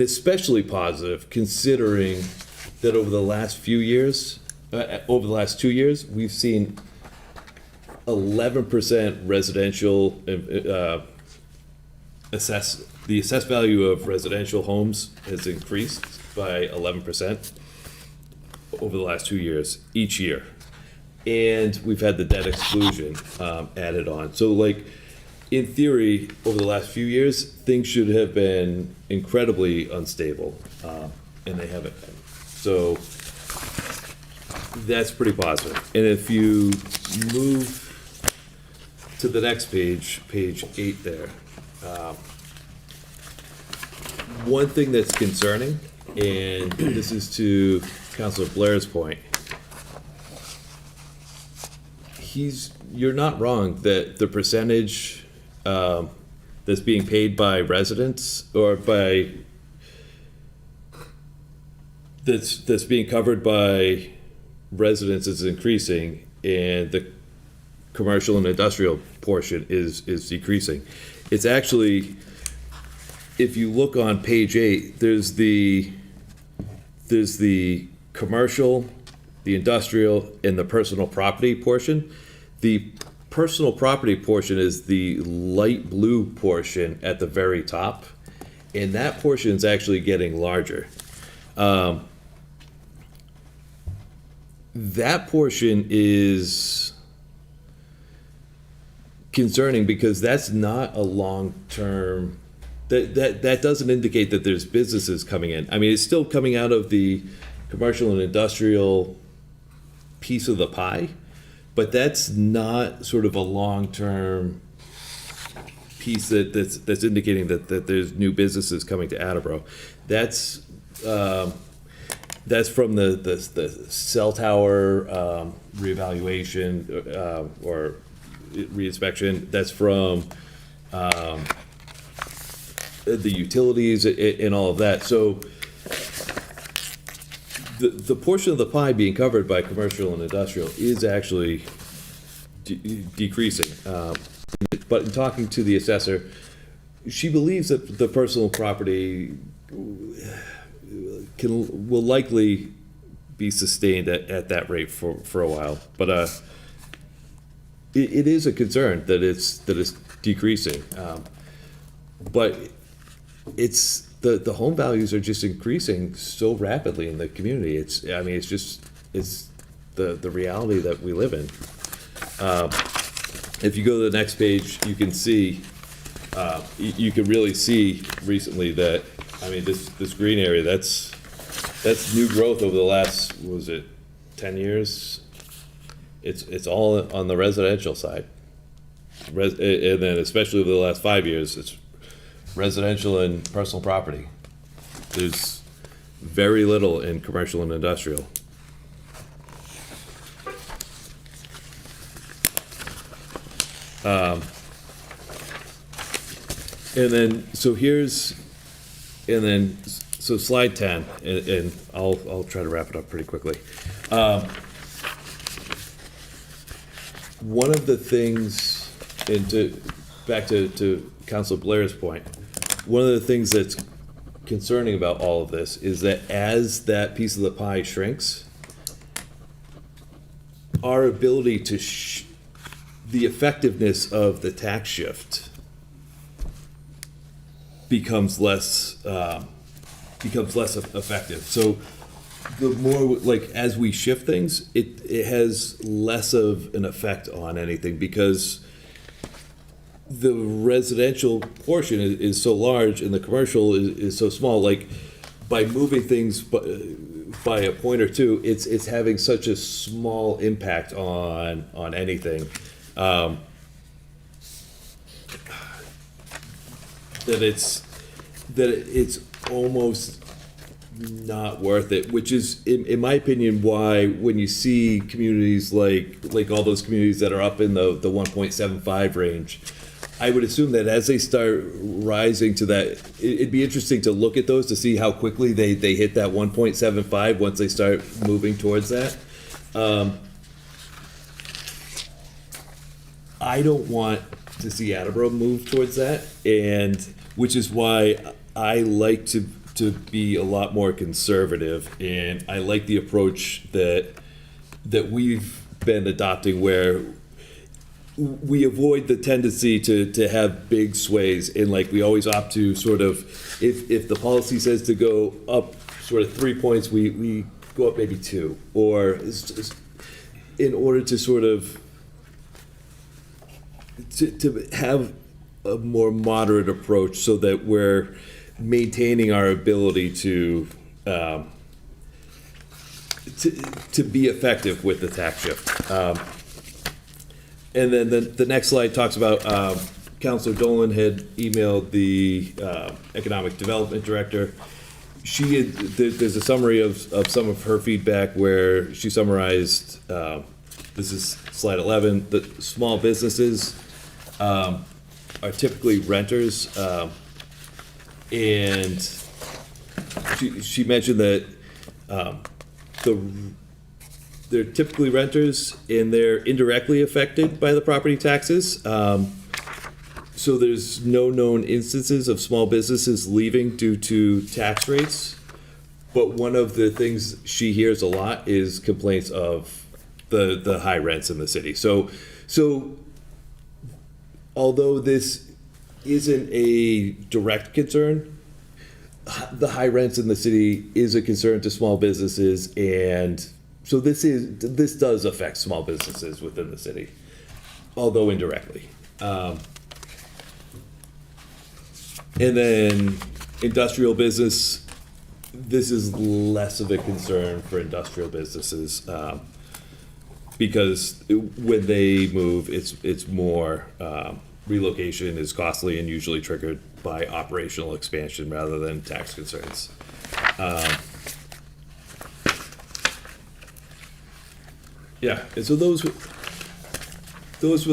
especially positive considering that over the last 2 years, we've seen 11% residential the assessed value of residential homes has increased by 11% over the last 2 years, each year. And we've had the debt exclusion added on. So like, in theory, over the last few years, things should have been incredibly unstable, and they haven't been. So that's pretty positive. And if you move to the next page, page 8 there, one thing that's concerning, and this is to Councilor Blair's point, you're not wrong that the percentage that's being paid by residents or that's being covered by residents is increasing, and the commercial and industrial portion is decreasing. It's actually, if you look on page 8, there's the commercial, the industrial, and the personal property portion. The personal property portion is the light blue portion at the very top, and that portion is actually getting larger. That portion is concerning because that's not a long-term, that doesn't indicate that there's businesses coming in. I mean, it's still coming out of the commercial and industrial piece of the pie, but that's not sort of a long-term piece that's indicating that there's new businesses coming to Attleboro. That's from the cell tower reevaluation or reinspection. That's from the utilities and all of that. So the portion of the pie being covered by commercial and industrial is actually decreasing. But in talking to the assessor, she believes that the personal property will likely be sustained at that rate for a while. But it is a concern that it's decreasing. But it's the home values are just increasing so rapidly in the community. It's the reality that we live in. If you go to the next page, you can see, you can really see recently that, I mean, this green area, that's new growth over the last, what was it, 10 years? It's all on the residential side. And then especially over the last 5 years, it's residential and personal property. There's very little in commercial and industrial. And then, so slide 10, and I'll try to wrap it up pretty quickly. One of the things, and back to Councilor Blair's point, one of the things that's concerning about all of this is that as that piece of the pie shrinks, our ability to the effectiveness of the tax shift becomes less effective. So the more, like, as we shift things, it has less of an effect on anything because the residential portion is so large and the commercial is so small. Like, by moving things by a point or two, it's having such a small impact on anything. That it's almost not worth it, which is, in my opinion, why when you see communities like all those communities that are up in the 1.75 range, I would assume that as they start rising to that, it'd be interesting to look at those to see how quickly they hit that 1.75 once they start moving towards that. I don't want to see Attleboro move towards that, and which is why I like to be a lot more conservative, and I like the approach that we've been adopting, where we avoid the tendency to have big sways, and like we always opt to sort of, if the policy says to go up sort of 3 points, we go up maybe 2, or it's just in order to sort of to have a more moderate approach so that we're maintaining our ability to be effective with the tax shift. And then the next slide talks about, Councilor Dolan had emailed the Economic Development Director. There's a summary of some of her feedback where she summarized, this is slide 11, that small businesses are typically renters, and she mentioned that they're typically renters and they're indirectly affected by the property taxes. So there's no known instances of small businesses leaving due to tax rates. But one of the things she hears a lot is complaints of the high rents in the city. So although this isn't a direct concern, the high rents in the city is a concern to small businesses, and so this does affect small businesses within the city, although indirectly. And then industrial business, this is less of a concern for industrial businesses, because when they move, it's more, relocation is costly and usually triggered by operational expansion rather than tax concerns. Yeah, and so those were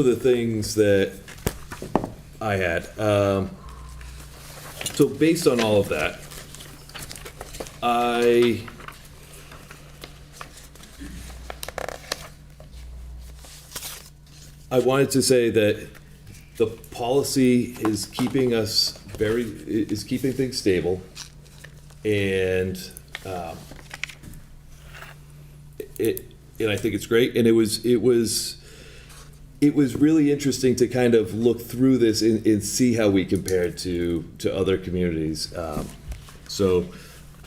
the things that I had. So based on all of that, I wanted to say that the policy is keeping keeping things stable, and I think it's great. And it was really interesting to kind of look through this and see how we compared to other communities. So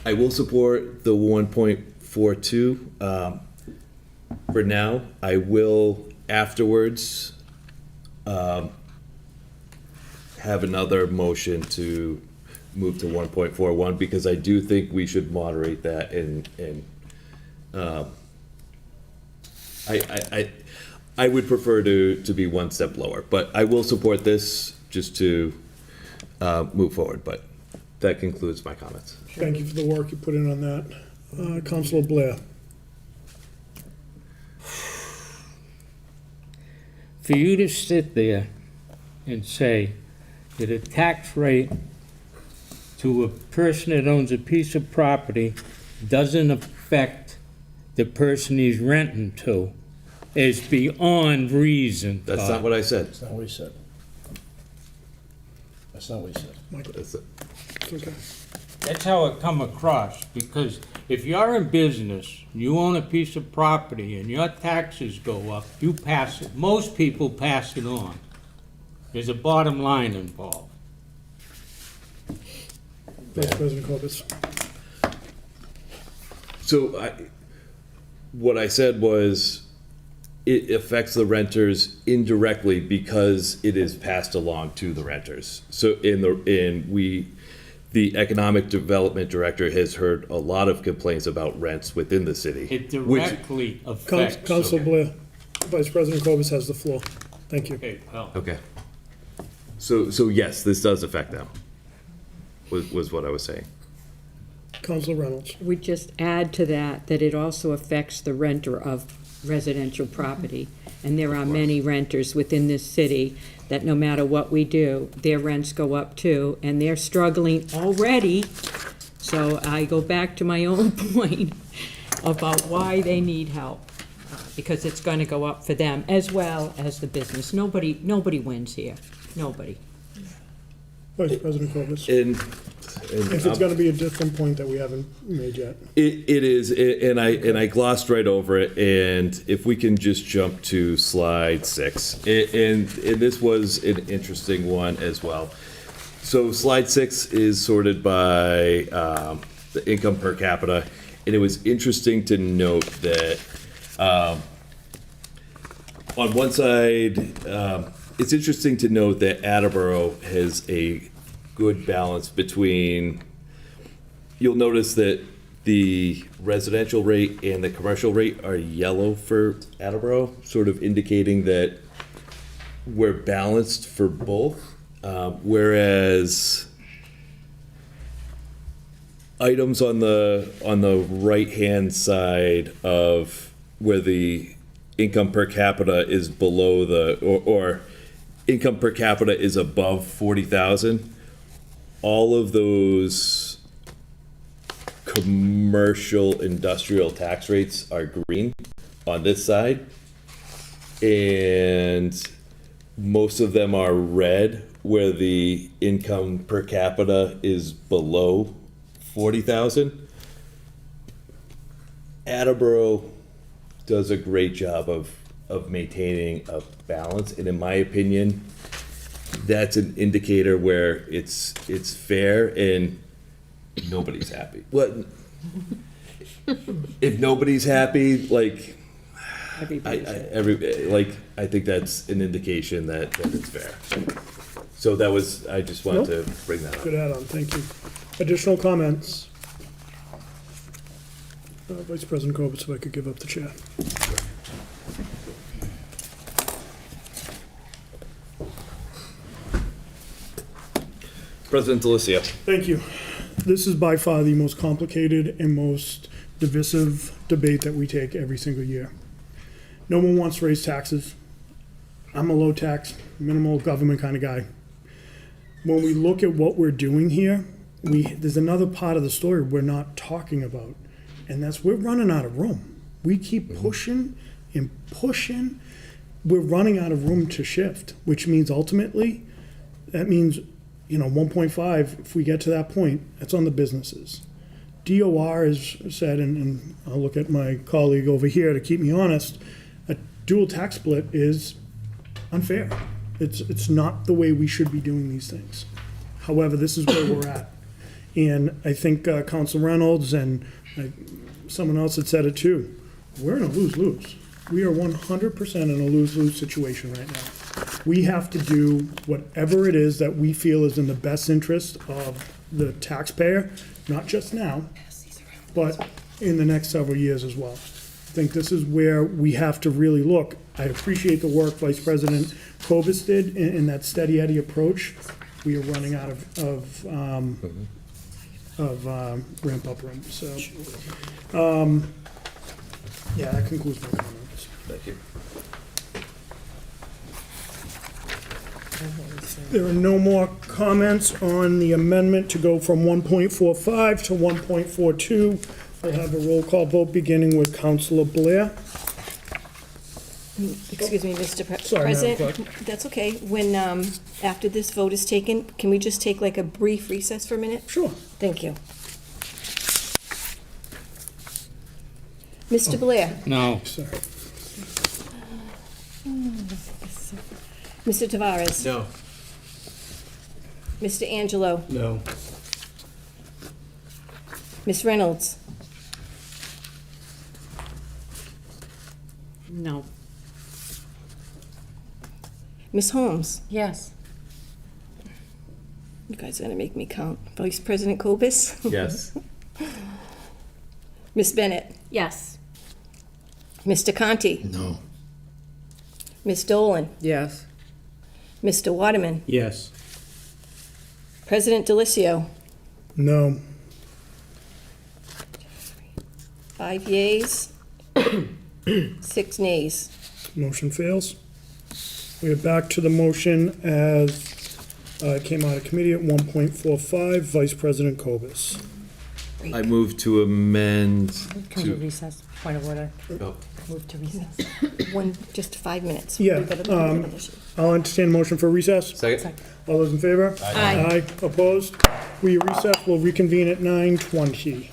I will support the 1.42 for now. I will afterwards have another motion to move to 1.41, because I do think we should moderate that, and I would prefer to be one step lower, but I will support this just to move forward. But that concludes my comments. Thank you for the work you put in on that. Councilor Blair. For you to sit there and say that a tax rate to a person that owns a piece of property doesn't affect the person he's renting to is beyond reason. That's not what I said. That's not what he said. That's not what he said. That's it. Okay. That's how it come across, because if you're in business, you own a piece of property and your taxes go up, you pass it, most people pass it on. There's a bottom line involved. Vice President Corbis. So what I said was, it affects the renters indirectly because it is passed along to the renters. So the Economic Development Director has heard a lot of complaints about rents within the city. It directly affects. Councilor Blair. Vice President Corbis has the floor. Thank you. Okay. So yes, this does affect them, was what I was saying. Councilor Reynolds. We just add to that it also affects the renter of residential property. And there are many renters within this city that no matter what we do, their rents go up too, and they're struggling already. So I go back to my own point about why they need help, because it's going to go up for them as well as the business. Nobody wins here. Nobody. Vice President Corbis. And If it's gonna be a different point that we haven't made yet. It is, and I glossed right over it, and if we can just jump to slide 6. And this was an interesting one as well. So slide 6 is sorted by the income per capita, and it was interesting to note that on one side, it's interesting to note that Attleboro has a good balance between, you'll notice that the residential rate and the commercial rate are yellow for Attleboro, sort of indicating that we're balanced for both. Whereas items on the right-hand side of where the income per capita is below or income per capita is above 40,000, all of those commercial industrial tax rates are green on this side, and most of them are red where the income per capita is below 40,000. Attleboro does a great job of maintaining a balance, and in my opinion, that's an indicator where it's fair and nobody's happy. Well, if nobody's happy, like I think that's an indication that it's fair. So that was, I just wanted to bring that up. Good add-on, thank you. Additional comments? Vice President Kobus, if I could give up the chair. President Delicio. Thank you. This is by far the most complicated and most divisive debate that we take every single year. No one wants to raise taxes. I'm a low tax, minimal government kind of guy. When we look at what we're doing here, there's another part of the story we're not talking about, and that's we're running out of room. We keep pushing and pushing. We're running out of room to shift, which means ultimately, that means 1.5, if we get to that point, that's on the businesses. DOR has said, and I'll look at my colleague over here to keep me honest, a dual tax split is unfair. It's not the way we should be doing these things. However, this is where we're at. And I think Council Reynolds and someone else had said it too. We're in a lose-lose. We are 100% in a lose-lose situation right now. We have to do whatever it is that we feel is in the best interest of the taxpayer, not just now, but in the next several years as well. I think this is where we have to really look. I appreciate the work Vice President Kobus did in that steady Eddie approach. We are running out of ramp-up room. So, yeah, that concludes my comments. Thank you. There are no more comments on the amendment to go from 1.45 to 1.42. We'll have a roll call vote beginning with Councilor Blair. Excuse me, Mr. Sorry, Madam President. That's okay. When, after this vote is taken, can we just take like a brief recess for a minute? Sure. Thank you. Mr. Blair? No. Sorry. Mr. Tavares? No. Mr. Angelo? No. Ms. Reynolds? No. Ms. Holmes? Yes. You guys are gonna make me count. Vice President Kobus? Yes. Ms. Bennett? Yes. Mr. Conti? No. Ms. Dolan? Yes. Mr. Waterman? Yes. President Delicio? No. 5 yeas, 6 nays. Motion fails. We are back to the motion as it came out of committee at 1.45. Vice President Kobus. I move to amend Come to recess, point of order. Oh. Move to recess. Just 5 minutes. Yeah, We've got a- I'll entertain a motion for recess. Second. All those in favor? Aye. Opposed? We recess, we'll reconvene at 9:20.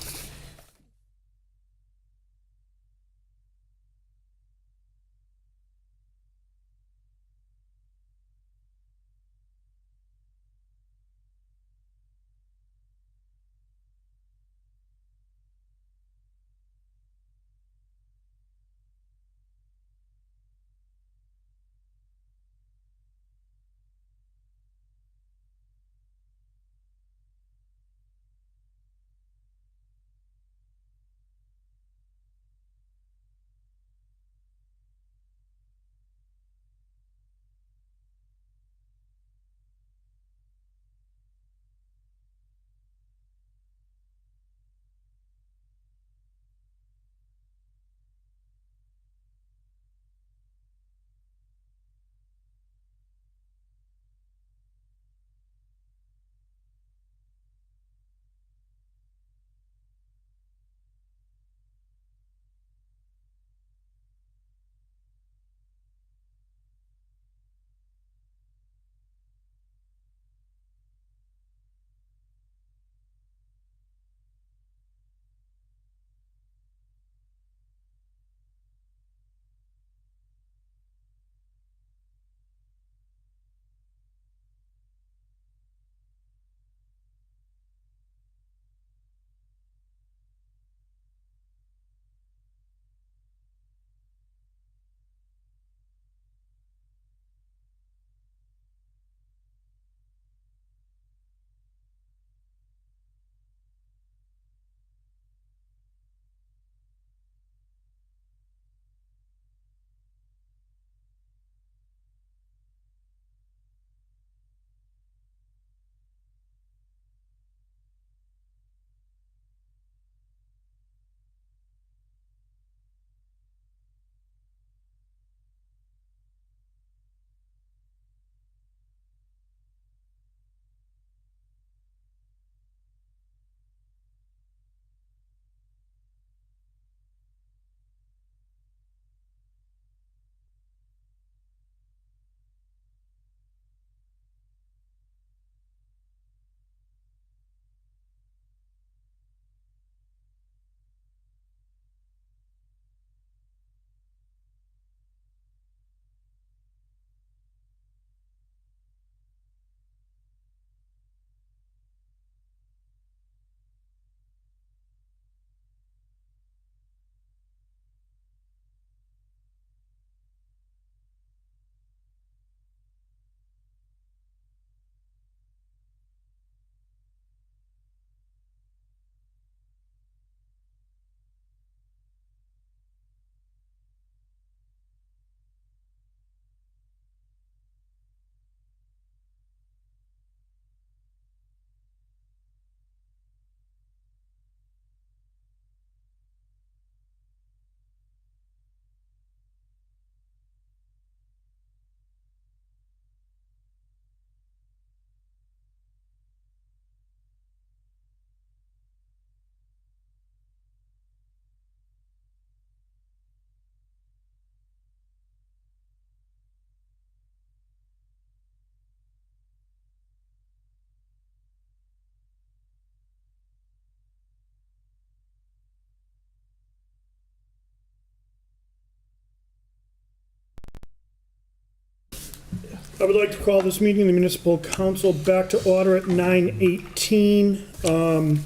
I would like to call this meeting of the Municipal Council back to order at 9:18.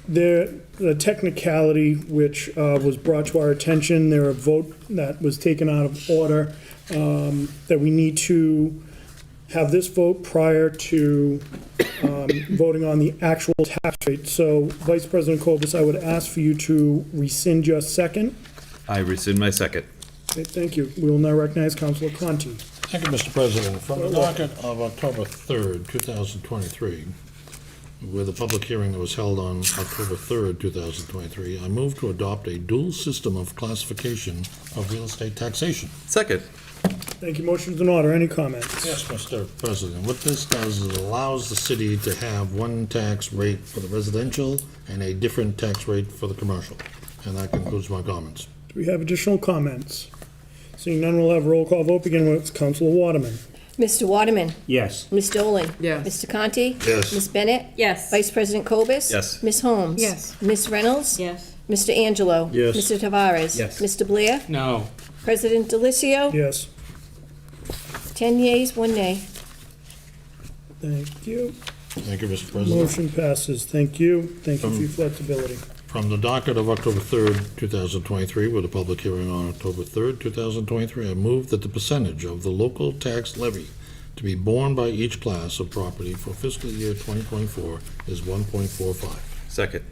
The technicality which was brought to our attention, there a vote that was taken out of order, that we need to have this vote prior to voting on the actual tax rate. So, Vice President Kovas, I would ask for you to rescind your second. I rescind my second. Okay, thank you. We will now recognize Councilor Conti. Thank you, Mr. President. From the docket of October 3rd, 2023, with a public hearing that was held on October 3rd, 2023, I move to adopt a dual system of classification of real estate taxation. Second. Thank you. Motion's in order. Any comments? Yes, Mr. President. What this does is it allows the city to have one tax rate for the residential and a different tax rate for the commercial. And that concludes my comments. Do we have additional comments? Seeing none, we'll have a roll call vote, beginning with Councilor Waterman. Mr. Waterman? Yes. Ms. Dolan? Yes. Mr. Conti? Yes. Ms. Bennett? Yes. Vice President Cobus? Yes. Ms. Holmes? Yes. Ms. Reynolds? Yes. Mr. Angelo? Yes. Mr. Tavares? Yes. Mr. Blair? No. President Delicio? Yes. 10 yeas, 1 nay. Thank you. Thank you, Mr. President. Motion passes. Thank you. Thank you for your flexibility. From the docket of October 3rd, 2023, with a public hearing on October 3rd, 2023, I move that the percentage of the local tax levy to be borne by each class of property for fiscal year 2024 is 1.45. Second.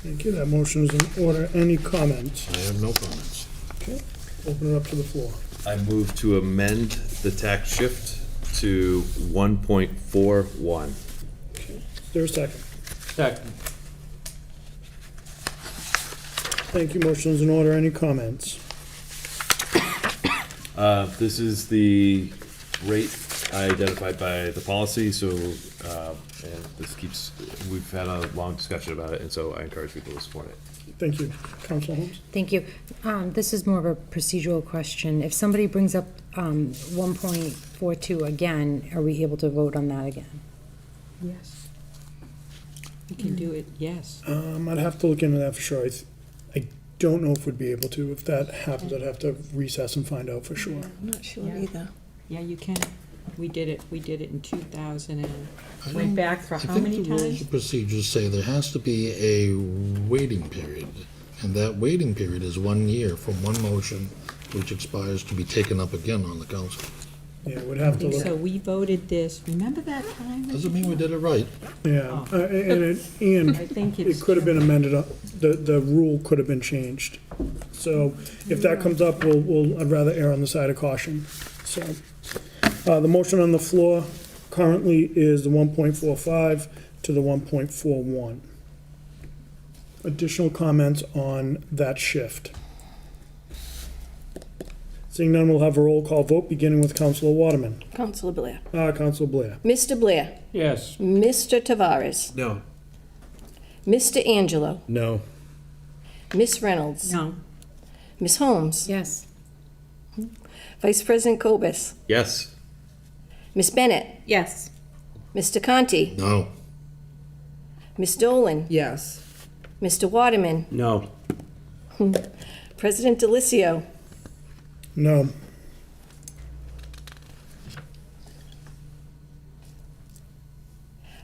Thank you. That motion is in order. Any comments? I have no comments. Okay. Open it up to the floor. I move to amend the tax shift to 1.41. Is there a second? Second. Thank you. Motion is in order. Any comments? This is the rate identified by the policy, so, and this keeps, we've had a long discussion about it, and so I encourage people to support it. Thank you. Council Holmes? Thank you. This is more of a procedural question. If somebody brings up 1.42 again, are we able to vote on that again? Yes. We can do it, yes. I'd have to look into that for sure. I don't know if we'd be able to. If that happens, I'd have to recess and find out for sure. I'm not sure Yeah. either. Yeah, you can. We did it in 2000 and I went don't- back for I how think many the rules times? and procedures say there has to be a waiting period, and that waiting period is 1 year from one motion, which expires to be taken up again on the council. Yeah, we'd have to look. So we voted this, remember that time? Doesn't mean we did it right. Yeah, Oh. and I think it it's. could have been amended up, the rule could have been changed. So if that comes up, I'd rather err on the side of caution. So, the motion on the floor currently is the 1.45 to the 1.41. Additional comments on that shift? Seeing none, we'll have a roll call vote, beginning with Councilor Waterman. Councilor Blair? Councilor Blair? Mr. Blair? Yes. Mr. Tavares? No. Mr. Angelo? No. Miss Reynolds? No. Miss Holmes? Yes. Vice President Cobus? Yes. Miss Bennett? Yes. Mr. Conti? No. Miss Dolan? Yes. Mr. Waterman? No. President Delicio? No.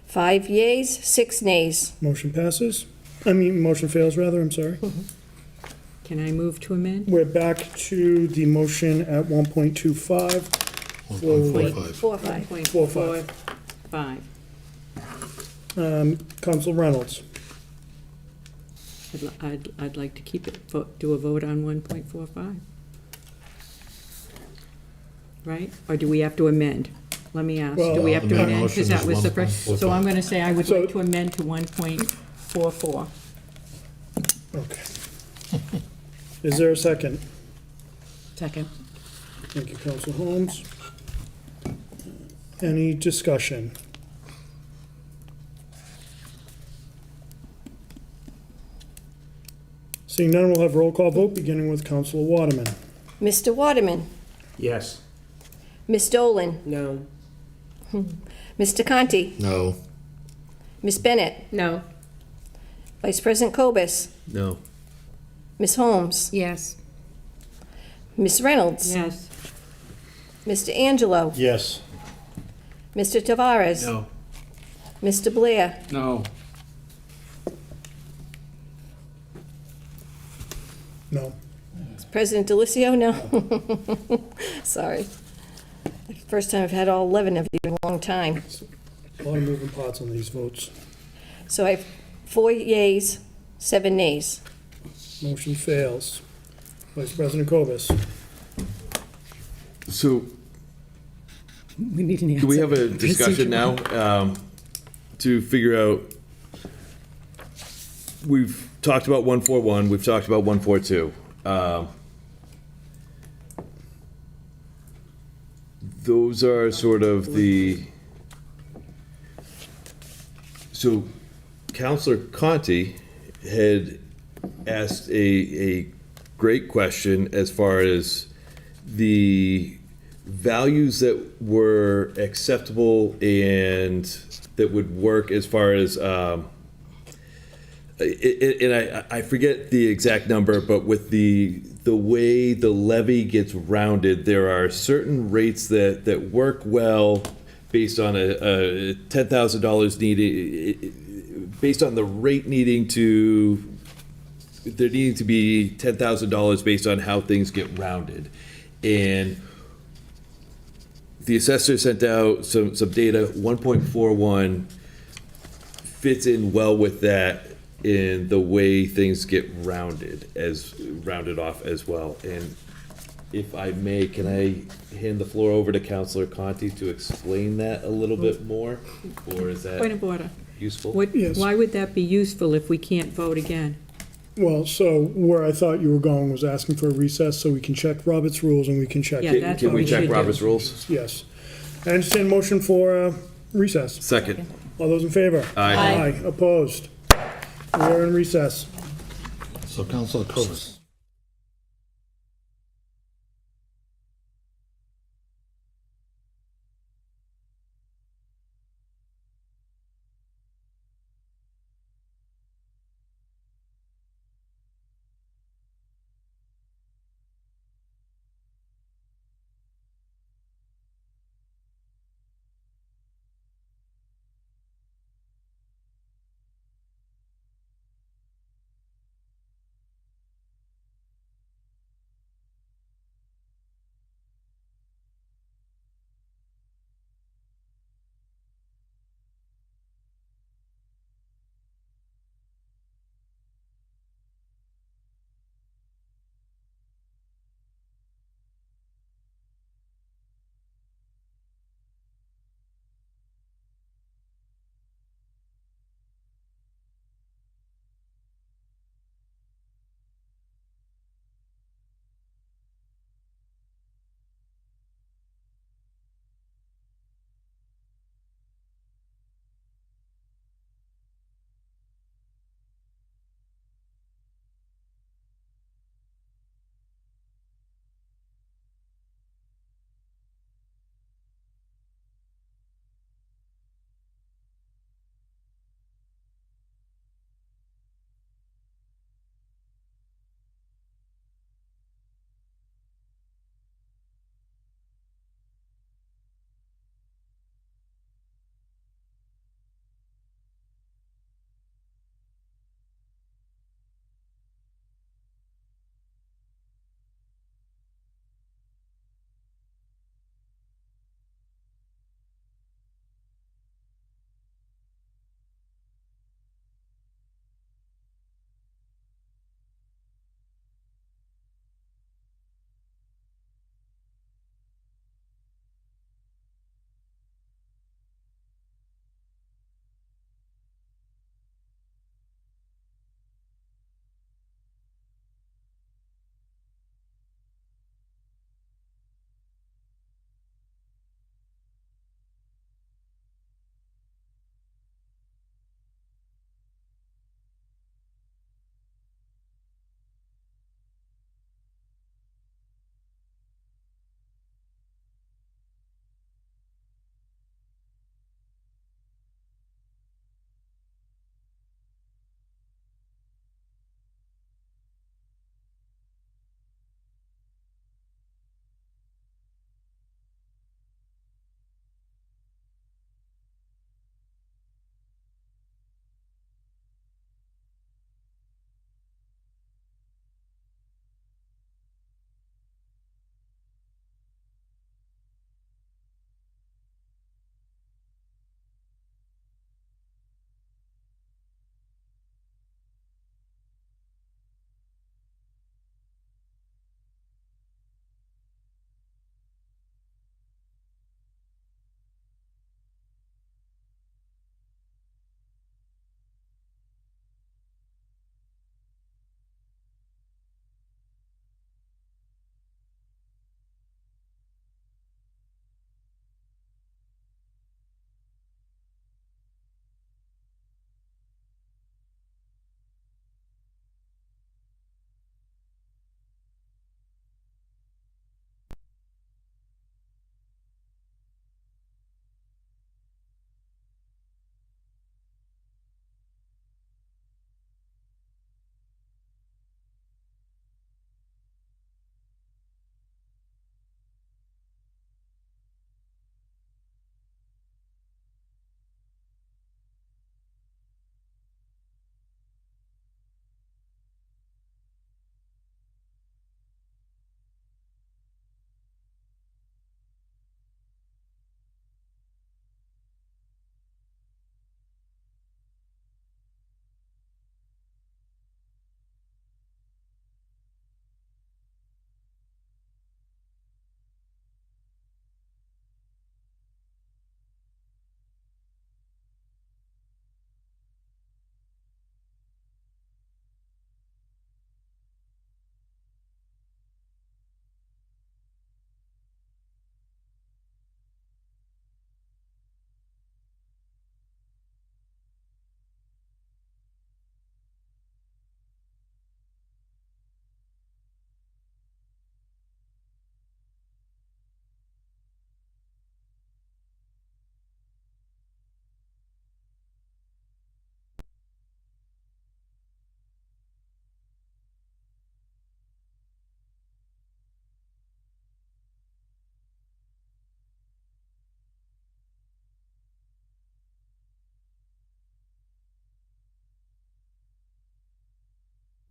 Five yeas, 6 nays. Motion passes. Motion fails, rather, I'm sorry. Can I move to amend? We're back to the motion at 1.25. 1.45. 4-5. 5. Council Reynolds. I'd like to keep it, do a vote on 1.45. Right? Or do we have to amend? Let me ask, do we have to Well, amend? Because that was the first, 1.45. so I'm going to say I would So- like to amend to 1.44. Okay. Is there a second? Second. Thank you, Council Holmes. Any discussion? Seeing none, we'll have roll call vote, beginning with Councilor Waterman. Mr. Waterman? Yes. Miss Dolan? No. Mr. Conti? No. Miss Bennett? No. Vice President Cobus? No. Miss Holmes? Yes. Miss Reynolds? Yes. Mr. Angelo? Yes. Mr. Tavares? No. Mr. Blair? No. No. President Delicio? No. Sorry. First time I've had all 11 of you in a long time. A lot of moving parts on these votes. So I have 4 yeas, 7 nays. Motion fails. Vice President Cobus. So, We need an answer. do we have a discussion now to figure out? We've talked about 141. We've talked about 142. Those are sort of the. So, Councilor Conti had asked a great question as far as the values that were acceptable and that would work as far as, and I forget the exact number, but with the way the levy gets rounded, there are certain rates that work well based on a $10,000 needing, based on the rate needing to, there needing to be $10,000 based on how things get rounded. And the assessor sent out some data. 1.41 fits in well with that in the way things get rounded off as well. And if I may, can I hand the floor over to Councilor Conti to explain that a little bit more? Or is that Point of order. useful? Yes. Why would that be useful if we can't vote again? Well, so where I thought you were going was asking for a recess so we can check Robert's rules and we can check. Yeah, that's Can what we we check should do. Robert's rules? Yes. I understand motion for recess. Second. All those in favor? Aye. Aye. Opposed? We are in recess. So Councilor Covis.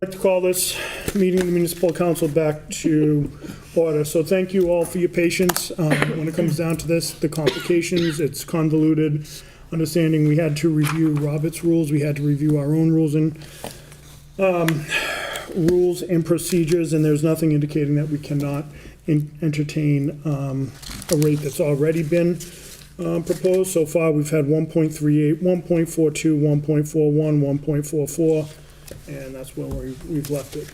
I'd like to call this meeting of the Municipal Council back to order. So thank you all for your patience. When it comes down to this, the complications, it's convoluted. Understanding we had to review Robert's rules, we had to review our own rules and procedures, and there's nothing indicating that we cannot entertain a rate that's already been proposed. So far, we've had 1.38, 1.42, 1.41, 1.44, and that's where we've left it.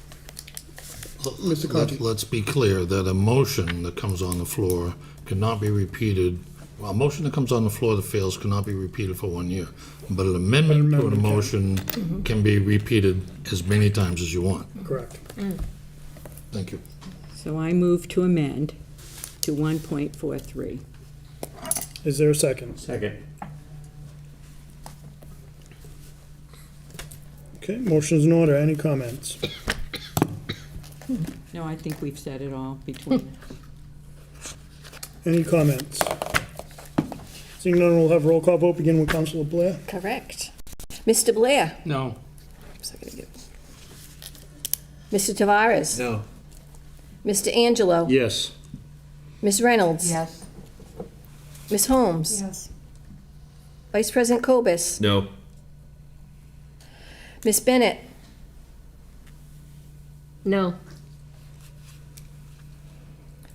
Mr. Conti. Let's be clear that a motion that comes on the floor cannot be repeated. Well, a motion that comes on the floor that fails cannot be repeated for 1 year. But an amendment to a motion can be repeated as many times as you want. Correct. Thank you. So I move to amend to 1.43. Is there a second? Second. Okay, motion's in order. Any comments? No, I think we've said it all between us. Any comments? Seeing none, we'll have a roll call vote, begin with Councilor Blair. Correct. Mr. Blair? No. Mr. Tavares? No. Mr. Angelo? Yes. Ms. Reynolds? Yes. Ms. Holmes? Yes. Vice President Cobus? No. Ms. Bennett? No.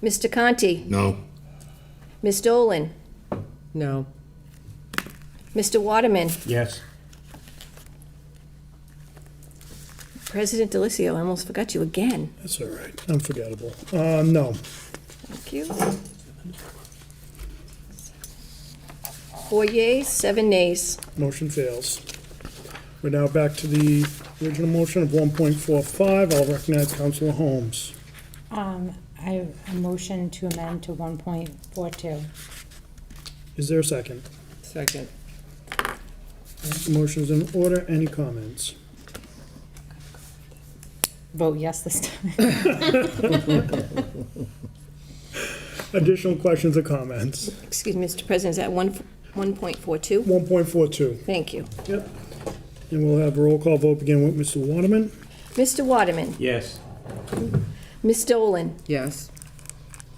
Mr. Conti? No. Ms. Dolan? No. Mr. Waterman? Yes. President Delicio, I almost forgot you again. That's all right. Unforgettable. No. Thank you. 4 yeas, 7 nays. Motion fails. We're now back to the original motion of 1.45. I'll recognize Councilor Holmes. I have a motion to amend to 1.42. Is there a second? Second. The motion is in order. Any comments? Vote yes this time. Additional questions or comments? Excuse me, Mr. President, is that 1.42? 1.42. Thank you. Yep. And we'll have a roll call vote begin with Mr. Waterman. Mr. Waterman? Yes. Ms. Dolan? Yes.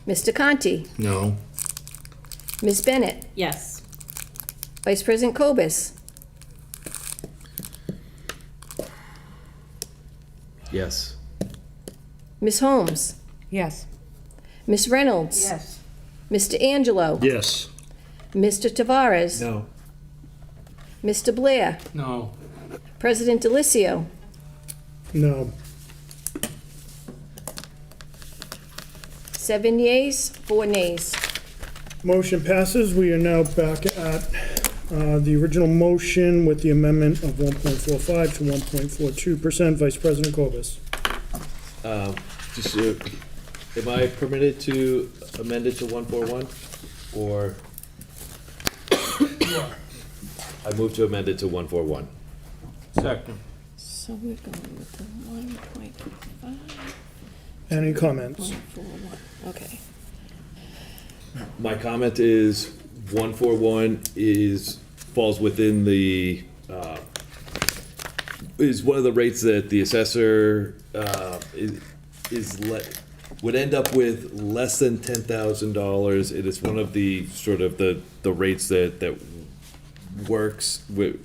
Mr. Conti? No. Ms. Bennett? Yes. Vice President Cobus? Yes. Ms. Holmes? Yes. Ms. Reynolds? Yes. Mr. Angelo? Yes. Mr. Tavares? No. Mr. Blair? No. President Delicio? No. 7 yeas, 4 nays. Motion passes. We are now back at the original motion with the amendment of 1.45 to 1.42%. Vice President Cobus. Just, am I permitted to amend it to 141? Or? I move to amend it to 141. Second. So we're going with the 1.5. Any comments? 141. Okay. My comment is 141 falls within the, is one of the rates that the assessor would end up with less than $10,000. It is one of the sort of the rates that works with,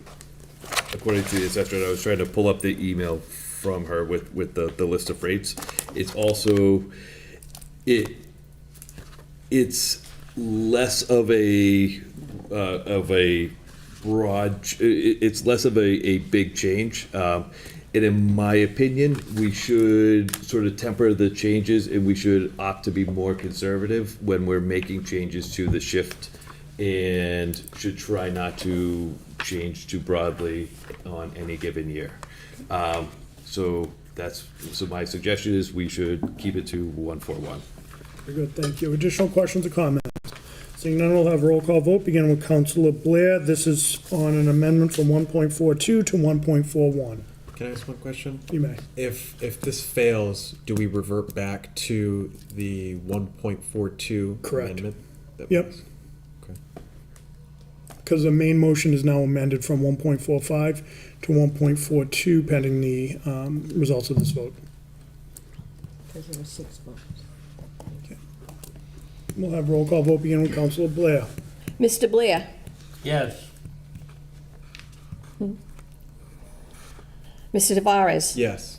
according to the assessor. And I was trying to pull up the email from her with the list of rates. It's also, it's less of a broad, it's less of a big change. And in my opinion, we should sort of temper the changes, and we should opt to be more conservative when we're making changes to the shift, and should try not to change too broadly on any given year. So my suggestion is we should keep it to 141. Very good, thank you. Additional questions or comments? Seeing none, we'll have a roll call vote, beginning with Councilor Blair. This is on an amendment from 1.42 to 1.41. Can I ask one question? You may. If this fails, do we revert back to the 1.42 Correct. amendment? Yep. Okay. because the main motion is now amended from 1.45 to 1.42 pending the results of this vote. Because there were 6 votes. We'll have roll call vote begin with Councilor Blair. Mr. Blair? Yes. Mr. Tavares? Yes.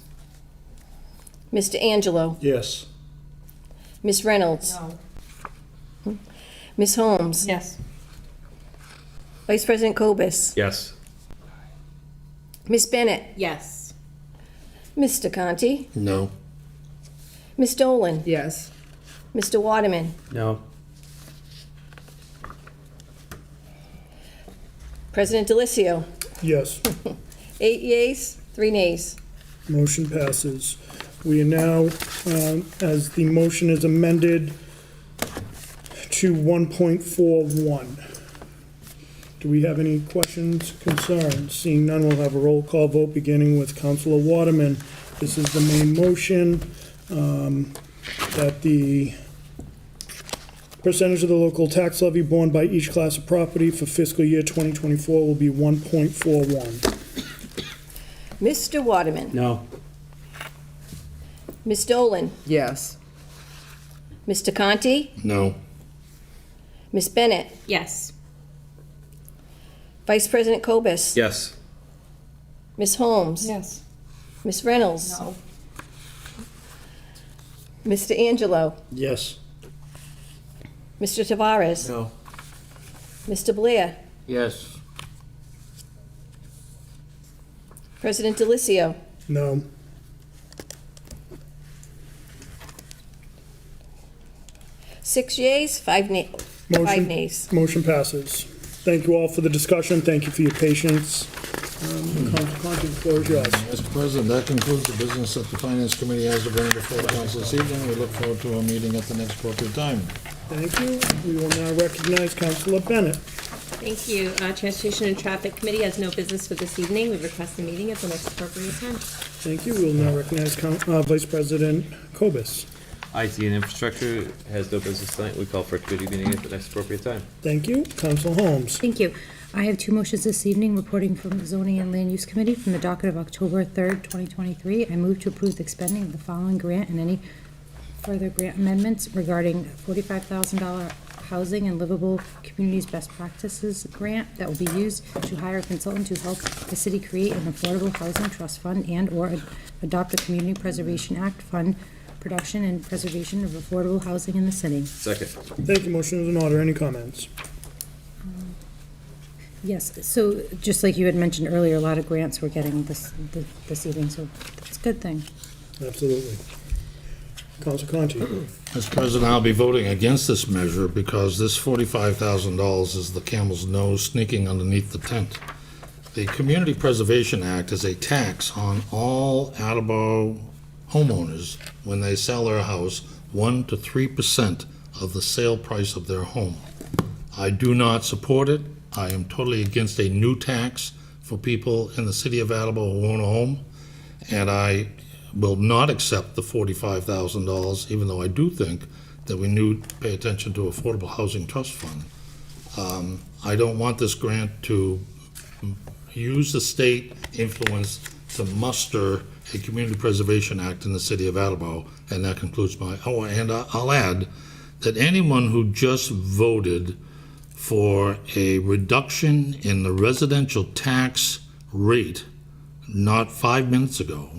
Mr. Angelo? Yes. Ms. Reynolds? No. Ms. Holmes? Yes. Vice President Kobus? Yes. Ms. Bennett? Yes. Mr. Conti? No. Ms. Dolan? Yes. Mr. Waterman? No. President Delicio? Yes. 8 yeas, 3 nays. Motion passes. We are now, as the motion is amended, to 1.41. Do we have any questions, concerns? Seeing none, we'll have a roll call vote beginning with Councilor Waterman. This is the main motion, that the percentage of the local tax levy borne by each class of property for fiscal year 2024 will be 1.41. Mr. Waterman? No. Ms. Dolan? Yes. Mr. Conti? No. Ms. Bennett? Yes. Vice President Kobus? Yes. Ms. Holmes? Yes. Ms. Reynolds? No. Mr. Angelo? Yes. Mr. Tavares? No. Mr. Blair? Yes. President Delicio? No. Six yeas, 5 nays. Motion passes. Thank you all for the discussion. Thank you for your patience. Council Conti, the floor is yours. Mr. President, that concludes the business that the Finance Committee has to bring before the council this evening. We look forward to a meeting at the next appropriate time. Thank you. We will now recognize Councilor Bennett. Thank you. Transportation and Traffic Committee has no business for this evening. We request a meeting at the next appropriate time. Thank you. We will now recognize Vice President Kobus. IT and Infrastructure has no business tonight. We call for a committee meeting at the next appropriate time. Thank you. Council Holmes. Thank you. I have 2 motions this evening reporting from the Zoning and Land Use Committee from the docket of October 3rd, 2023. I move to approve the expending of the following grant and any further grant amendments regarding $45,000 Housing and Livable Communities Best Practices grant that will be used to hire a consultant to help the city create an affordable housing trust fund and/or adopt a Community Preservation Act fund production and preservation of affordable housing in the city. Second. Thank you. Motion is in order. Any comments? Yes, so just like you had mentioned earlier, a lot of grants we're getting this evening, so that's a good thing. Absolutely. Council Conti. Mr. President, I'll be voting against this measure because this $45,000 is the camel's nose sneaking underneath the tent. The Community Preservation Act is a tax on all Attleboro homeowners when they sell their house 1 to 3% of the sale price of their home. I do not support it. I am totally against a new tax for people in the city of Attleboro who own a home, and I will not accept the $45,000, even though I do think that we need to pay attention to Affordable Housing Trust Fund. I don't want this grant to use the state influence to muster a Community Preservation Act in the city of Attleboro, and that concludes my, and I'll add that anyone who just voted for a reduction in the residential tax rate not 5 minutes ago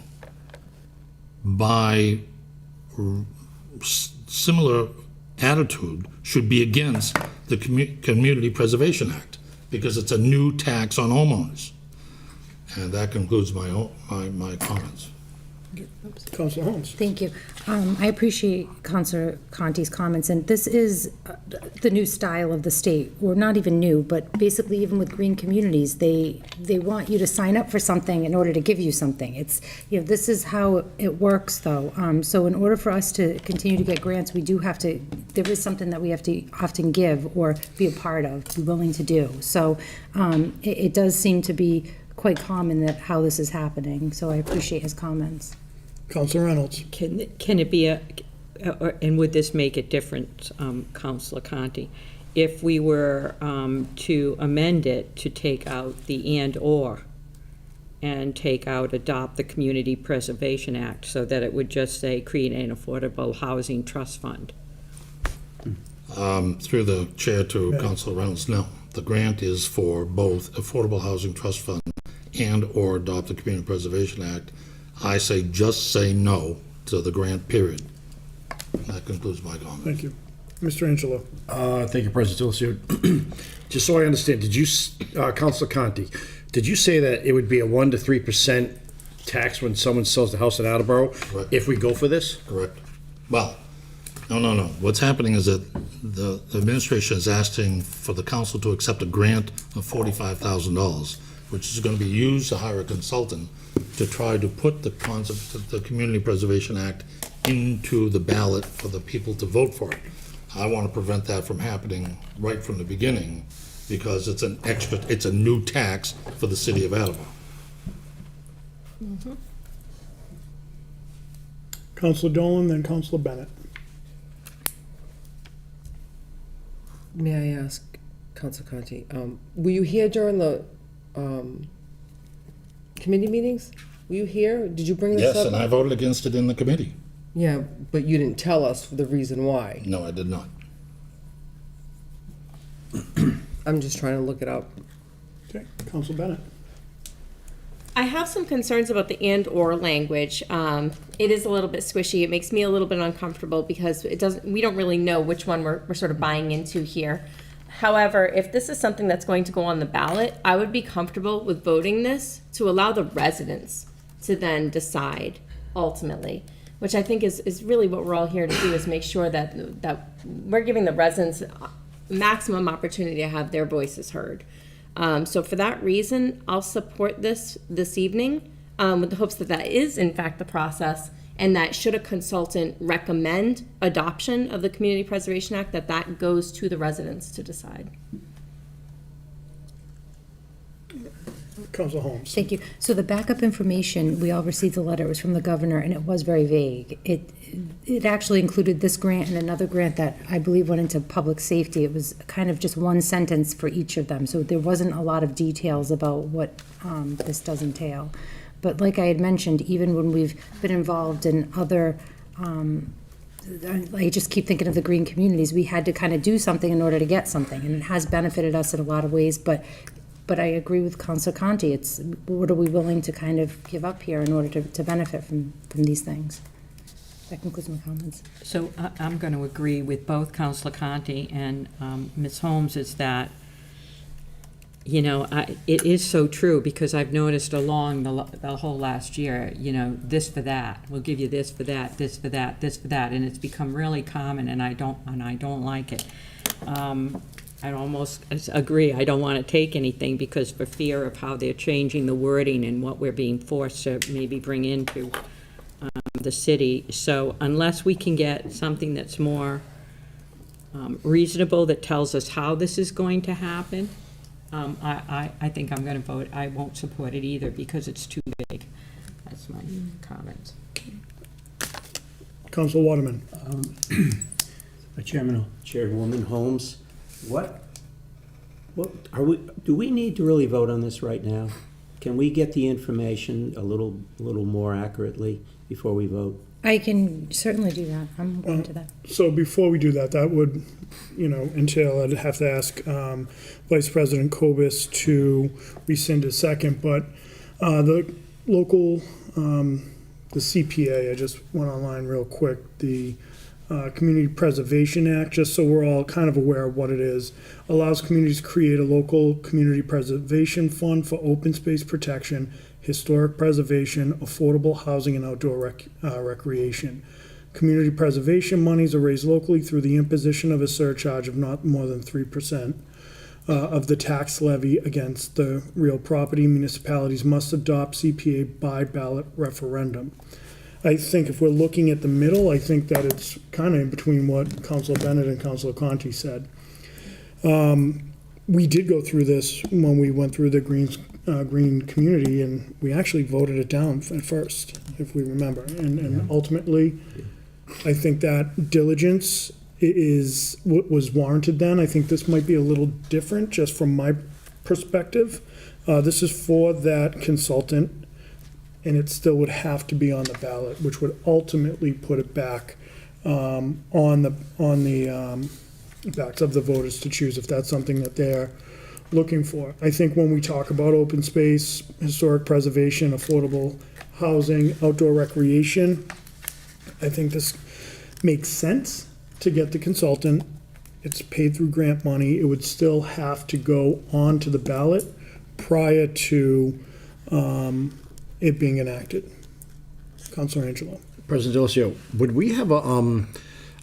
by similar attitude should be against the Community Preservation Act because it's a new tax on homeowners. And that concludes my comments. Councilor Holmes. Thank you. I appreciate Councilor Conti's comments, and this is the new style of the state, or not even new, but basically even with green communities, they want you to sign up for something in order to give you something. It's, this is how it works, though. So in order for us to continue to get grants, we do have to, there is something that we have to often give or be a part of, be willing to do. So it does seem to be quite common that how this is happening, so I appreciate his comments. Councilor Reynolds. Can it be and would this make it different, Councilor Conti, if we were to amend it to take out the and/or and take out adopt the Community Preservation Act so that it would just say create an affordable housing trust fund. Through the chair to Councilor Reynolds, no. The grant is for both Affordable Housing Trust Fund and/or adopt the Community Preservation Act. I say just say no to the grant, period. That concludes my comment. Thank you. Mr. Angelo. Thank you, President Delafield. Just so I understand, did you, Councilor Conti, did you say that it would be a 1% to 3% tax when someone sells the house in Attleboro if we go for this? Correct. Well, no. What's happening is that the administration is asking for the council to accept a grant of $45,000, which is going to be used to hire a consultant to try to put the concept of the Community Preservation Act into the ballot for the people to vote for it. I want to prevent that from happening right from the beginning because it's a new tax for the city of Attleboro. Councilor Dolan, then Councilor Bennett. May I ask, Council Conti, were you here during the committee meetings? Were you here? Did you bring this up? Yes, and I voted against it in the committee. Yeah, but you didn't tell us the reason why. No, I did not. I'm just trying to look it up. Okay, Councilor Bennett. I have some concerns about the and/or language. It is a little bit squishy. It makes me a little bit uncomfortable because we don't really know which one we're sort of buying into here. However, if this is something that's going to go on the ballot, I would be comfortable with voting this to allow the residents to then decide ultimately, which I think is really what we're all here to do, is make sure that we're giving the residents maximum opportunity to have their voices heard. So for that reason, I'll support this evening with the hopes that that is in fact the process, and that should a consultant recommend adoption of the Community Preservation Act, that goes to the residents to decide. Councilor Holmes. Thank you. So the backup information, we all received the letter, it was from the governor, and it was very vague. It actually included this grant and another grant that I believe went into public safety. It was kind of just one sentence for each of them, so there wasn't a lot of details about what this does entail. But like I had mentioned, even when we've been involved in other, I just keep thinking of the green communities, we had to kind of do something in order to get something, and it has benefited us in a lot of ways, but I agree with Councilor Conti. It's what are we willing to kind of give up here in order to benefit from these things? That concludes my comments. So I'm going to agree with both Councilor Conti and Ms. Holmes, is that, you know, it is so true, because I've noticed along the whole last year, you know, this for that, we'll give you this for that, this for that, this for that, and it's become really common, and I don't like it. I almost agree. I don't want to take anything because for fear of how they're changing the wording and what we're being forced to maybe bring into the city. So unless we can get something that's more reasonable, that tells us how this is going to happen, I think I'm going to vote. I won't support it either because it's too big. That's my comments. Councilor Waterman. Chairwoman Holmes, what are we? Do we need to really vote on this right now? Can we get the information a little more accurately before we vote? I can certainly do that. I'm open to that. So before we do that, that would, entail I'd have to ask Vice President Kobus to rescind his second. But the local, the CPA, I just went online real quick, the Community Preservation Act, just so we're all kind of aware of what it is, allows communities to create a local community preservation fund for open space protection, historic preservation, affordable housing, and outdoor recreation. Community preservation monies are raised locally through the imposition of a surcharge of not more than 3% of the tax levy against the real property. Municipalities must adopt CPA by ballot referendum. I think if we're looking at the middle, I think that it's kind of in between what Councilor Bennett and Councilor Conti said. We did go through this when we went through the green community, and we actually voted it down at first, if we remember. And ultimately, I think that diligence was warranted then. I think this might be a little different, just from my perspective. This is for that consultant, and it still would have to be on the ballot, which would ultimately put it back on the backs of the voters to choose if that's something that they're looking for. I think when we talk about open space, historic preservation, affordable housing, outdoor recreation, I think this makes sense to get the consultant. It's paid through grant money. It would still have to go onto the ballot prior to it being enacted. Councilor Angelo. President Delacio, would we have a,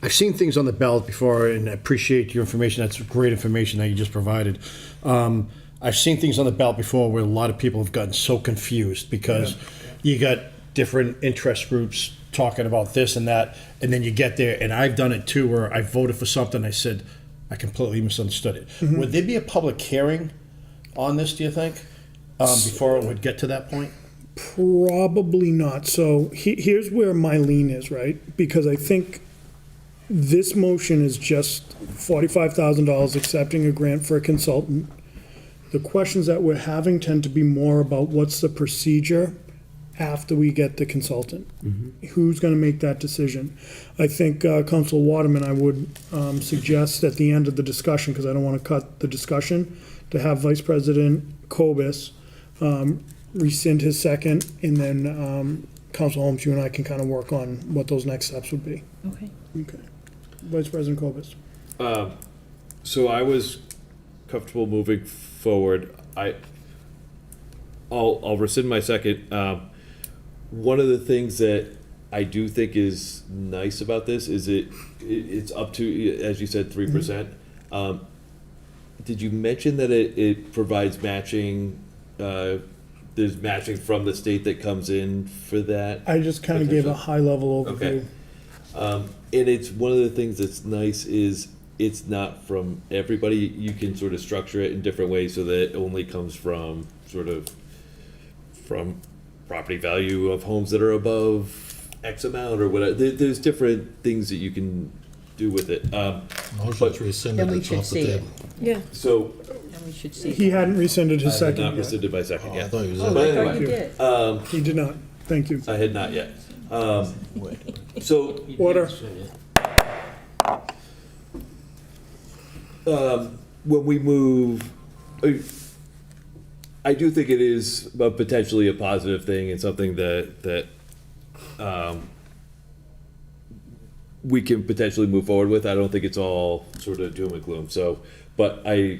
I've seen things on the ballot before, and I appreciate your information. That's great information that you just provided. I've seen things on the ballot before where a lot of people have gotten so confused because you got different interest groups talking about this and that, and then you get there, and I've done it too, where I voted for something, I said, I completely misunderstood it. Mhm. Would there be a public hearing on this, do you think, before it would get to that point? Probably not. So here's where my lean is, right? Because I think this motion is just $45,000 accepting a grant for a consultant. The questions that we're having tend to be more about what's the procedure after we get the consultant. Who's going to make that decision? I think Councilor Waterman, I would suggest at the end of the discussion, because I don't want to cut the discussion, to have Vice President Kobus rescind his second, and then Councilor Holmes, you and I can kind of work on what those next steps would be. Okay. Okay. Vice President Kobus. So I was comfortable moving forward. I'll rescind my second. One of the things that I do think is nice about this is it's up to, as you said, 3%. Did you mention that it provides matching? There's matching from the state that comes in for that? I just kind of gave a high-level overview. Okay. And it's one of the things that's nice is it's not from everybody. You can sort of structure it in different ways so that it only comes from property value of homes that are above X amount or whatever. There's different things that you can do with it. Motion to rescind it, it's off the table. Yeah. So And we should see. He hadn't rescinded his I had second not yet. rescinded my second yet. I thought he was. Oh, But I thought anyway, you did. He did not. Thank you. I had not yet. So Order. when we move, I do think it is potentially a positive thing and something that we can potentially move forward with. I don't think it's all sort of doom and gloom. So, but I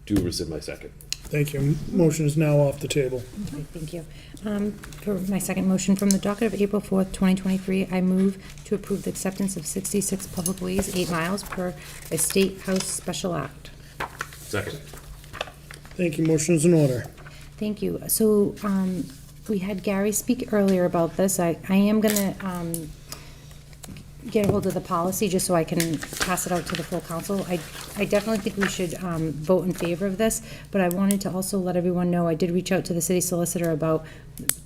do rescind my second. Thank you. Motion is now off the table. Okay, thank you. For my second motion, from the docket of April 4th, 2023, I move to approve the acceptance of 66 public ways, 8 miles per a State House Special Act. Second. Thank you. Motion is in order. Thank you. So, we had Gary speak earlier about this. I am gonna, get a hold of the policy just so I can pass it out to the full council. I definitely think we should, vote in favor of this, but I wanted to also let everyone know, I did reach out to the city solicitor about,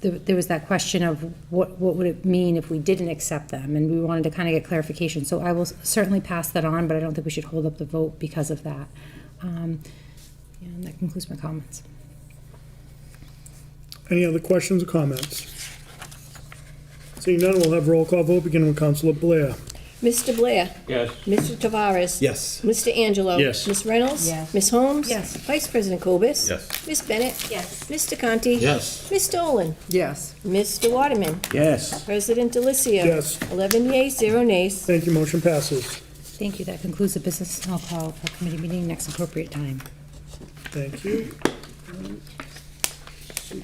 there was that question of what would it mean if we didn't accept them, and we wanted to kind of get clarification. So I will certainly pass that on, but I don't think we should hold up the vote because of that. And that concludes my comments. Any other questions or comments? Seeing none, we'll have roll call vote, beginning with Councilor Blair. Mr. Blair. Yes. Mr. Tavares. Yes. Mr. Angelo. Yes. Ms. Reynolds. Yes. Ms. Holmes. Yes. Vice President Kobus. Yes. Ms. Bennett. Yes. Mr. Conti. Yes. Ms. Dolan. Yes. Mr. Waterman. Yes. President Delicio. Yes. 11 yeas, 0 nays. Thank you. Motion passes. Thank you. That concludes the business, and I'll call for committee meeting next appropriate time. Thank you.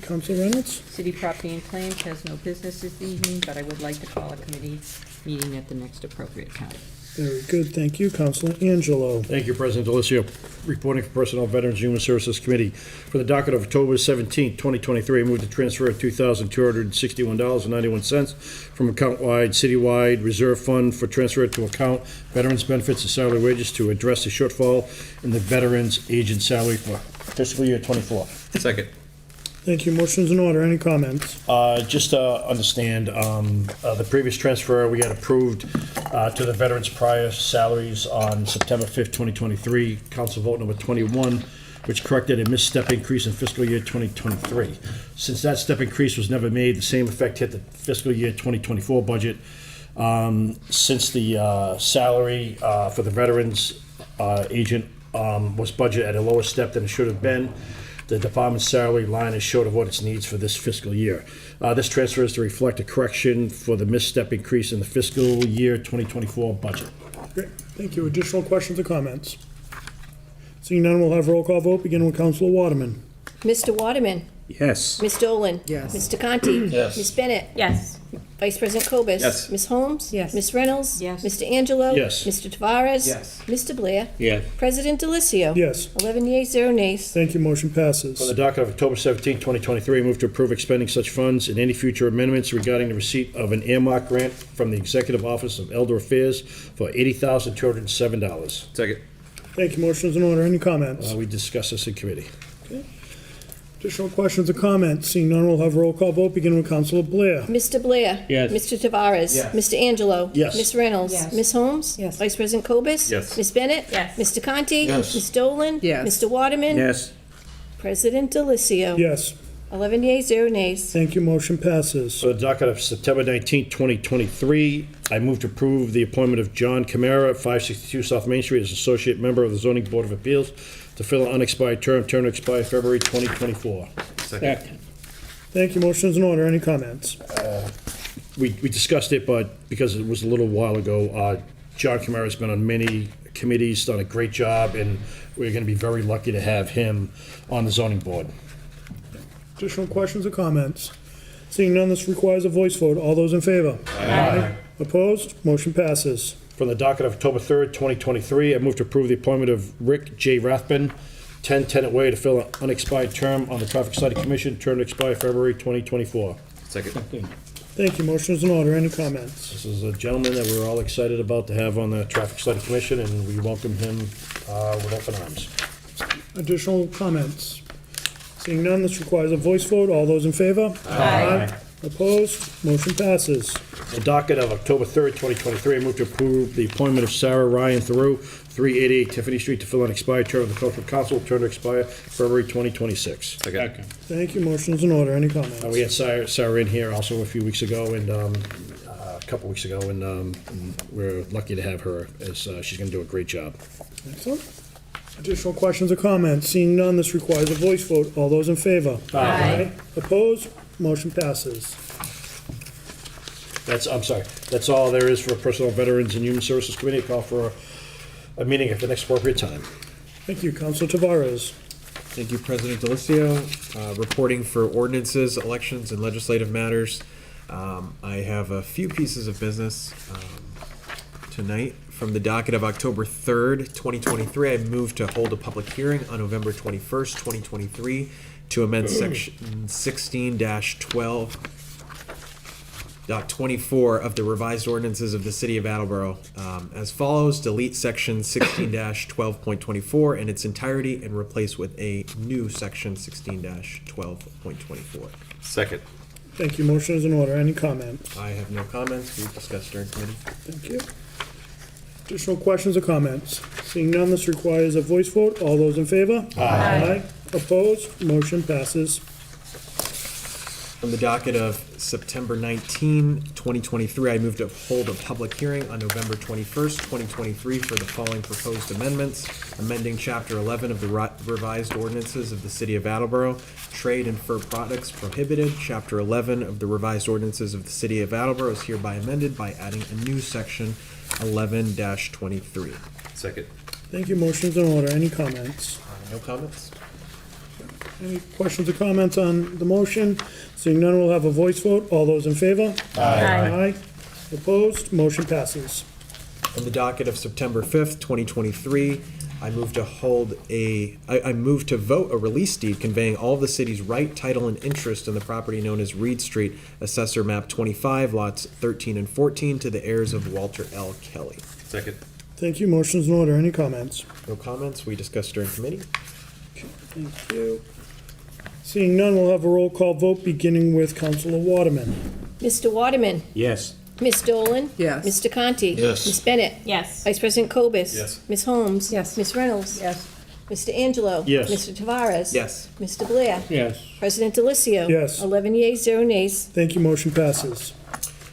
Councilor Reynolds? City Property and Claims has no business this evening, but I would like to call a committee meeting at the next appropriate time. Very good. Thank you. Councilor Angelo. Thank you, President Delicio. Reporting for Personnel, Veterans, Human Services Committee. For the docket of October 17, 2023, I move to transfer $2,261.91 from account-wide citywide reserve fund for transfer to account veterans benefits and salary wages to address the shortfall in the veterans agent salary for fiscal year '24. Second. Thank you. Motion's in order. Any comments? Just to understand, the previous transfer we had approved to the veterans' prior salaries on September 5th, 2023, Council Vote Number 21, which corrected a misstep increase in fiscal year 2023. Since that step increase was never made, the same effect hit the fiscal year 2024 budget. Since the salary for the veterans agent was budgeted at a lower step than it should have been, the department's salary line is short of what it needs for this fiscal year. This transfer is to reflect a correction for the misstep increase in the fiscal year 2024 budget. Great. Thank you. Additional questions or comments? Seeing none, we'll have roll call vote, beginning with Councilor Waterman. Mr. Waterman? Yes. Ms. Dolan? Yes. Mr. Conti? Yes. Ms. Bennett? Yes. Vice President Cobus? Yes. Ms. Holmes? Yes. Ms. Reynolds? Yes. Mr. Angelo? Yes. Mr. Tavares? Yes. Mr. Blair? Yes. President Delicio? Yes. 11 yeas, 0 nays. Thank you. Motion passes. On the docket of October 17, 2023, I move to approve expending such funds and any future amendments regarding the receipt of an earmark grant from the Executive Office of Elder Affairs for $80,207. Second. Thank you. Motion's in order. Any comments? We discussed this in committee. Additional questions or comments? Seeing none, we'll have roll call vote, beginning with Councilor Blair. Mr. Blair? Yes. Mr. Tavares? Yes. Mr. Angelo? Yes. Ms. Reynolds? Yes. Ms. Holmes? Yes. Vice President Cobus? Yes. Ms. Bennett? Yes. Mr. Conti? Yes. Ms. Dolan? Yes. Mr. Waterman? Yes. President Delicio? Yes. 11 yeas, 0 nays. Thank you. Motion passes. For the docket of September 19, 2023, I move to approve the appointment of John Camara, 562 South Main Street, as Associate Member of the Zoning Board of Appeals to fill an unexpired term to expire February 2024. Second. Thank you. Motion's in order. Any comments? We discussed it, but because it was a little while ago, John Camara's been on many committees, done a great job, and we're going to be very lucky to have him on the zoning board. Additional questions or comments? Seeing none, this requires a voice vote. All those in favor? Aye. Opposed? Motion passes. From the docket of October 3rd, 2023, I move to approve the appointment of Rick J. Rathbun, 10 Tenant Way, to fill an unexpired term on the Traffic Study Commission, term to expire February 2024. Second. Thank you. Motion is in order. Any comments? This is a gentleman that we're all excited about to have on the Traffic Study Commission, and we welcome him with open arms. Additional comments? Seeing none, this requires a voice vote. All those in favor? Aye. Opposed? Motion passes. The docket of October 3rd, 2023, I move to approve the appointment of Sarah Ryan Theroux, 388 Tiffany Street, to fill an expired term of the Cultural Council, term to expire February 2026. Second. Thank you. Motion is in order. Any comments? We had Sarah in here also a few weeks ago, and a couple weeks ago, and we're lucky to have her, as she's going to do a great job. Excellent. Additional questions or comments? Seeing none, this requires a voice vote. All those in favor? Aye. Opposed? Motion passes. That's all there is for Personnel, Veterans, and Human Services Committee. Call for a meeting at the next appropriate time. Thank you. Councilor Tavares. Thank you, President Delicio. Reporting for ordinances, elections, and legislative matters. I have a few pieces of business tonight. From the docket of October 3rd, 2023, I move to hold a public hearing on November 21st, 2023, to amend Section 16-12.24 of the revised ordinances of the City of Attleboro as follows: delete Section 16-12.24 in its entirety and replace with a new Section 16-12.24. Second. Thank you. Motion is in order. Any comments? I have no comments. We discussed during committee. Thank you. Additional questions or comments? Seeing none, this requires a voice vote. All those in favor? Aye. Opposed? Motion passes. On the docket of September 19, 2023, I move to hold a public hearing on November 21st, 2023 for the following proposed amendments: amending Chapter 11 of the revised ordinances of the City of Attleboro, trade and fur products prohibited. Chapter 11 of the revised ordinances of the City of Attleboro is hereby amended by adding a new section 11-23. Second. Thank you. Motion is in order. Any comments? No comments? Any questions or comments on the motion? Seeing none, we'll have a voice vote. All those in favor? Aye. Opposed? Motion passes. On the docket of September 5th, 2023, I move to vote a release deed conveying all of the city's right, title, and interest in the property known as Reed Street, Assessor Map 25, lots 13 and 14, to the heirs of Walter L. Kelly. Second. Thank you. Motion is in order. Any comments? No comments. We discussed during committee. Thank you. Seeing none, we'll have a roll call vote, beginning with Councilor Waterman. Mr. Waterman? Yes. Ms. Dolan? Yes. Mr. Conti? Yes. Ms. Bennett? Yes. Vice President Cobus? Yes. Ms. Holmes? Yes. Ms. Reynolds? Yes. Mr. Angelo? Yes. Mr. Tavares? Yes. Mr. Blair? Yes. President Delicio? Yes. 11 yeas, 0 nays. Thank you, motion passes.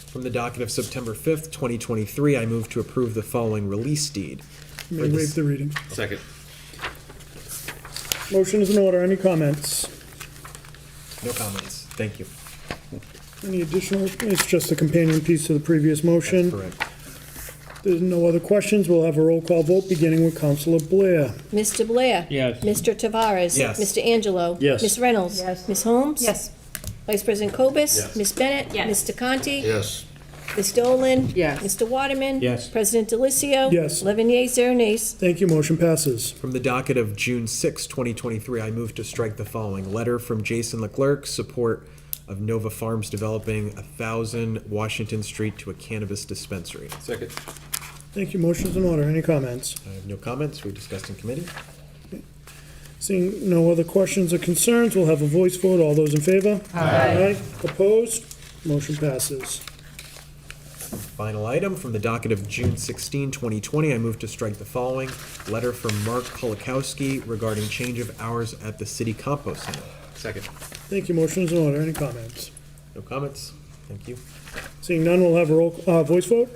From the docket of September 5th, 2023, I move to approve the following release deed. You may waive the reading. Second. Motion is in order. Any comments? No comments. Thank you. Any additional? It's just a companion piece to the previous motion. Correct. There's no other questions. We'll have a roll call vote, beginning with Councilor Blair. Mr. Blair? Yes. Mr. Tavares? Yes. Mr. Angelo? Yes. Ms. Reynolds? Yes. Ms. Holmes? Yes. Vice President Cobus? Yes. Ms. Bennett? Yes. Mr. Conti? Yes. Ms. Dolan? Yes. Mr. Waterman? Yes. President Delicio? Yes. 11 yeas, 0 nays. Thank you, motion passes. From the docket of June 6, 2023, I move to strike the following letter from Jason Leclerc, support of Nova Farms developing 1,000 Washington Street to a cannabis dispensary. Second. Thank you, motion's in order. Any comments? I have no comments. We discussed in committee. Seeing no other questions or concerns, we'll have a voice vote. All those in favor? Aye. Opposed? Motion passes. Final item from the docket of June 16, 2020, I move to strike the following letter from Mark Polakowski regarding change of hours at the city compost center. Second. Thank you, motion's in order. Any comments? No comments. Thank you. Seeing none, we'll have a voice vote.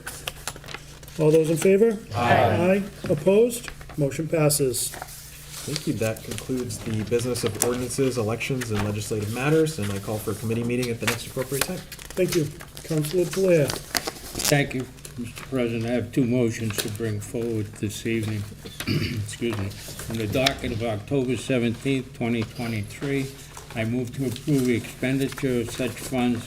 All those in favor? Aye. Opposed? Motion passes. Thank you. That concludes the business of ordinances, elections, and legislative matters, and I call for a committee meeting at the next appropriate time. Thank you. Councilor Blair. Thank you, Mr. President. I have two motions to bring forward this evening. Excuse me. From the docket of October 17th, 2023, I move to approve the expenditure of such funds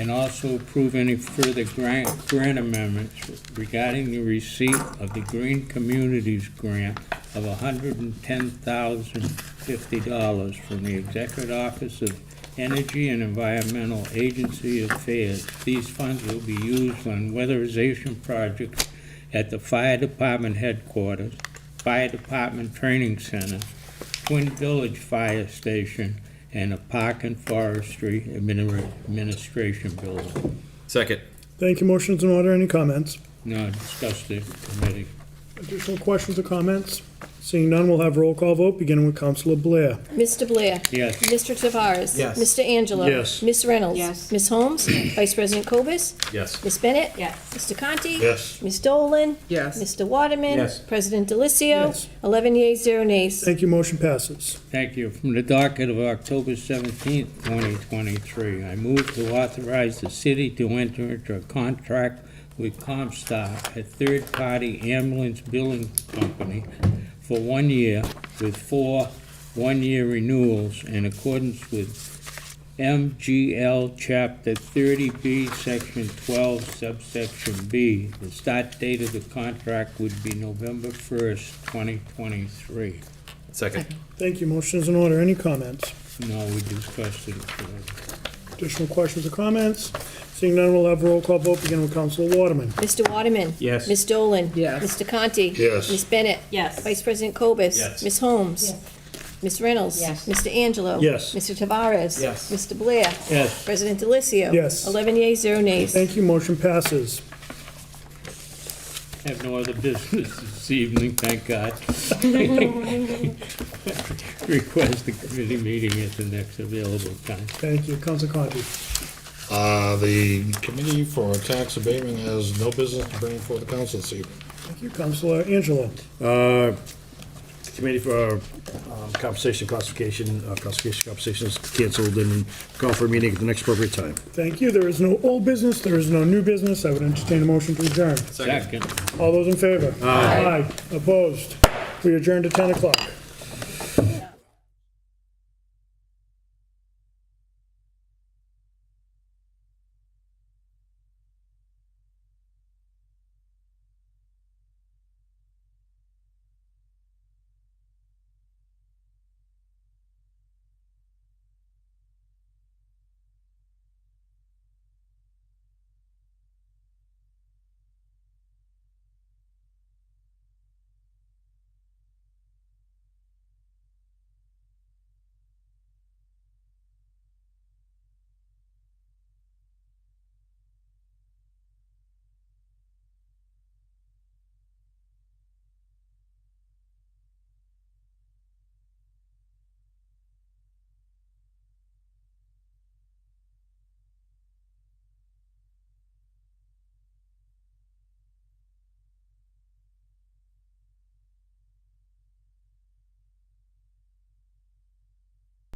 and also approve any further grant amendments regarding the receipt of the Green Communities Grant of $110,050 from the Executive Office of Energy and Environmental Agency Affairs. These funds will be used on weatherization projects at the Fire Department headquarters, Fire Department Training Center, Twin Village Fire Station, and a Park and Forestry Administration Building. Second. Thank you, motion's in order. Any comments? No, discussed it in committee. Additional questions or comments? Seeing none, we'll have roll call vote, beginning with Councilor Blair. Mr. Blair? Yes. Mr. Tavares? Yes. Mr. Angelo? Yes. Ms. Reynolds? Yes. Ms. Holmes? Vice President Cobus? Yes. Ms. Bennett? Yes. Mr. Conti? Yes. Ms. Dolan? Yes. Mr. Waterman? Yes. President Delicio? Yes. 11 yeas, 0 nays. Thank you, motion passes. Thank you. From the docket of October 17th, 2023, I move to authorize the city to enter into a contract with Comstar, a third-party ambulance billing company, for 1 year with 4 one-year renewals in accordance with MGL Chapter 30B, Section 12, Subsection B. The start date of the contract would be November 1st, 2023. Second. Thank you, motion's in order. Any comments? No, we discussed it. Additional questions or comments? Seeing none, we'll have roll call vote, beginning with Councilor Waterman. Mr. Waterman? Yes. Ms. Dolan? Yes. Mr. Conti? Yes. Ms. Bennett? Yes. Vice President Cobus? Yes. Ms. Holmes? Ms. Reynolds? Yes. Mr. Angelo? Yes. Mr. Tavares? Yes. Mr. Blair? Yes. President Delicio? Yes. 11 yeas, 0 nays. Thank you, motion passes. Have no other business this evening, thank God. Request the committee meeting at the next available time. Thank you. Councilor Conti. The Committee for Tax Abatement has no business to bring before the council this evening. Thank you, Councilor Angelo. Committee for compensation classification is canceled and call for a meeting at the next appropriate time. Thank you. There is no old business, there is no new business. I would entertain a motion to adjourn. Second. All those in favor? Aye. Opposed? We adjourn to 10 o'clock.